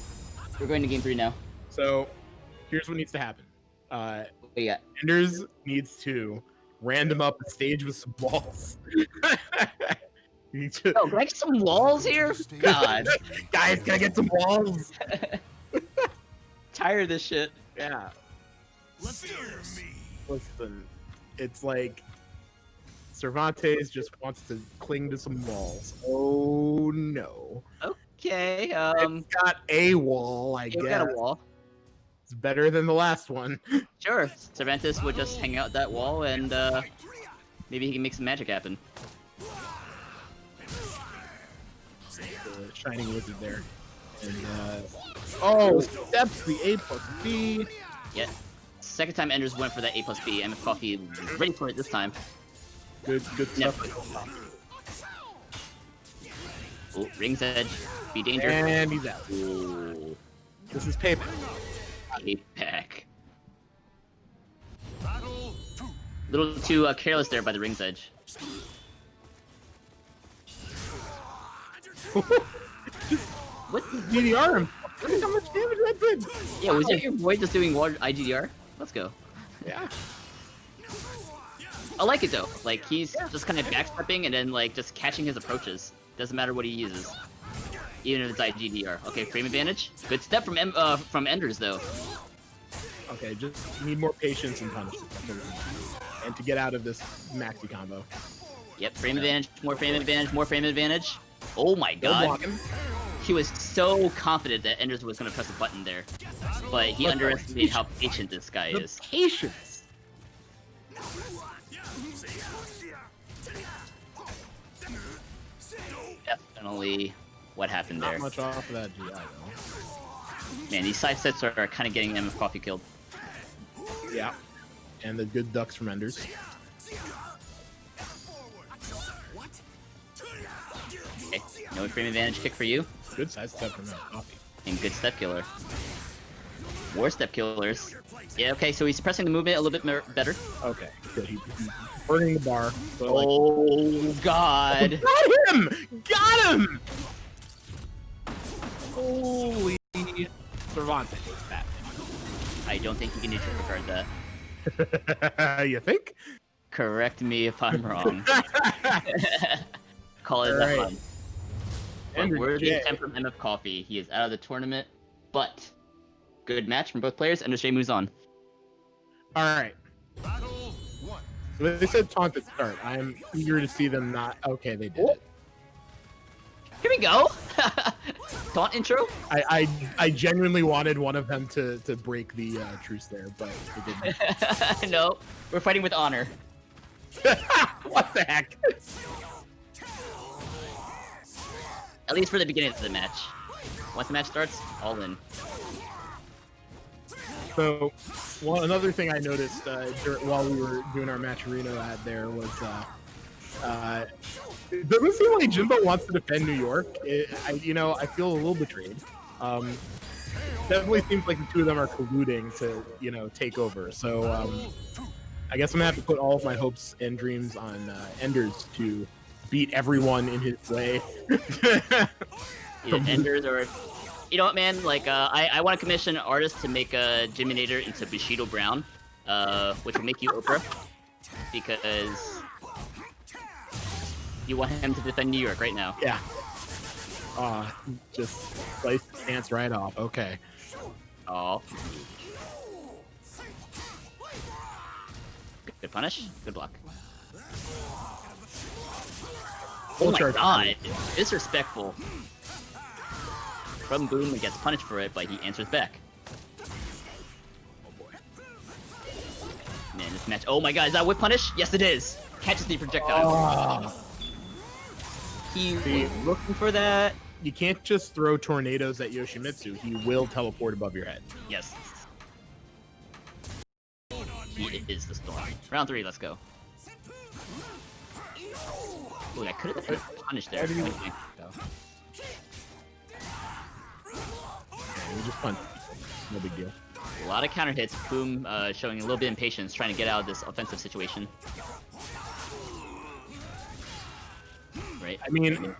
we're going to game 3 now. So, here's what needs to happen. What do you got? Enders needs to random up a stage with some walls. You need to- Oh, can I get some walls here? God. Guys, can I get some walls? Tired of this shit. Yeah. Let's do this. Listen, it's like Cervantes just wants to cling to some walls. Oh no. Okay, It's got a wall, I you've guess. got a wall. It's better than the last one. Sure, Cervantes would just hang out that wall and maybe he can make some magic happen. The Shining Wizard there. And, oh, steps the A plus B. Yeah. Second time Enders went for that A plus B. MFCoffee was ready for it this time. Good No. stuff. Oh, Ring's Edge. Be dangerous. And he's out. Ooh, This is payback. payback. Battle 2. Little too careless there by the Ring's Edge. What? DDR him. Look at how much damage that did. Yeah, was it your boy just doing water IGDR? Let's go. Yeah. I like it though. Like he's just kind of backstepping and then like just catching his approaches. Doesn't matter what he uses, even if it's IGDR. Okay, frame advantage. Good step from Enders though. Okay, just need more patience and punishment. And to get out of this Maxi combo. Yep, frame advantage, more frame advantage, more frame advantage. Oh my Good god. blocking. He was so confident that Enders was going to press a button there. But he underestimated how patient this guy The is. patience. Definitely what happened Not there. much off of that GI though. Man, these side sets are kind of getting MFCoffee killed. Yeah. And the good ducks from Enders. Okay, no frame advantage kick for you. Good side step from that coffee. And good step killer. More step killers. Yeah, okay, so he's pressing the movement a little bit better. Okay, good. He's burning the bar. But like, Oh, God. got him! Got him! Holy Cervantes. That. I don't think you can neutral guard that. You think? Correct me if I'm wrong. Call it Alright. a hun. But NLBC. worthy attempt from MFCoffee. He is out of the tournament, but good match from both players. NLBC moves on. Alright. Battle 1. So they said taunt at start. I am eager to see them not. Okay, they did it. Here we go. Taunt intro. I genuinely wanted one of them to break the truce there, but they didn't. No, we're fighting with honor. What the heck? At least for the beginning of the match. Once the match starts, all in. So, well, another thing I noticed while we were doing our Matcherino ad there was, it doesn't seem like Jimbo wants to defend New York. I feel a little betrayed. Definitely seems like the two of them are colluding to, take over. So, I guess I'm gonna have to put all of my hopes and dreams on Enders to beat everyone in his way. Either Enders or... You know what, man? Like, I want to commission an artist to make a Jimbonator into Bushido Brown, which will make you Oprah, because you want him to defend New York right now. Yeah. Just slice the stance right off. Okay. Oh. Good punish. Good block. Full Oh my charge. god! Disrespectful. From Boom and gets punished for it, but he answers back. Oh boy. Man, this match. Oh my god, is that whip punish? Yes, it is. Catches the projectile. Oh, He See? was looking for that. you can't just throw tornadoes at Yoshimitsu. He will teleport above your head. Yes. He is the storm. Round 3, let's go. Ooh, I could have punished there. How do you- Okay, go. We just punch. No big deal. A lot of counter hits. Boom showing a little bit of impatience, trying to get out of this offensive situation. right. I mean,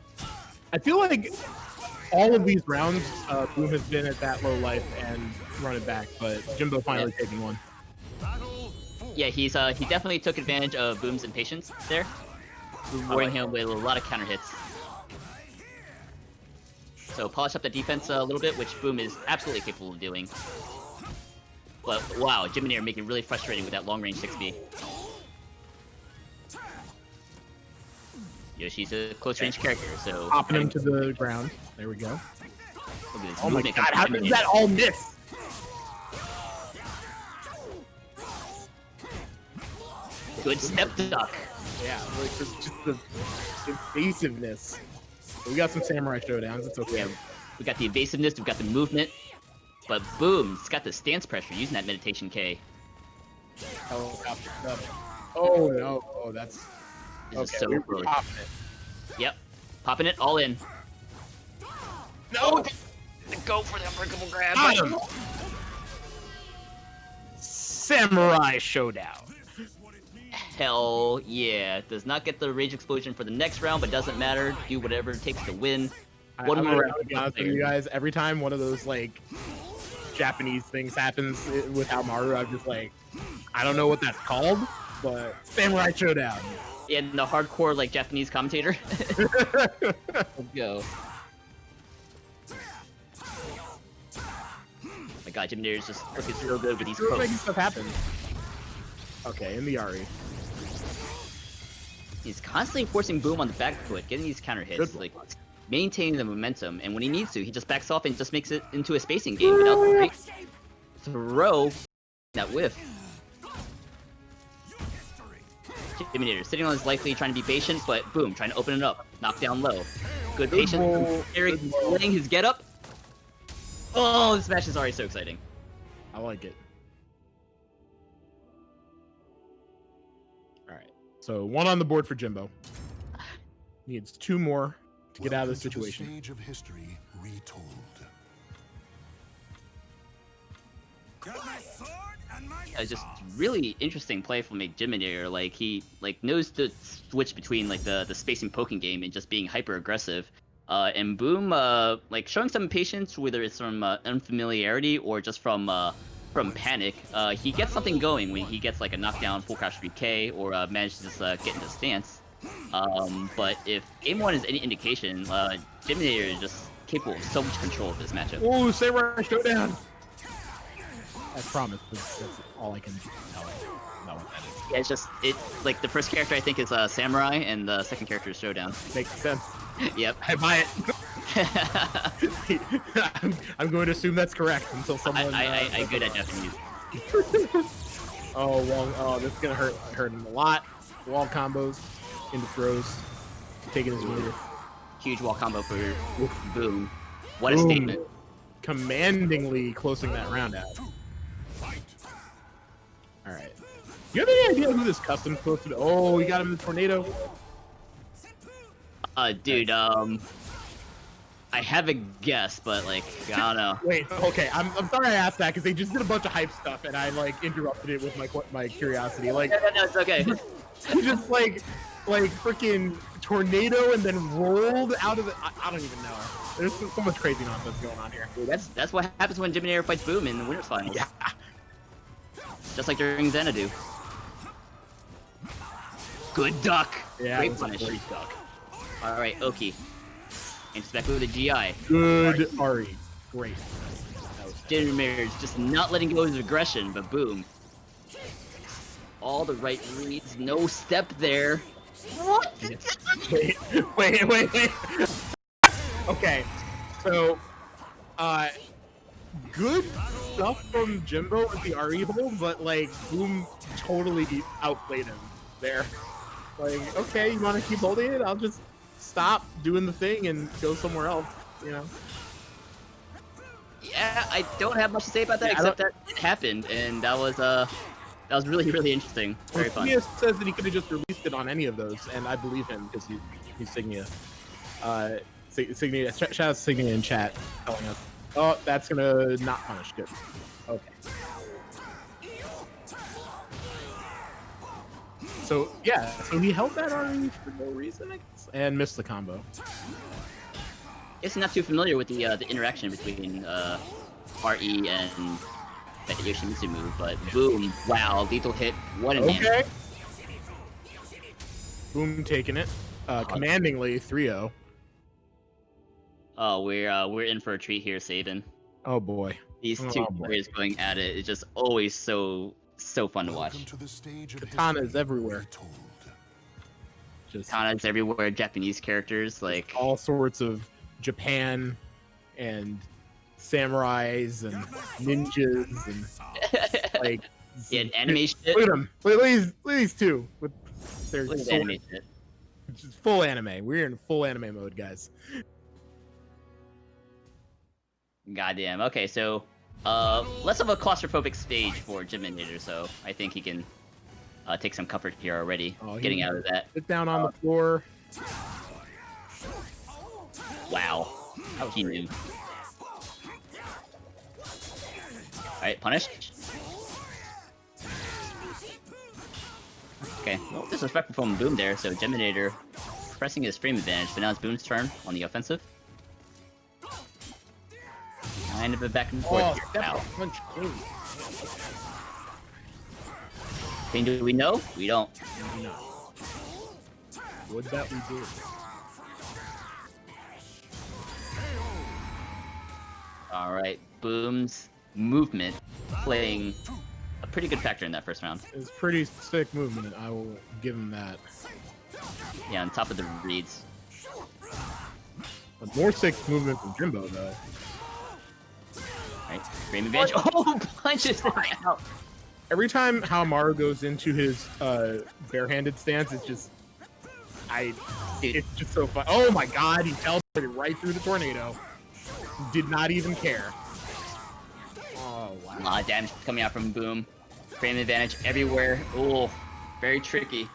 I feel like all of these rounds, Boom has been at that low life and run it back, but Jimbo finally taking one. Yeah, he definitely took advantage of Boom's impatience there, rewarding him with a lot of counter hits. So polish up the defense a little bit, which Boom is absolutely capable of doing. But wow, Jimbonator making it really frustrating with that long range 6B. Yoshi's a close range character, so Popping him to the ground. There we go. look at this Oh my movement god, from how did Jimbonator. that all miss? Good step duck. Yeah, like just the evasiveness. But we got some samurai showdowns. It's okay. Yeah, we got the evasiveness, we got the movement, but Boom's got the stance pressure using that meditation K. Helicopter stuff. Oh no! Oh, that's This is okay. so We're early. popping it. Yep, popping it all in. No! Go for the unbreakable grab. Got him! Samurai showdown. Hell yeah! Does not get the rage explosion for the next round, but doesn't matter. Do whatever it takes to win. One I'm more gonna be honest with you guys. Every time one of those like Japanese things happens with Haohmaru, I'm just like, I don't know what that's called, but Samurai Showdown. In the hardcore like Japanese commentator. Let's go. My God, Jimbonator's just looking so good with these We're making pokes. stuff happen. Okay, in the Ari. He's constantly forcing Boom on the back foot, getting these counter hits, Good. like maintaining the momentum. And when he needs to, he just backs off and just makes it into a spacing game without the great throw that whiff. Jimbonator sitting on his life lead, trying to be patient, but Boom trying to open it up, knock down low. Good patience. roll, Eric good roll. letting his get up. Oh, this match is already so exciting. I like it. All right, so one on the board for Jimbo. Needs two more to get out of the situation. Stage of history retold. Just really interesting play from Jimbonator. Like he knows to switch between like the spacing poking game and just being hyper aggressive. And Boom like showing some impatience, whether it's from unfamiliarity or just from panic. He gets something going when he gets like a knockdown full crouch 3K or manages to get into stance. But if Game 1 is any indication, Jimbonator is just capable of so much control of this matchup. Oh, Samurai Showdown! I promise, that's all I can tell you about what that is. Yeah, it's just like the first character I think is Samurai, and the second character is Showdown. Makes sense. Yep. I buy it. I'm going to assume that's correct until someone. I'm good at Japanese. Oh well. Oh, this is gonna hurt him a lot. Wall combos into throws, taking his meter. Huge wall combo for Boom. What a Boom. statement. Commandingly closing that round out. All right. Do you have any idea who this custom's supposed to be? Oh, you got him in the tornado. Dude, I have a guess, but like, I don't know. Wait, okay. I'm sorry I asked that because they just did a bunch of hype stuff and I like interrupted it with my curiosity. Like, No, it's okay. he just like freaking tornado and then rolled out of the. I don't even know. There's so much crazy nonsense going on here. Dude, that's what happens when Jimbonator fights Boom in the winners finals. Yeah. Just like during Xanadu. Good duck. Yeah. Great it was a punish. great duck. All right, Oki. Inspect with a GI. Good Ari. Great. That was Jimbonator is just not letting go of his aggression, but Boom. All the right reads, no step there. What? wait. Okay, so, good stuff from Jimbo with the Ari hold, but like Boom totally outplayed him there. Like, okay, you want to keep holding it? I'll just stop doing the thing and go somewhere else. You know? Yeah, I don't have much to say about that Yeah, except that it happened, and that was really, really interesting. Very fun. He says that he could have just released it on any of those, and I believe him because he's Signia. Signia, shout out to Signia in chat telling us, oh, that's gonna not punish. Good. Okay. So yeah, so he held that RE for no reason, I guess, and missed the combo. Guess I'm not too familiar with the interaction between RE and that Yoshimitsu move, but boom! Wow, lethal hit. What an Okay. Boom, taking it. Commandingly 3-0. Oh, we're in for a treat here, Sabin. Oh boy. These two players going at it is just always so fun to watch. Welcome to the stage of Katanas history everywhere. retold. Just Katanas everywhere, Japanese characters, like all sorts of Japan and samurais and ninjas and like yeah, anime shit. look at them. Look at these two with their Look at sword. anime shit. Just full anime. We're in full anime mode, guys. Goddamn. Okay, so less of a claustrophobic stage for Jimbonator, so I think he can take some comfort here already, Oh, getting out of that. Sit down on the floor. Wow. He knew. Alright, punish. Okay, well, disrespectful from Boom there, so Jimbonator pressing his frame advantage, but now it's Boom's turn on the offensive. Kind of a back and forth here. Step Wow. punch clean. Thing do we know? We don't. Would that we do? Alright, Boom's movement playing a pretty good factor in that first round. It's pretty sick movement. I will give him that. Yeah, on top of the reads. But more sick movement from Jimbo though. Right, frame advantage. Oh, punches him out. Every time Haohmaru goes into his barehanded stance, it's just it's just so fun. Oh my god, he teleported right through the tornado. Did not even care. Oh wow. A lot of damage coming out from Boom. Frame advantage everywhere. Oh, very tricky.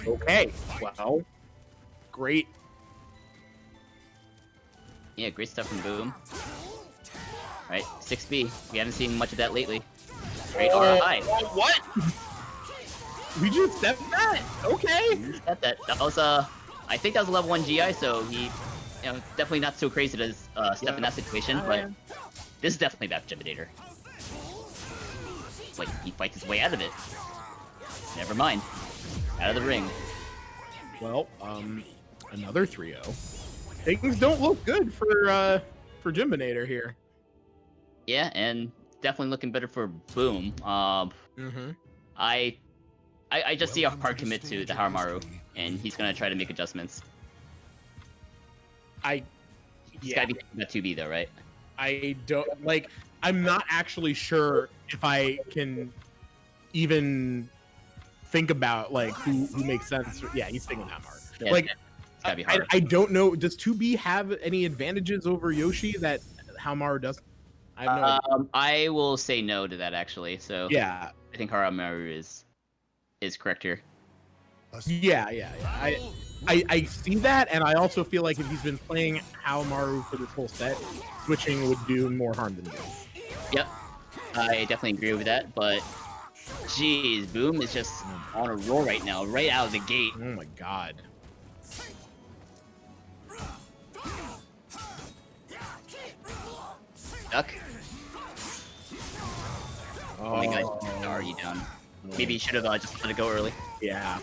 Okay. Well, great. Yeah, great stuff from Boom. Right, 6B. We haven't seen much of that lately. Great RI. What? We just stepped that. Okay. That was I think that was a level 1 GI, so he, definitely not so crazy to step in that situation, but this is definitely bad for Jimbonator. Like, he fights his way out of it. Never mind. Out of the ring. Well, another 3-0. Things don't look good for Jimbonator here. Yeah, and definitely looking better for Boom. I just see a hard commit to the Haohmaru, and he's gonna try to make adjustments. He's gotta be that 2B though, right? I don't like. I'm not actually sure if I can even think about like who makes sense. Yeah, he's thinking Haohmaru. Yeah, Like, it's gotta be hard. I don't know. Does 2B have any advantages over Yoshi that Haohmaru doesn't? I have no idea. I will say no to that actually. So Yeah, I think Haohmaru is correct here. yeah. I see that, and I also feel like if he's been playing Haohmaru for this whole set, switching would do more harm than good. Yep, I definitely agree with that. But jeez, Boom is just on a roll right now, right out of the gate. Oh my god. Duck. Oh my god, he's already down. Maybe he should have just let it go early. Yeah.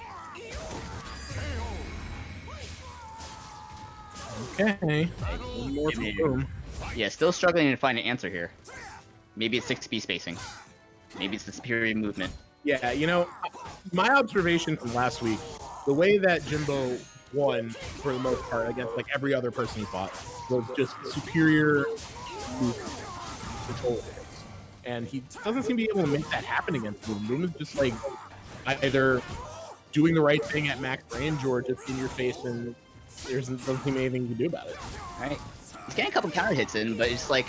Okay. One more from Boom. Yeah, still struggling to find an answer here. Maybe it's 6B spacing. Maybe it's the superior movement. Yeah, my observation from last week, the way that Jimbo won for the most part against like every other person he fought was just superior movement control. And he doesn't seem to be able to make that happen against Boom. Boom is just like either doing the right thing at max range or just in your face, and there doesn't seem to be anything you can do about it. Right. He's getting a couple counter hits in, but it's like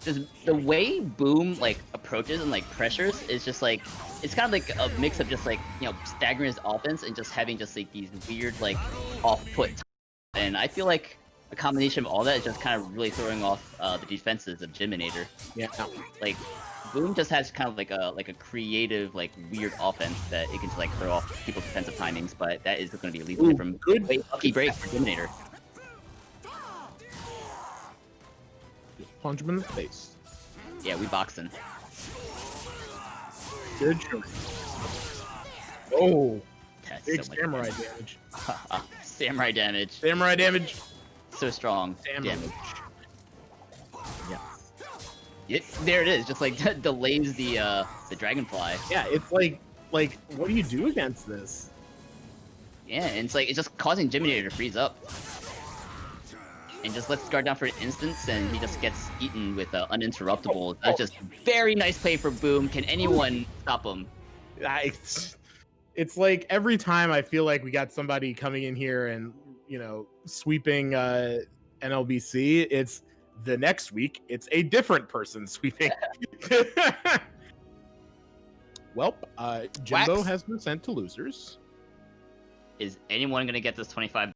just the way Boom like approaches and like pressures is just like it's kind of like a mix of just like staggering his offense and just having just like these weird like off-put. And I feel like a combination of all that is just kind of really throwing off the defenses of Jimbonator. Yeah. Like Boom just has kind of like a creative, like weird offense that it can just like throw off people's defensive timings, but that is going to be lethal from good. lucky break for Jimbonator. Just punch him in the face. Yeah, we boxing. Good choice. Oh, That's big so much samurai damage. samurai damage. Samurai damage. So strong. Samurai. Damage. Yeah. There it is. Just like delays the dragonfly. Yeah, it's like what do you do against this? Yeah, and it's like it's just causing Jimbonator to freeze up. And just lets guard down for an instance, and he just gets eaten with uninterruptible. That's just very nice play for Boom. Can anyone stop him? It's like every time I feel like we got somebody coming in here and sweeping NLBC, it's the next week it's a different person sweeping. Well, Jimbo Wax. has been sent to losers. Is anyone gonna get this 25?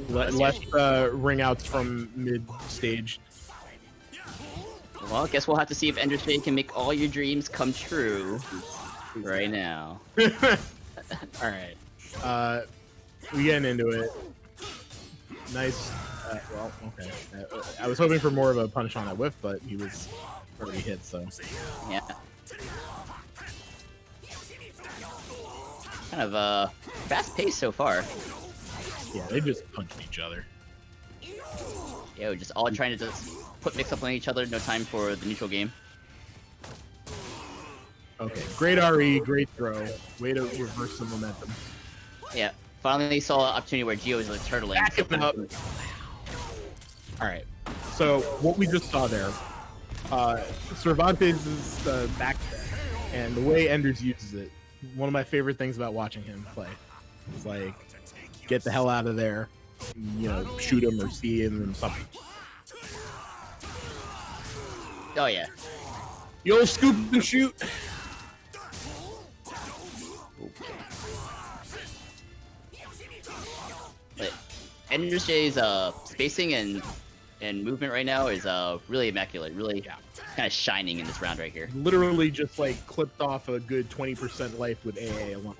Left ring outs from mid stage. Well, I guess we'll have to see if EndersJ can make all your dreams come true right now. All right, we getting into it. Nice. Well, okay. I was hoping for more of a punish on that whiff, but he was already hit. So Yeah. Kind of fast pace so far. yeah, they just punched each other. Yeah, we're just all trying to just put mix up on each other. No time for the neutral game. Okay, great RE, great throw. Way to reverse the momentum. Yeah. Finally saw an opportunity where Gio is like turtling. Back him up. All right. So what we just saw there, Cervantes is back there, and the way Enders uses it, one of my favorite things about watching him play is like, get the hell out of there, shoot him or see him or something. Oh yeah. The old scoop and shoot. But EndersJ's spacing and movement right now is really immaculate, really kind of shining in this round right here. Literally just like clipped off a good 20% life with AA alone.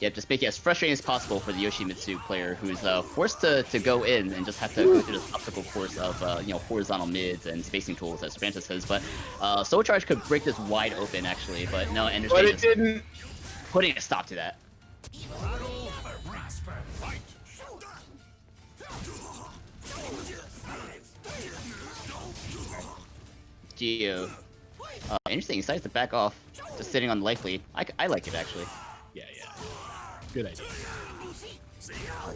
Yeah, just make it as frustrating as possible for the Yoshimitsu player who's forced to go in and just have to go through this obstacle course of horizontal mids and spacing tools, as Cervantes says. But Soul Charge could break this wide open actually, but no, EndersJ But it is didn't. putting a stop to that. Gio. Interesting, he decides to back off, just sitting on the life lead. I like it actually. Yeah. Good idea.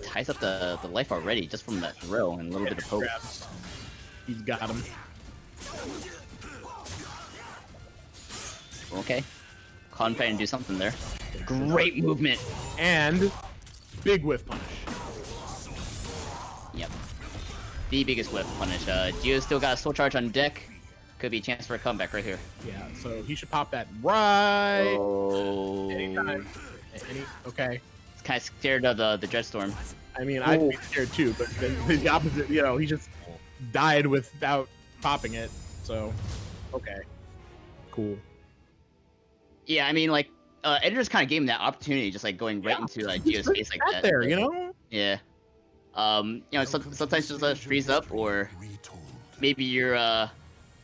Ties up the life already just from that throw and a little bit of poke. Grabs. He's got him. Okay. Caught him trying to do something there. Great movement. And big whiff punish. Yep. The biggest whip punish. Gio still got a soul charge on deck. Could be a chance for a comeback right here. Yeah, so he should pop that right Oh. anytime. Okay. It's kind of scared of the Dreadstorm. I mean, I'd be scared too, but then the opposite, he just died without popping it. So, okay. Cool. Yeah, I mean, like, Editors kind of gave him that opportunity, just like going right into Gio's face like that. There, Yeah. Sometimes just freeze up, or maybe you're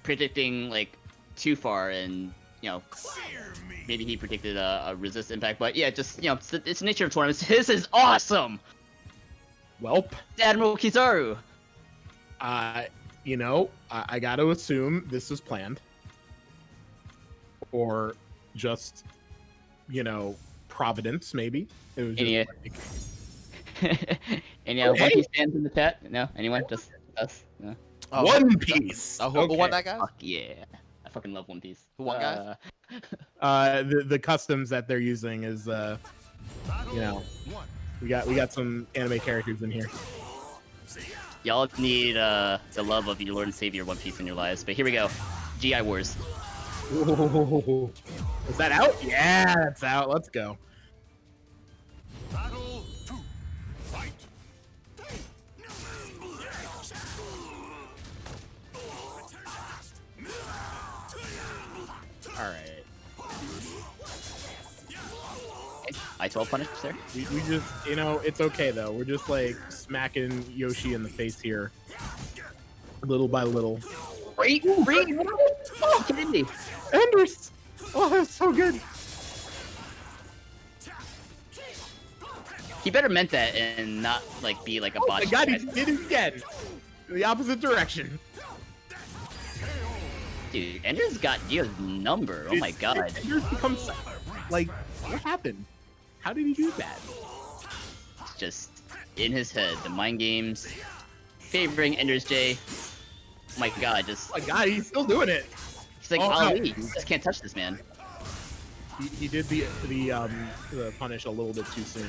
predicting like too far, and maybe he predicted a resist impact. But yeah, just it's the nature of tournaments. This is awesome. Welp. Admiral Kizaru. I got to assume this was planned, or just Providence maybe. It was just Any One Piece fans in the chat? No, anyone? Just us? No. Oh, One Piece. Who won that, guy? Fuck yeah! I fucking love One Piece. Who won, guys? The customs that they're using is we got some anime characters in here. Y'all need the love of your Lord and Savior One Piece in your lives, but here we go. GI Wars. Ooh. Is that out? Yeah, it's out. Let's go. Battle 2. Fight. I-12 punish there. We just, you know, it's okay though. We're just like smacking Yoshi in the face here, little by little. Reed, what are you kidding me? Enders! Oh, that's so good. He better meant that and not like be like a Oh botch. my god, he did it again. The opposite direction. Dude, Ender's got Dio's number. Oh my god. Enders becomes like, what happened? How did he do that? It's just in his head. The mind games. Favoring EndersJ. Oh my god, just Oh my god, he's still doing it. he's like Oh, Ali. no. You just can't touch this man. He did the punish a little bit too soon,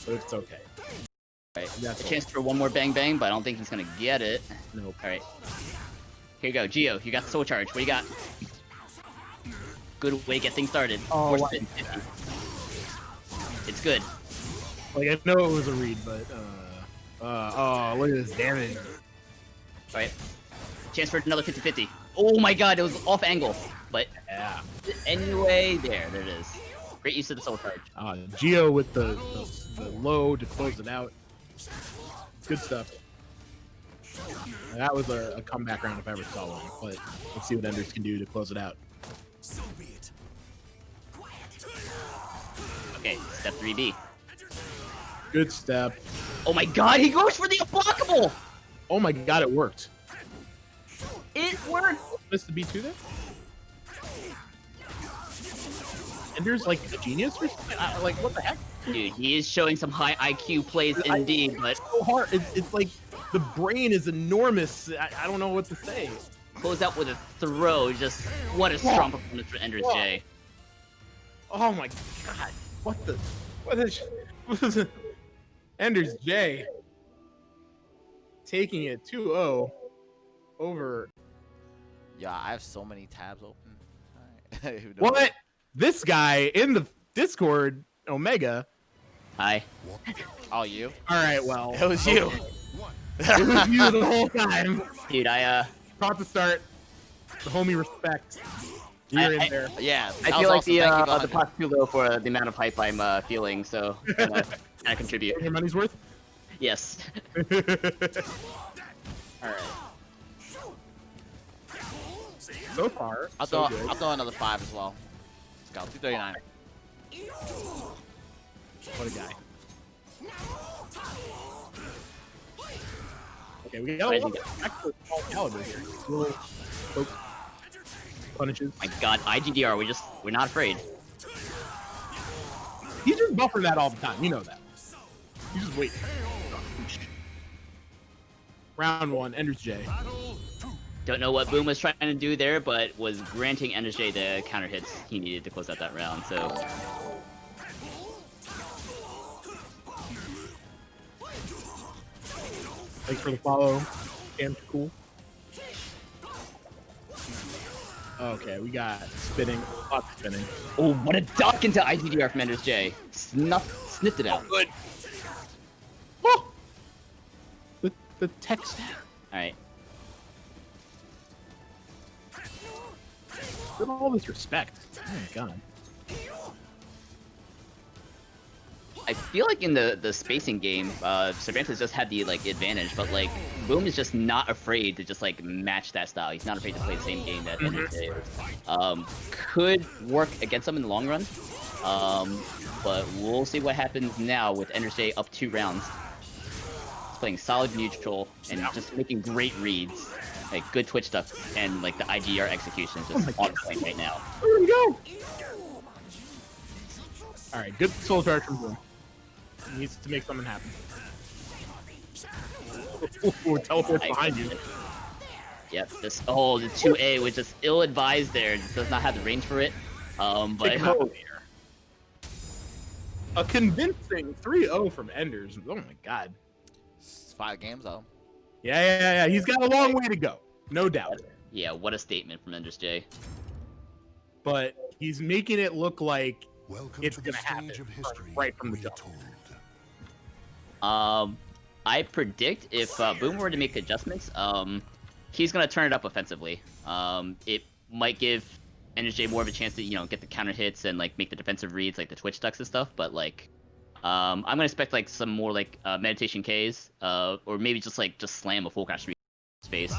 but it's okay. Right. That's A chance for one more bang bang, but I don't think he's gonna get it. Nope. Alright. Here you go, Geo, you got the soul charge. What do you got? Good way to get things started. Oh, Force wow. spin, 50. It's good. Like I know it was a read, but oh, look at this damage. Alright. Chance for another 50-50. Oh my god, it was off angle. But Yeah. anyway, there it is. Great use of the soul charge. Geo with the low to close it out. Good stuff. That was a comeback round if I ever saw one, but let's see what Enders can do to close it out. Okay, step 3B. Good step. Oh my god, he goes for the unblockable! Oh my god, it worked. It worked! Missed the B2 there? Enders like a genius or something? Like what the heck? Dude, he is showing some high IQ plays indeed, but So hard. It's like the brain is enormous. I don't know what to say. close out with a throw. Just what a strong performance for EndersJ. Oh my god. What is EndersJ taking it 2-0 over Yeah, I have so many tabs open. Alright. Who knows? what? This guy in the Discord, Omega. Hi. Oh, you? All right, well, It was you. it was you the whole time. Dude, About to start. The homie respect. You're in there. Yeah. I that feel was like awesome. Thank you, the Hunter. pot's too low for the amount of hype I'm feeling, so I contribute. Your money's worth. Yes. All right. So far, I'll so throw, good. I'll throw another 5 as well. Let's go. 239. What a guy. Okay, we got a lot of actual small caliber here. Little poke punishes. My god, IGDR, we're not afraid. He's just buffering that all the time. You know that. You just wait. Round 1, EndersJ. Don't know what Boom was trying to do there, but was granting EndersJ the counter hits he needed to close out that round, so... Thanks for the follow. Damn cool. Okay, we got spinning. Lots of spinning. Oh, what a duck into IGDR from EndersJ. Sniffed it out. Good. Oh! The tech stack. Alright. With all this respect. Oh my god. I feel like in the spacing game, Cervantes just had the advantage, but Boom is just not afraid to just match that style. He's not afraid to play the same game that EndersJ is. Could work against him in the long run, but we'll see what happens now with EndersJ up 2 rounds. He's playing solid neutral and just making great reads, good Twitch stuff, and the IGR execution is just on point right now. There we go. All right, good soul charge from Boom. He needs to make something happen. Ooh, teleports behind you. Yep, the 2A was just ill-advised there. Just does not have the range for it. But A convincing 3-0 from Enders. Oh my god. It's 5 games though. Yeah. He's got a long way to go, no doubt. yeah, what a statement from EndersJ. But he's making it look like Welcome it's to the gonna happen stage of history right from the jump. retold. I predict if Boom were to make adjustments, he's gonna turn it up offensively. It might give NSJ more of a chance to, you know, get the counter hits and like make the defensive reads like the Twitch ducks and stuff. But like, I'm gonna expect like some more like meditation Ks, or maybe just slam a full cash space.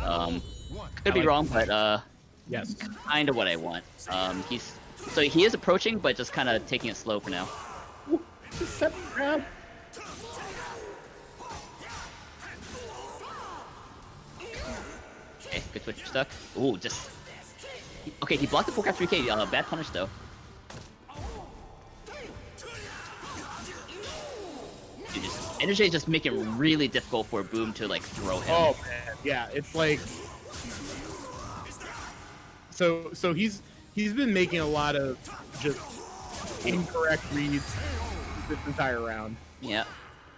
Could be wrong, but Yes. kind of what I want. He is approaching, but just kind of taking it slow for now. Just step grab. Okay, good Twitch stuck. Ooh, just okay. He blocked the full cash 3K. Bad punish though. NLBC just make it really difficult for Boom to like throw him. Oh man, yeah, it's like so he's been making a lot of just incorrect reads this entire round. Yeah,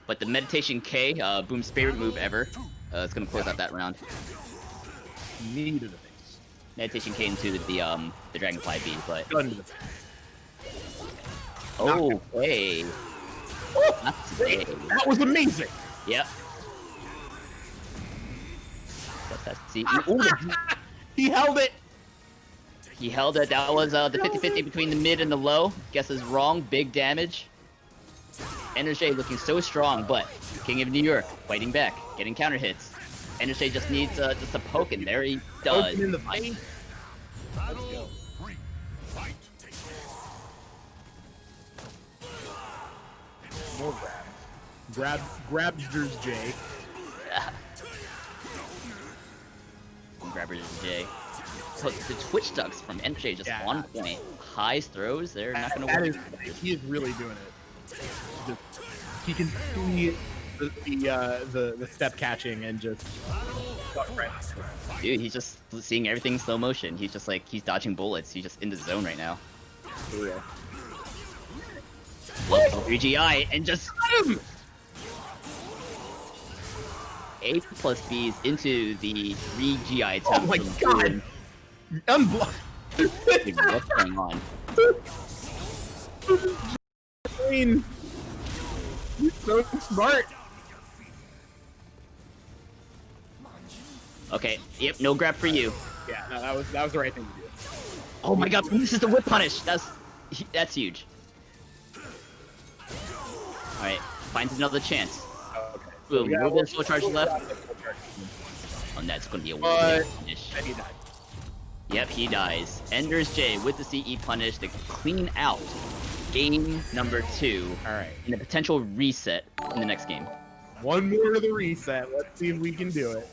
but the meditation K, Boom's favorite move ever, it's gonna close out that round. Knee to the face. Meditation K into the DragonFly B, but Gun to the face. okay. That was amazing. Yep. See, He held it. he held it. That was the 50-50 between the mid and the low. Guess is wrong. Big damage. NRJ looking so strong, but King of New York fighting back, getting counter hits. NRJ just needs just a poke, and there he does. Poking in the face. Battle 3. Fight. More grabs EndersJ. Grabber J. So the Twitch ducks from NJ just on point. High throws, they're not gonna work. He is really doing it. He can see the step catching and just Dude, he's just seeing everything in slow motion. He's just like, he's dodging bullets. He's just in the zone right now. Yeah. 3GI and just A plus B's into the 3GI. Oh my god! Unblocked. What's going on? I mean, he's so smart. Okay, yep, no grab for you. Yeah, no, that was the right thing to do. Oh my god, this is the whip punish. That's huge. Alright, finds another chance. Okay. Boom, Yeah, move in full charge left. Oh, that's gonna be a whip punish. And he died. Yep, he dies. EndersJ with the CE punish to clean out game number 2. Alright. And a potential reset in the next game. One more to the reset. Let's see if we can do it.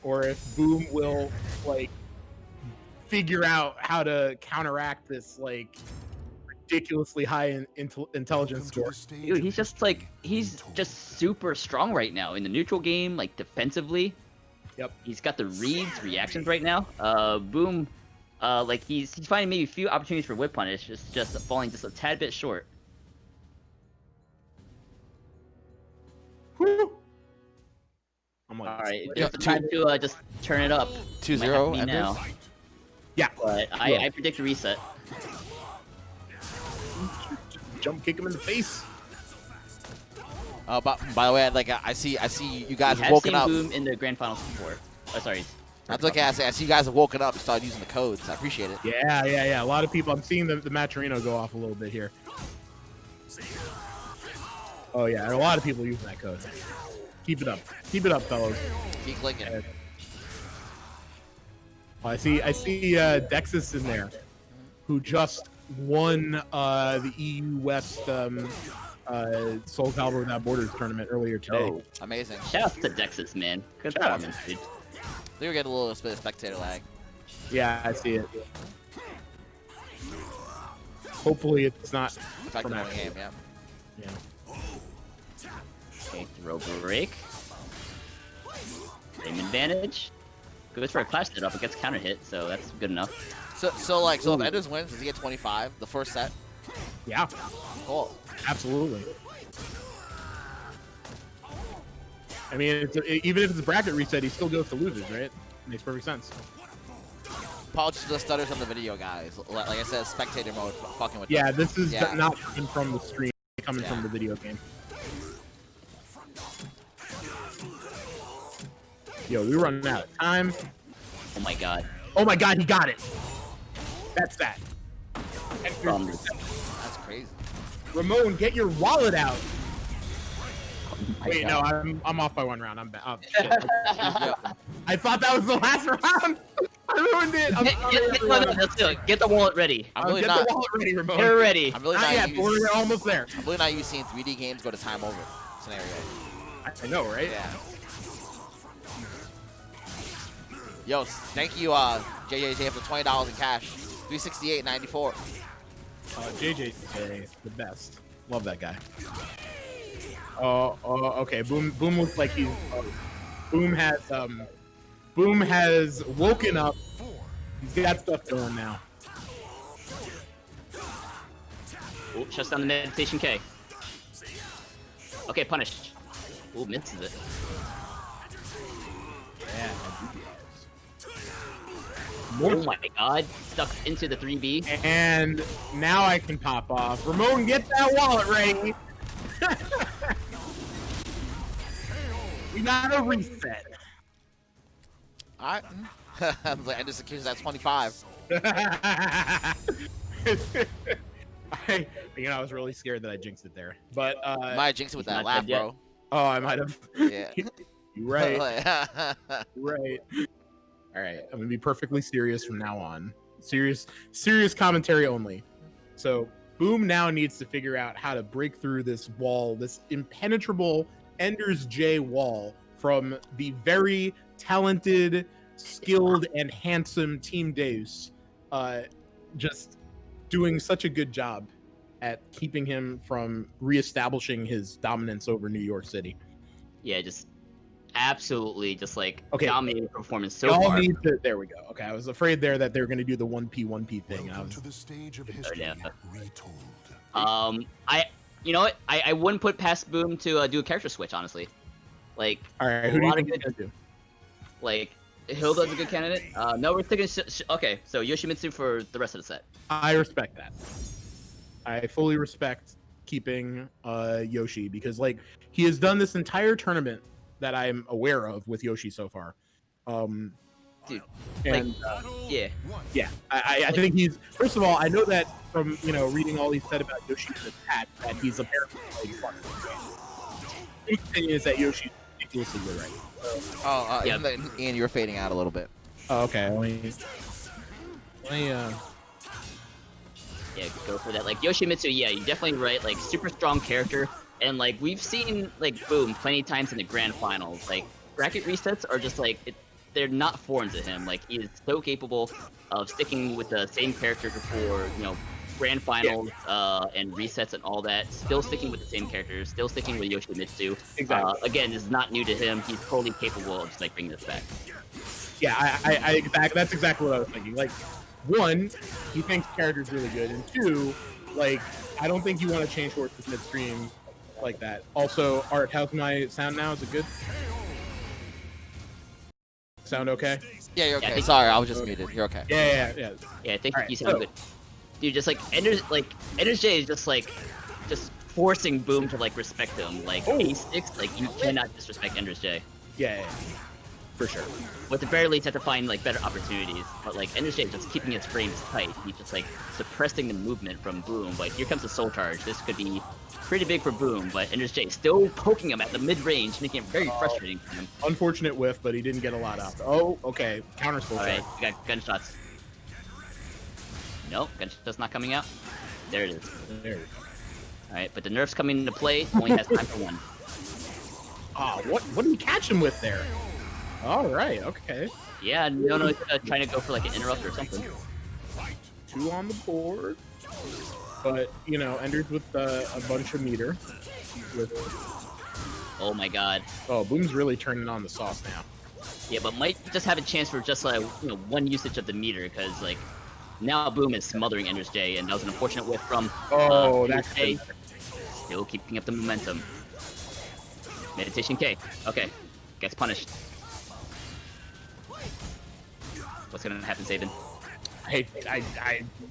Or if Boom will, like, figure out how to counteract this, like, ridiculously high intelligence score. Dude, he's just super strong right now in the neutral game, like defensively. Yep. He's got the reads, reactions right now. Boom, like he's finding maybe a few opportunities for whip punish, just falling just a tad bit short. Whew. I'm like, All right, just time to just turn it up. 2-0 now. Yeah. But I predict a reset. Jump kick him in the face. But by the way, like I see you guys have I've woken seen up. Boom in the grand finals before. Oh, sorry. That's okay. I see you guys have woken up and started using the codes. I appreciate it. Yeah. A lot of people. I'm seeing the Maturino go off a little bit here. Oh yeah, and a lot of people using that code. Keep it up. Keep it up, fellas. Keep clicking. I see Dexus in there, who just won the EU West Soul Calibur Without Borders tournament earlier today. Oh, Amazing. shout out to Dexus, man. Good Shout out. performance, dude. They were getting a little bit of spectator lag. Yeah, I see it. Hopefully it's not Affected from on the that. game, yeah. Yeah. Okay, throw break. Same advantage. Goes for a clash set up, it gets counter hit, so that's good enough. So if Enders wins, does he get 25 the first set? Yeah, Cool. absolutely. I mean, even if it's a bracket reset, he still goes to losers, right? Makes perfect sense. Apologies to the stutters on the video, guys. Like I said, spectator mode, fucking with Yeah, them. this is Yeah. not coming from the stream, coming Yeah. from the video game. Yo, we running out of time. Oh my god. Oh my god, he got it. That's that. From- That's crazy. Ramon, get your wallet out. my Wait, God. no, I'm off by 1 round. I'm back. Oh, shit. I thought that was the last round. I ruined it. I'm sorry, Let's do it. Get the wallet ready. I'm really get not. the wallet ready, Ramon. They're ready. I'm really Not not yet, used. but we're almost there. I'm really not used to seeing 3D games go to time over scenario. I know, right? Yeah. Yo, thank you, JJJ, for $20 in cash. 368.94. JJ's the best. Love that guy. Okay. Boom looks like he's. Boom has woken up. He's got stuff going now. Ooh, shuts down the meditation K. Okay, punished. Ooh, misses it. Yeah. Oh my god. Stuck into the 3B. And now I can pop off. Ramon, get that wallet ready. We got a reset. Alright. I was like, end executions at 25. I was really scared that I jinxed it there. But You might jinx it with that not laugh, dead yet. bro. oh, I might have. Yeah. You're right. Like, Right. All right. I'm gonna be perfectly serious from now on. Serious commentary only. So Boom now needs to figure out how to break through this wall, this impenetrable EndersJ wall from the very talented, skilled, and handsome Team DEUS. Just doing such a good job at keeping him from reestablishing his dominance over New York City. Yeah, just absolutely just like Okay. dominating performance so Y'all far. need to. There we go. Okay, I was afraid there that they were going to do the 1P thing. And I Welcome was to the stage of history yeah. retold. You know what? I wouldn't put past Boom to do a character switch, honestly. Like, all right. A Who do you lot of think he's going to do? like Hilda's a good candidate. No, we're thinking. Okay, so Yoshimitsu for the rest of the set. I respect that. I fully respect keeping Yoshi because like he has done this entire tournament that I'm aware of with Yoshi so far. Dude, and Yeah. yeah, I think he's first of all I know that from reading all he's said about Yoshi in the chat that he's apparently like fun. My opinion is that Yoshi's ridiculously good right. oh, Yeah. Ian, you're fading out a little bit. Oh, okay. Let me Yeah, go for that. Like Yoshimitsu, yeah, you're definitely right. Like super strong character, and like we've seen like Boom plenty of times in the grand finals. Like bracket resets are just like they're not foreign to him. Like he is so capable of sticking with the same character for grand finals and resets and all that. Still sticking with the same characters. Still sticking with Yoshimitsu. Exactly. Again, this is not new to him. He's totally capable of just like bringing this back. Yeah, that's exactly what I was thinking. Like, one, he thinks the character's really good, and two, like, I don't think you want to change horses midstream like that. Also, Art, how's my sound now? Is it good? Sound okay? Yeah, you're Yeah, I okay. think- Sorry, I was just muted. You're okay. Yeah. Yeah, I think Alright, you sound so- good. Dude, just like EndersJ is just forcing Boom to like respect him. Like Oh. A6, like you cannot disrespect EndersJ. Yeah, for sure. With the very least, have to find like better opportunities. But like EndersJ just keeping his frames tight. He's just like suppressing the movement from Boom. Like here comes the soul charge. This could be pretty big for Boom, but EndersJ still poking him at the mid range, making it very frustrating for him. Unfortunate whiff, but he didn't get a lot out. Oh, okay. Counter full All right, charge. we got gunshots. Nope, gunshot's not coming out. There it is. There. All right, but the nerf's coming into play. Only has time for one. Ah, what did he catch him with there? All right, okay. Yeah, no, he's trying to go for like an interrupt or something. 2 on the board. But, Ender's with a bunch of meter. Oh my god. Oh, Boom's really turning on the sauce now. Yeah, but might just have a chance for just like one usage of the meter because like now Boom is smothering EndersJ, and that was an unfortunate whiff from That's EndersJ. Still keeping up the momentum. Meditation K. Okay, gets punished. What's gonna happen, Saban?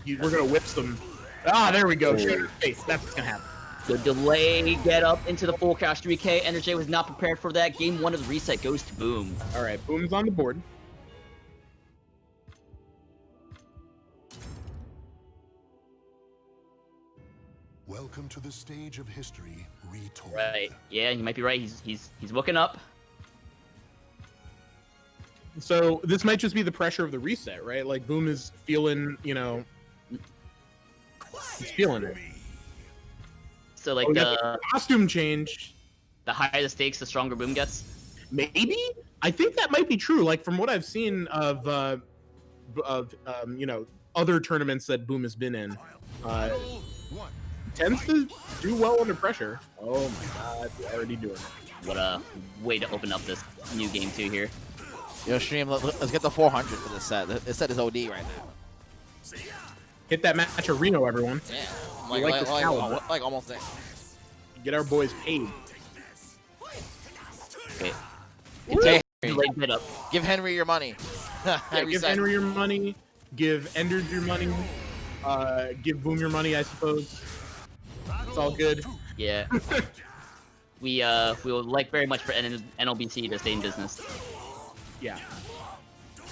We're gonna whip some. Ah, there we go. Shoot in his face. That's what's gonna happen. The delay get up into the full cash 3K. EndersJ was not prepared for that. Game 1 of the reset goes to Boom. All right, Boom's on the board. Welcome to the stage of history retold. Right. Yeah, you might be right. He's woken up. So this might just be the pressure of the reset, right? Like Boom is feeling, you know, he's feeling it. So like Oh, yeah, the costume change. the higher the stakes, the stronger Boom gets. Maybe I think that might be true. Like from what I've seen of you know, other tournaments that Boom has been in, tends to do well under pressure. Oh my god, we're already doing it. What a way to open up this new game 2 here. Yo, stream, let's get the 400 for this set. This set is OD right now. Hit that match of Reno, everyone. Yeah, like this Calibur. like almost there. Get our boys paid. Okay. Say Henry. Henry. Leg up. Give Henry your money. Yeah, give Henry your money. Give Enders your money. Give Boom your money, I suppose. It's all good. Yeah. we would like very much for NLBC to stay in business. Yeah.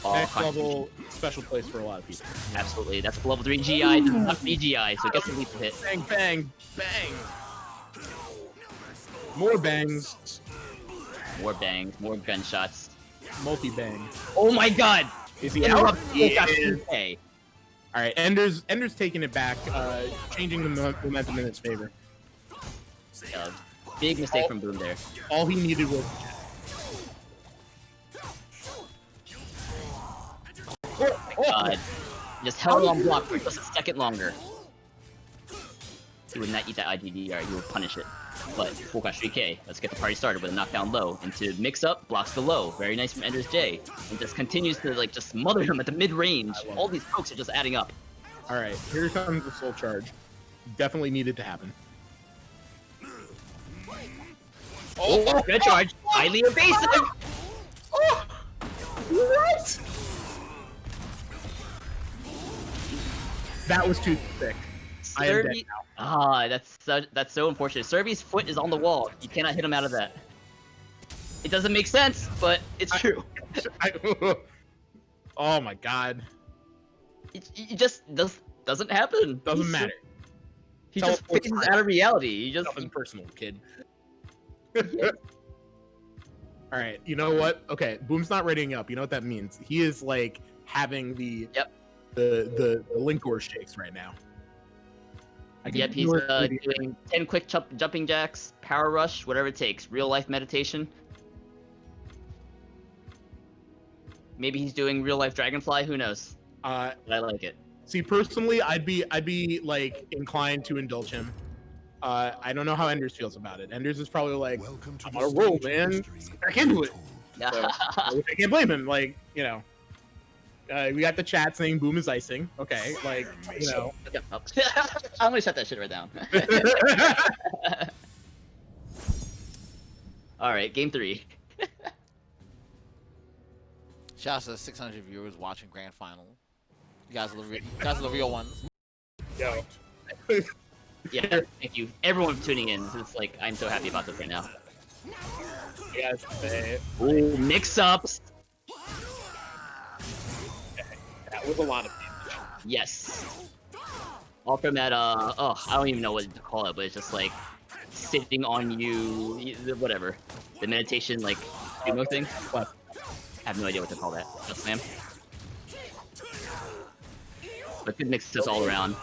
All Next contributions. level, special place for a lot of people. Absolutely. That's level 3 GI. This is not VGI, so it gets a leap hit. Bang, bang, bang. More bangs. More bangs, more gunshots. Multi-bang. Oh my god! Is he Interrupt out? full He shot is. PK. All right, Ender's taking it back, changing the momentum in its favor. Big mistake from Boom there. All he needed was. God. Just held on block for just a second longer. He would not eat that IGDR, he would punish it. But full crash 3K. Let's get the party started with a knockdown low. Into mix up, blocks the low. Very nice from EndersJ. And just continues to like just smother him at the mid range. All these pokes are just adding up. All right, here comes the soul charge. Definitely needed to happen. Oh, good charge. Highly evasive. What? That was too thick. I am dead Serby. now. Ah, that's so unfortunate. Serby's foot is on the wall. You cannot hit him out of that. It doesn't make sense, but it's true. Oh my god. It just doesn't happen. Doesn't matter. He just Teleport phases time. out of reality. He just Nothing personal, kid. All right, you know what? Okay, Boom's not readying up. You know what that means? He is like having the the Linkor shakes right now. I can Yep, he's feel it. doing 10 quick jumping jacks, power rush, whatever it takes. Real life meditation. Maybe he's doing real life dragonfly. Who knows? But I like it. See, personally, I'd be like inclined to indulge him. I don't know how Enders feels about it. Enders is probably like, Welcome to I'm the on a roll, stage of man. history Back into it. retold. So, I can't blame him. Like, you know, we got the chat saying Boom is icing. Okay, like, you know. Yep. Oh. I'm gonna shut that shit right down. All right, game 3. Shout out to the 600 viewers watching Grand Final. You guys are the real ones. Yo. Yeah, thank you everyone for tuning in. It's like I'm so happy about this right now. Yes, Ooh, mix-ups. that was a lot of damage. Yes. All from that, oh, I don't even know what to call it, but it's just like sitting on you, whatever. The meditation, like, sumo thing. What? I have no idea what to call that. Just slam. But good mixes all around.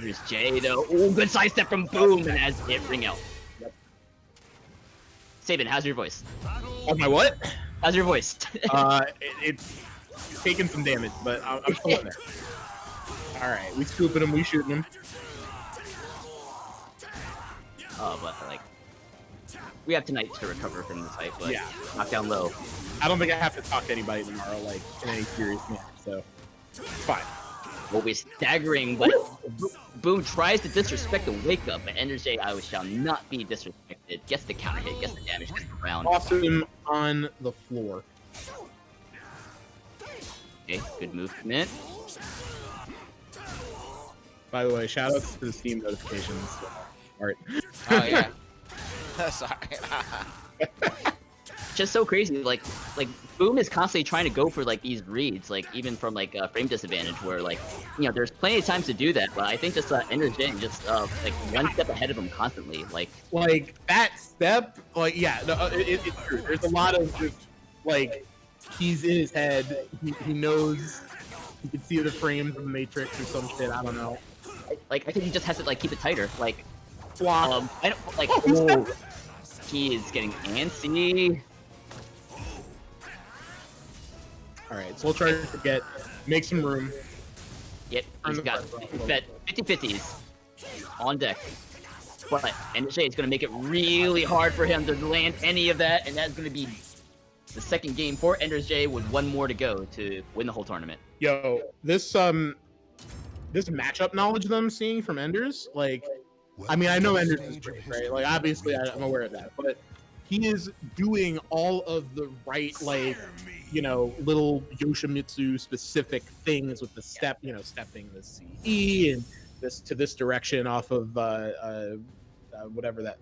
There's Jay though. Oh, good side step from Boom, and has it ring out. Yep. Sabin, how's your voice? Oh my what? How's your voice? It's taking some damage, but I'm still in there. All right, we scooping him, we shooting him. Oh, but like, we have tonight to recover from this fight, but Yeah. knock down low. I don't think I have to talk to anybody tomorrow, like in any serious manner. So it's fine. Will be staggering, but Boom tries to disrespect the wake up, but EndersJ I shall not be disrespected. Gets the counter hit, gets the damage, gets the round. Toss him on the floor. Okay, good move, commit. By the way, shout outs to the Steam notifications. All right. Oh yeah. Sorry. just so crazy. Like Boom is constantly trying to go for like these reads, like even from like frame disadvantage, where like there's plenty of times to do that. But I think just EndersJ just like one step ahead of him constantly. Like that step, yeah, no, it's true. There's a lot of just like he's in his head. He knows. He can see the frames of the Matrix or some shit. I don't know. I think he just has to like keep it tighter. Like Block. I don't like. He is getting antsy. Alright, Soul Charger to get, make some room. Yep, he's got 50-50s on deck. But NLBC is going to make it really hard for him to land any of that, and that's going to be the second game for NLBC with one more to go to win the whole tournament. Yo, this matchup knowledge that I'm seeing from Enders, like, I mean, I know Enders is great, right? Like, obviously, I'm aware of that, but he is doing all of the right, like, little Yoshimitsu specific things with the step, stepping the CE and this to this direction off of whatever that.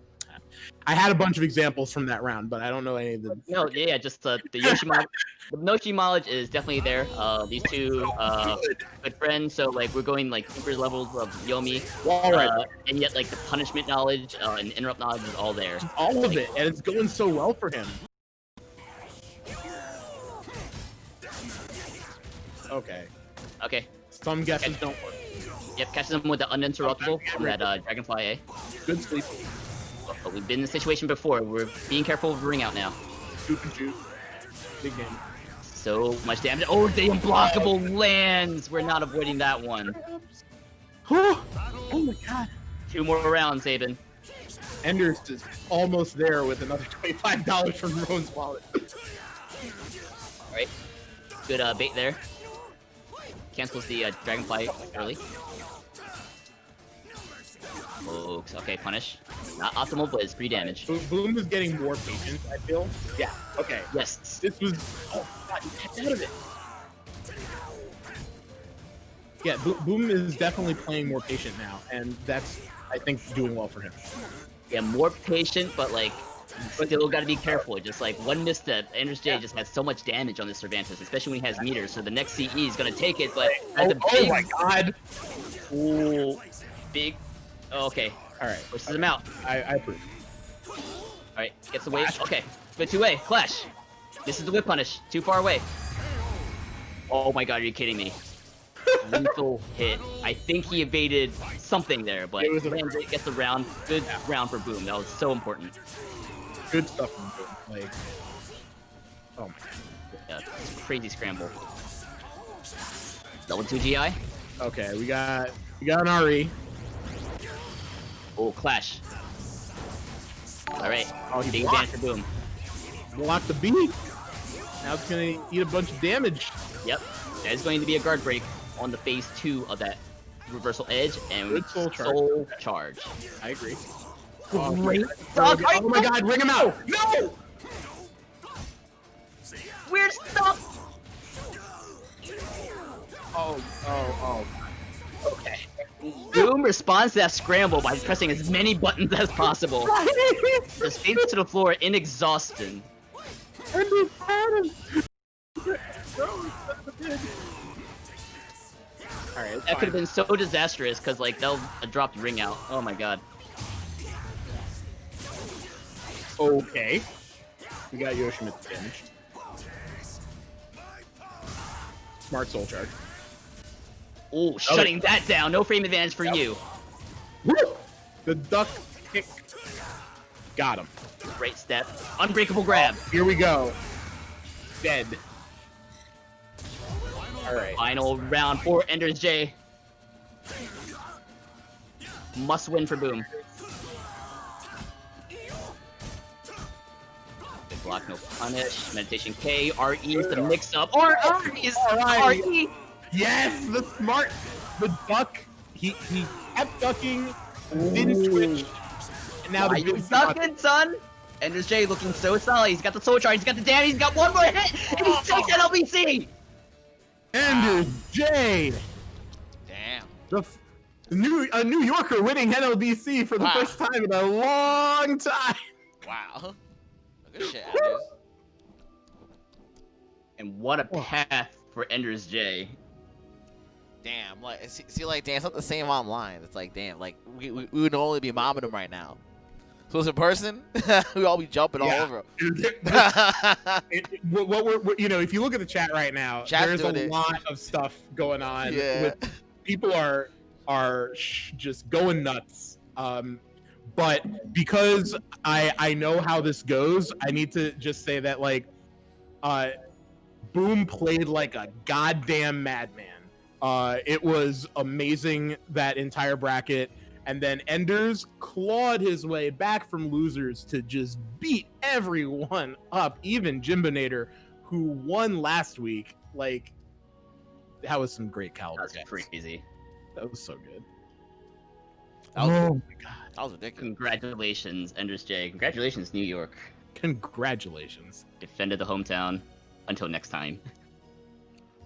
I had a bunch of examples from that round, but I don't know any of them. No, yeah, just the Yoshimitsu. The Nochi knowledge is definitely there. These two good friends, so like we're going like super levels of Yomi, and yet like the punishment knowledge and interrupt knowledge is all there. All of it, and it's going so well for him. Okay. Some guesses don't work. Yep, catches him with the uninterruptible from that Dragonfly A. Good sleep. But we've been in this situation before. We're being careful of ring out now. Shoot and shoot. Big game. So much damage. Oh, the unblockable lands! We're not avoiding that one. Oh my god. 2 more rounds, Saban. Enders is almost there with another $25 from Rowan's wallet. Alright. Good bait there. Cancels the Dragonfly early. Folks, okay, punish. Not optimal, but it's 3 damage. Boom is getting more patient, I feel. Yeah, okay. Yes. This was... Oh, God, you kept out of it. Yeah, Boom is definitely playing more patient now, and that's, I think, doing well for him. Yeah, more patient, but, like, still gotta be careful. Just, like, one misstep, NLBC just has so much damage on this Cervantes, especially when he has meters, so the next CE is gonna take it, but... Oh my god! Ooh, big... Oh, okay. Alright. Pushes him out. I approve. Alright, gets the wave. Okay, good 2-way. Clash. This is the whip punish. Too far away. Oh my god, are you kidding me? Lethal hit. I think he evaded something there, but it was gets the round. Good round for Boom. That was so important. Good stuff from Boom. Like, oh my god. Yeah, crazy scramble. Double 2 GI. Okay, we got an RE. Oh, Clash. Alright. Oh, he big blocked. advantage for Boom. Block the beat. Now it's gonna eat a bunch of damage. Yep. That is going to be a guard break on the phase 2 of that reversal edge and Good soul charge. I agree. Great. Oh my god, ring him out! No! Weird stuff! Oh. Okay. Boom responds to that scramble by pressing as many buttons as possible. Just fades to the floor in exhaustion. Alright, That could have been so disastrous because like they'll drop the ring out. Oh my god. Okay. We got Yoshimitsu damage. Smart soul charge. Oh, shutting that down. No frame advantage for you. Woo! The duck kick. Got him. Great step. Unbreakable grab. Here we go. Dead. Alright. Final round for EndersJ. Must win for Boom. Good block, no punish. Meditation K. RE is the mix up. Or is RE. Yes, the duck. He kept ducking, didn't switch, and now Why the you ducking, son? EndersJ looking so solid. He's got the soul charge. He's got the damage. He's got one more hit, and he takes NLBC. EndersJ. Damn. A New Yorker winning NLBC for the first time in a long time. Wow. Good shit, Anders. And what a path for EndersJ. Damn, like see, like damn, it's not the same online. It's like damn, like we would normally be mobbing him right now. So as a person, we all be jumping all over him. What we're you know, if you look at the chat right now, Chat's there's a doing it. lot of stuff going on. Yeah. People are just going nuts. But because I know how this goes, I need to just say that like, Boom played like a goddamn madman. It was amazing, that entire bracket. And then Enders clawed his way back from losers to just beat everyone up, even Jimbonator, who won last week. Like, that was some great Calibur. That's guys. crazy. That was so good. That was, oh my god. that was ridiculous. Congratulations, EndersJ. Congratulations, New York. Congratulations. Defended the hometown. Until next time.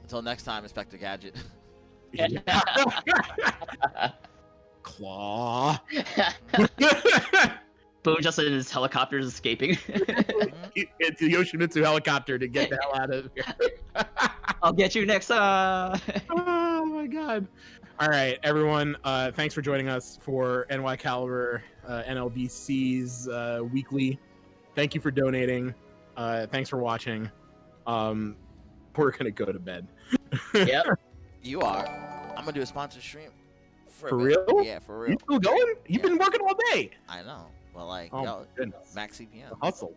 Until next time, Inspector Gadget. Claw. Boom just in his helicopters escaping. It's the Yoshimitsu helicopter to get the hell out of here. I'll get you next time. Oh my god. All right, everyone. Thanks for joining us for NY Calibur NLBC's weekly. Thank you for donating. Thanks for watching. We're gonna go to bed. Yep. You are. I'm gonna do a sponsored stream. For a bit. real? Yeah, for You real. still going? You've Yeah. been working all day. I know. Well, like, Oh yo, my goodness. Maxi PM. Hustle.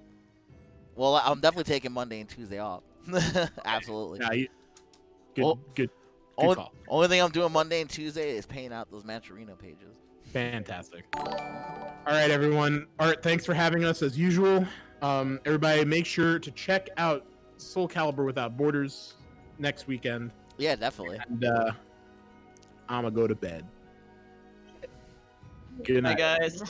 Well, I'm definitely taking Monday and Tuesday off. Absolutely. Yeah, good, Oh. good Only, call. only thing I'm doing Monday and Tuesday is paying out those Mancherino pages. Fantastic. All right, everyone. Art, thanks for having us as usual. Everybody, make sure to check out Soul Calibur Without Borders next weekend. Yeah, definitely. And I'm gonna go to bed. Good Bye, night. guys.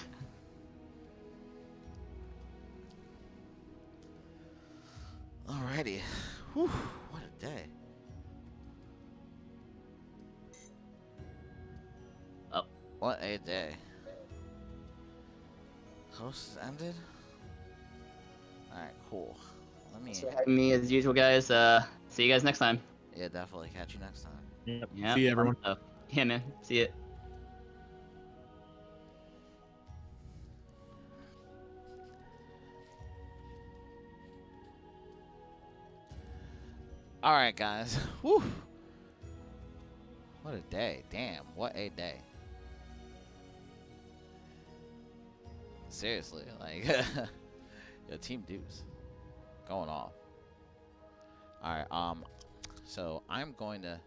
Alrighty. Whew, what a day. Oh. What a day. Host has ended? Alright, cool. Let me... Me as usual, guys. See you guys next time. Yeah, definitely. Catch you next time. Yep. Yeah. See you, everyone. Yeah, man. See you. Alright, guys. Whew. What a day. Damn, what a day. Seriously, like, your Team DEUS. Going off. Alright, so I'm going to